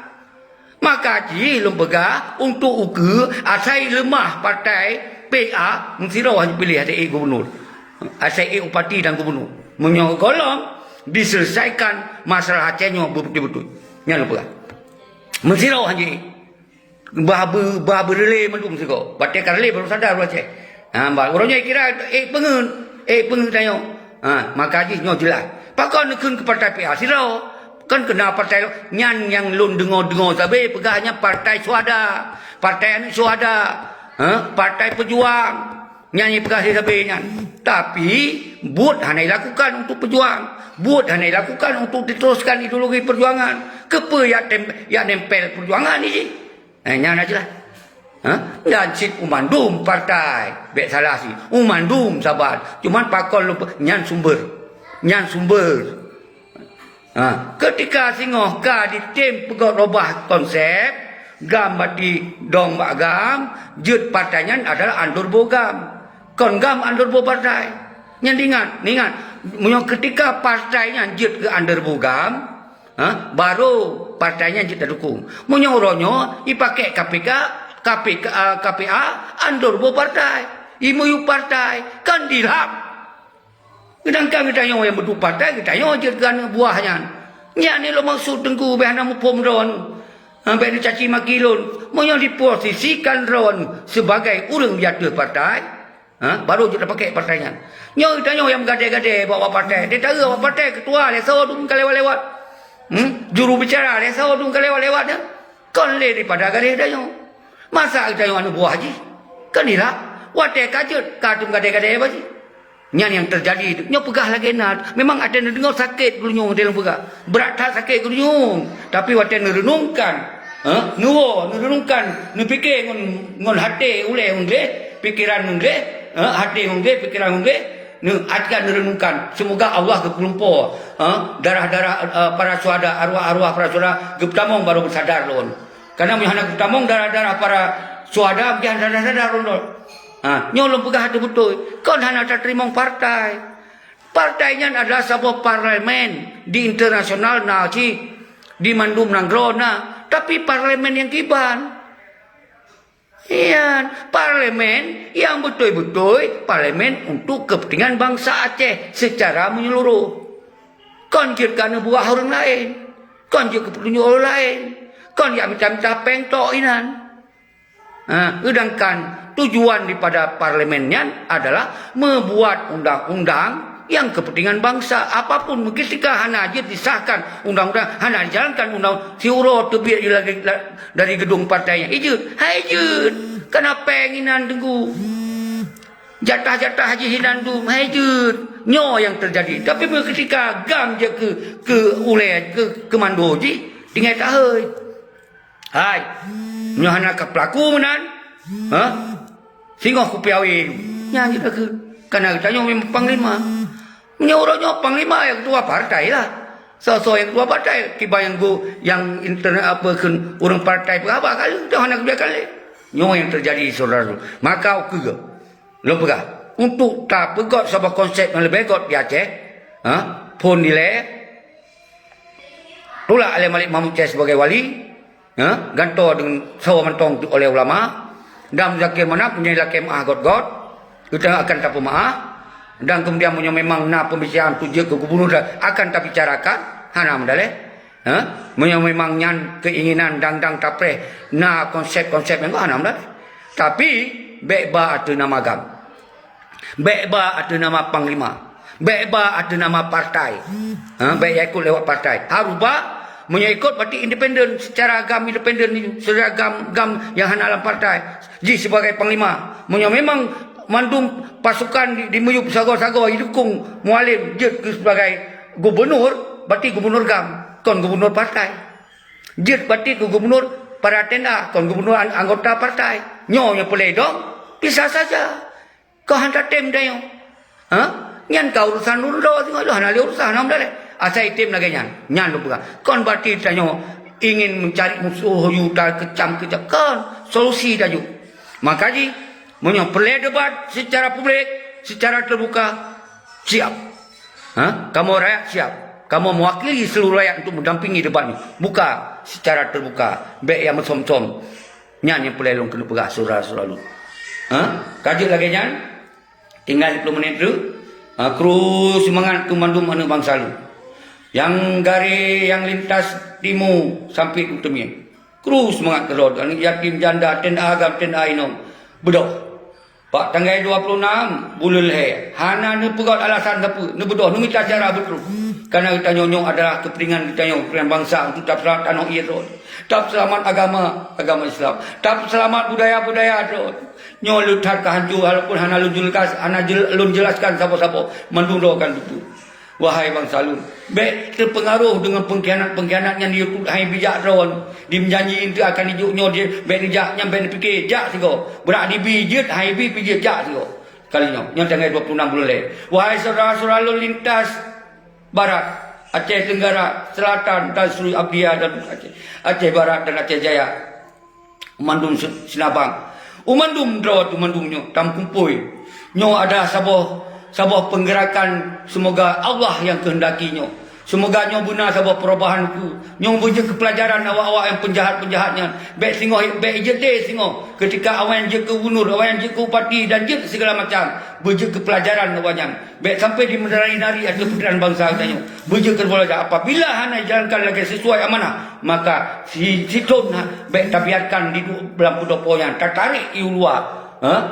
Maka ji lembaga untuk ukur asai lemah partai PA mesti hanya pilih ada gubernur. Asai bupati dan gubernur. Menyokong golong diselesaikan masalah Acehnya betul-betul. Yang lembaga. Mesti hanya bah berlay mendung mesti kau. Batik karlay baru sadar Aceh. Orangnya kira pengen tanya. Maka ji nyo jelas. Pakon nekun ke partai PA sirau. Kan kena partai nyan yang lun dengar-dengar tapi pegahnya partai Suhada, partai anak Suhada, partai pejuang, nyanyi pegah dia nyan. Tapi buat hanya dilakukan untuk pejuang, buat hanya dilakukan untuk diteruskan ideologi perjuangan. Kepa yang nempel perjuangan ni? Nyan aja lah. Dan sit umandum partai, baik salah sih. Umandum sabar. Cuman pakon lupa nyan sumber. Ketika singoh ka di tim pegot robah konsep gam bati dong bagam jut partainya adalah andur bogam kon gam andur bo partai yang ingat munyo ketika partainya jut ke andur bogam baru partainya jut dukung munyo ronyo dipakai KPA andur bo partai imu partai kan dilap. Sedangkan kita yang berdua partai, kita yang jergan buahnya. Yang ni lo maksud tengku behana mupom ron. Sampai dia caci maki lon. Mau yang diposisikan ron sebagai orang jatuh partai. Baru kita pakai partainya. Yang kita yang gade-gade bawa partai. Dia tahu bawa partai ketua lesau tu kan lewat-lewat. Juru bicara lesau tu kan lewat-lewat. Kan le daripada gade kita yang. Masa kita yang anu buah haji. Kan ni lah. Watai kajut. Katung gade-gade apa sih? Yang terjadi itu. Nyo pegah lagi nak. Memang ada yang dengar sakit kelunyung dalam pegah. Berat tak sakit kelunyung. Tapi waktu yang renungkan. Renungkan. Ni fikir ngon hati uleh unggih. Pikiran unggih. Hati unggih. Pikiran unggih. Ni akan renungkan. Semoga Allah kepelumpur. Darah-darah para suhada. Arwah-arwah para suhada. Kepetamong baru bersadar lon. Karena menghana kepetamong darah-darah para suhada. Biar sadar-sadar lon. Nyolong pegah hati betul. Kau hanya tak terima partai. Partainya adalah sebuah parlemen di internasional naci di Mandum Nangrona. Tapi parlemen yang kiban. Iya, parlemen yang betul-betul parlemen untuk kepentingan bangsa Aceh secara menyeluruh. Kau kerana buah orang lain. Kau juga kepentingan orang lain. Kau yang macam-macam pengtok inan. Sedangkan tujuan daripada parlemennya adalah membuat undang-undang yang kepentingan bangsa. Apapun ketika hana aja disahkan undang-undang, hana dijalankan undang siuro tebir lagi dari gedung partainya. Ijut. Kenapa penginan tunggu? Jatah-jatah haji hinan tu, ijut. Nyo yang terjadi. Tapi ketika gam je ke uleh ke mandoji, tinggal tak hai. Hai. Nyo hana ke pelaku menan. Singoh ku piawi. Nyanyi dah ke. Karena kita memang panglima. Menyoroknya panglima yang ketua partai lah. So yang ketua partai. Kiba yang internet apa kan orang partai apa kali. Dah nak biar kali. Nyo yang terjadi saudara. Maka aku ke. Lo pegah. Untuk tak pegot sebuah konsep yang lebih kot di Aceh. Pun nilai. Tolak oleh Malik Mahmud Syekh sebagai wali, gantor dengan sawa mentong oleh ulama, dan zakir mana punya laki maah god-god, kita akan tak maah, dan kemudian punya memang na pembicaraan tujuh ke gubernur akan tak bicarakan, hana mendaleh, memang nyan keinginan dang tapre na konsep-konsep yang hana mendaleh, tapi beba ada nama agam, beba ada nama panglima, beba ada nama partai, bek ikut lewat partai, harubah menyikut berarti independen secara agam independen ni secara agam yang hana dalam partai ji sebagai panglima memang mandum pasukan di meyup sago-sago didukung mualim je sebagai gubernur berarti gubernur gam kon gubernur partai je berarti gubernur para tenda kon gubernur anggota partai nyo yang boleh dong bisa saja kau hantar tem dah yo nyan kau urusan dulu tengok hana urusan nam dah asal item lagi nyan lu buka. Kon berarti tanya ingin mencari musuh you tar kecam kan solusi dah you. Makanya perlu debat secara publik, secara terbuka siap. Kamu rakyat siap. Kamu mewakili seluruh rakyat untuk mendampingi debat ni. Buka secara terbuka. Baik yang mesom-som. Nyan yang pelelong kena pegah surah-surah lu. Kaji lagi nyan. Tinggal 10 menit tu. Kru semangat kumandum mana bangsa lu. Yang gari yang lintas timur sampai ke utara. Kru semangat terus. Yatim janda tenda agam tenda ino. Bedoh. Pak tanggal 26 bulan Leher. Hana ni pegot alasan apa? Ni bedoh. Ni minta cara betul. Karena kita nyonyong adalah kepentingan kita nyonyong. Kepentingan bangsa untuk tak selamat tanah ia terus. Tak selamat agama Islam. Tak selamat budaya-budaya terus. Nyol lutar kehancur walaupun hana lun jelaskan siapa-siapa. Mendudukkan itu. Wahai bangsa lu, baik terpengaruh dengan pengkhianat yang dia hai bijak ron. Dia menjanji itu akan dijuknya dia baik dijak yang baik fikir jak sigo. Berak dibijit hai bi pijit jak sigo. Kalinya yang tanggal 26 bulan le. Wahai saudara-saudara lu lintas barat, Aceh Tenggara, Selatan dan seluruh Abdiya dan Aceh Barat dan Aceh Jaya. Umandum Sinabang. Umandum drawat umandumnya tam kumpul. Nyo ada sabah penggerakan semoga Allah yang kehendakinya. Semoga nyo benar sabah perubahan ku. Nyo beje kepelajaran awak-awak yang penjahat-penjahatnya. Baik singo baik je deh singo. Ketika awan je ke gubernur, awan je ke bupati dan je segala macam. Beje kepelajaran awaknya. Baik sampai di menari-nari atau putran bangsa katanya. Beje ke belajar apabila hana jalankan lagi sesuai amanah, maka si tun baik tabiatkan di dalam pudoponya tertarik iu luar.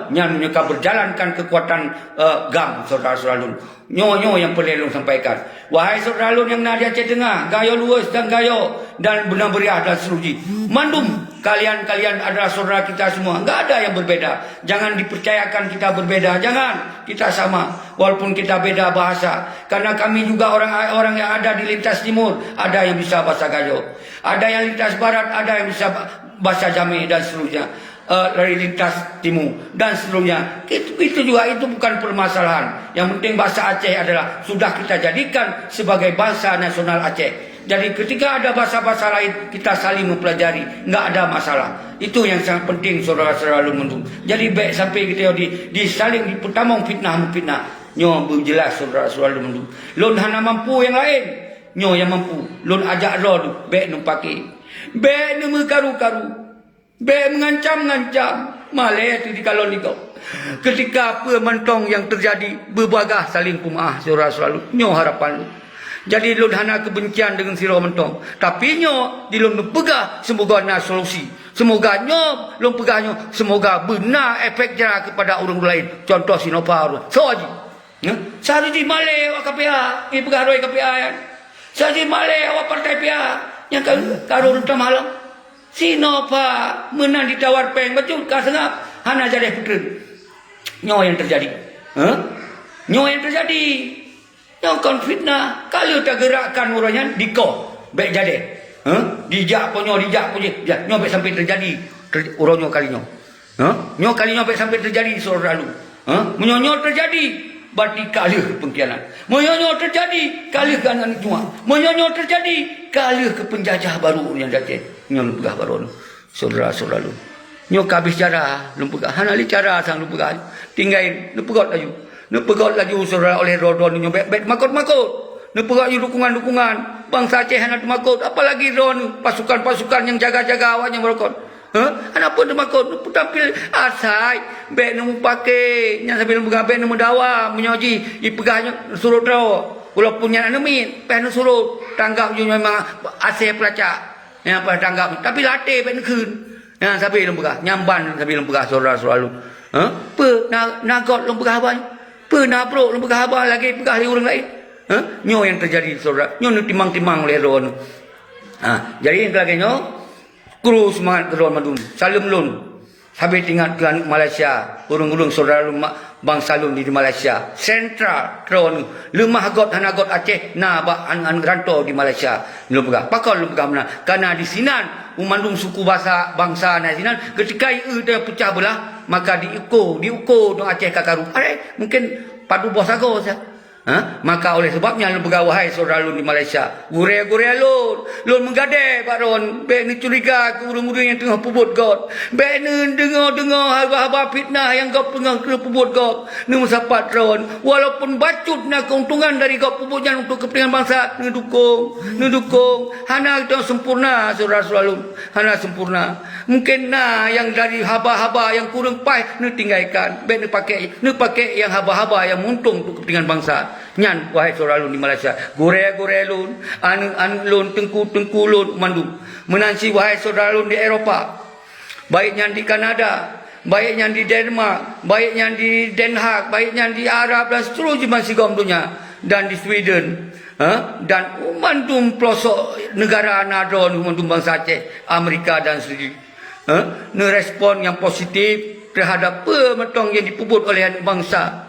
Yang mereka berjalankan kekuatan gam saudara-saudara lun. Nyo yang perlu sampaikan. Wahai saudara lun yang ada Aceh Tengah, gayo luas dan gayo dan benar beriah dan seruji. Mandum kalian adalah saudara kita semua. Enggak ada yang berbeda. Jangan dipercayakan kita berbeda. Jangan, kita sama walaupun kita beda bahasa. Karena kami juga orang yang ada di lintas timur, ada yang bisa bahasa gayo. Ada yang lintas barat, ada yang bisa bahasa Jameh dan seterusnya. Dari lintas timur dan seterusnya. Itu juga itu bukan permasalahan. Yang penting bahasa Aceh adalah sudah kita jadikan sebagai bahasa nasional Aceh. Jadi ketika ada bahasa-bahasa lain kita saling mempelajari, enggak ada masalah. Itu yang sangat penting saudara-saudara lu. Jadi baik sampai kita di saling dipertamong fitnah. Nyo berjelas saudara-saudara lu. Lun hana mampu yang lain. Nyo yang mampu. Lun ajak roh baik numpaki. Baik nu karu-karu. Baik mengancam malah itu di kalau ni kau. Ketika apa mentong yang terjadi berbagah saling pumaah saudara-saudara nyo harapan. Jadi lun hana kebencian dengan siro mentong. Tapi nyo di lun pegah semoga na solusi. Semoga nyo lun pegah nyo semoga benar efek jera kepada orang lain. Contoh Sinopar. So aji. Sehari di male awak KPA, ni pegah roi KPA ya. Sehari male awak partai PA yang karo rutam malam. Sino pak menang ditawar peng betul kah sengap hana jadi putera nyo yang terjadi nyo yang terjadi nyo konfitnah kalau tak gerakkan orangnya diko baik jadi dijak punyo nyo baik sampai terjadi orangnya kalinya nyo kalinya baik sampai terjadi saudara lu menyo terjadi berarti kalih pengkhianat. Menyo terjadi kalih kanan cuma. Menyo terjadi kalih ke penjajah baru yang Aceh. Nyo pegah baru saudara-saudara lu. Nyo habis cara lu pegah. Hana li cara sang lu pegah. Tinggal lu pegot laju. Nu pegot laju saudara oleh rodon nyo bet makut-makut. Nu pegot dukungan-dukungan. bangsa Aceh hana makut, apalagi ron pasukan-pasukan yang jaga-jaga awaknya merokok. Anak pun makut tampil asai be nemu pakai nya sambil begabe nemu dawa menyoji ipegahnya surut ro walaupun nya nemin pen surut tanggap je memang asai pelacak yang apa tanggap tapi latih ben keun ya sambil lembegah nyamban sambil lembegah saudara-saudara lu pe nagot lembegah abang pe nabrok lembegah abang lagi pegah orang lain nyo yang terjadi saudara nyo timang-timang oleh ron jadi yang lagi nyo kru semangat keruan madun salam lun habis tinggal ke Malaysia urung-urung saudara bangsa lun di Malaysia sentral keruan lemah got hanagot Aceh na an rantau di Malaysia lu pegah pakal lu pegah mana karena di sinan umandum suku bahasa bangsa na sinan ketika dia pecah belah maka diukur dong Aceh kakaru mungkin padu bos ago maka oleh sebabnya lu pegawai wahai saudara lu di Malaysia gure-gure lun menggade Pak Ron be ni curiga ke urang-urang yang tengah pubut god be ni dengar haba-haba fitnah yang kau tengah pubut god ni musapat Ron walaupun bacut nak keuntungan dari kau pubutnya untuk kepentingan bangsa ni dukung hana kita sempurna saudara-saudara lu hana sempurna mungkin yang dari haba-haba yang kurang pai ni tinggalkan be ni pakai yang haba-haba yang untung untuk kepentingan bangsa nyan wahai saudara lun di Malaysia gore-gore lun anu lun tengku lun mandum menansi wahai saudara lun di Eropah baiknya di Kanada baiknya di Denmark baiknya di Den Haag baiknya di Arab dan seterusnya masih dunia dan di Sweden dan mandum pelosok negara nadron mandum bangsa Aceh Amerika dan sebagainya respon yang positif terhadap pemetong yang dipubut oleh bangsa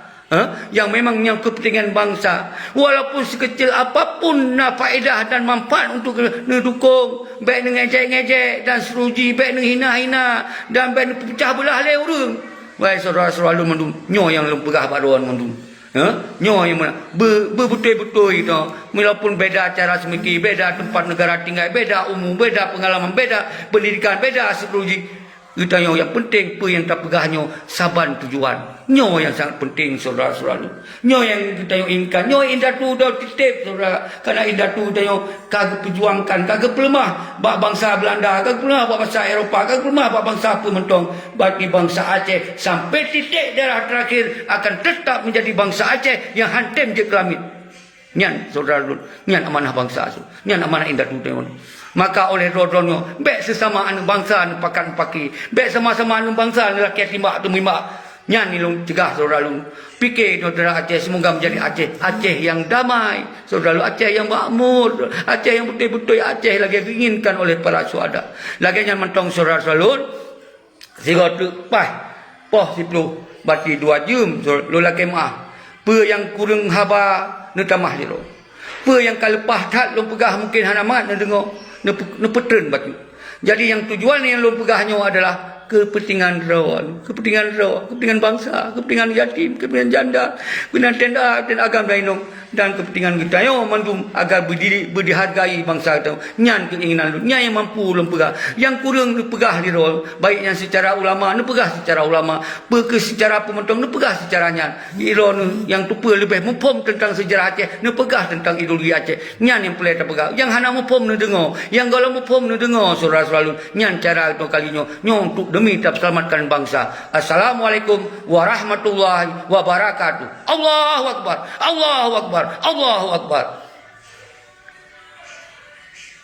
yang memang yang kepentingan bangsa walaupun sekecil apapun faedah dan manfaat untuk mendukung baik dengan ngejek-ngejek dan seruji baik dengan hina-hina dan baik pecah belah le urang wahai saudara-saudara lu mandum nyo yang lempegah baruan mandum nyo yang mana betul-betul itu walaupun beda cara semiki beda tempat negara tinggal beda umum beda pengalaman beda pendidikan beda seruji kita yang penting apa yang tak pegahnya saban tujuan nyo yang sangat penting saudara-saudara nyo yang kita yang inginkan nyo indah tu dah titip saudara karena indah tu kita yang kagak perjuangkan kagak pelemah bak bangsa Belanda kagak pelemah bak bangsa Eropah kagak pelemah bak bangsa apa mentong bagi bangsa Aceh sampai titik darah terakhir akan tetap menjadi bangsa Aceh yang hantam je ke langit nyan saudara nyan amanah bangsa nyan amanah indah tu maka oleh rodronyo baik sesama anu bangsa anu pakan paki baik sama-sama anu bangsa anu rakyat timbak tu mimbak nyan ni lung cegah saudara lung fikir saudara Aceh semoga menjadi Aceh yang damai saudara lu Aceh yang makmur Aceh yang betul-betul Aceh lagi diinginkan oleh para syuhada lagi nyan mentong saudara lun sigo tu poh 10 bati 2 jam lu lagi mah pe yang kurang haba nu tamah liro pe yang kalepah tat lu pegah mungkin hana mat nu dengar nu petren batu. Jadi yang tujuan yang lu pegahnya adalah kepentingan rawan, kepentingan bangsa, kepentingan yatim, kepentingan janda, kepentingan tenda dan agama lain dan kepentingan kita yo mandum agar dihargai bangsa kita. Nyan keinginan lu, nyan yang mampu lu pegah. Yang kurang lu pegah di rol, baik yang secara ulama, lu pegah secara ulama, secara pementong lu pegah secara nyan. Iron yang tupa lebih mempom tentang sejarah Aceh, lu pegah tentang ideologi Aceh. Nyan yang pelai pegah. Yang hana mempom lu dengar, yang kalau mempom lu dengar saudara-saudara nyan cara itu kalinya nyong untuk demi tetap selamatkan bangsa. Assalamualaikum warahmatullahi wabarakatuh. Allahu akbar. Allahu akbar. Allahu akbar.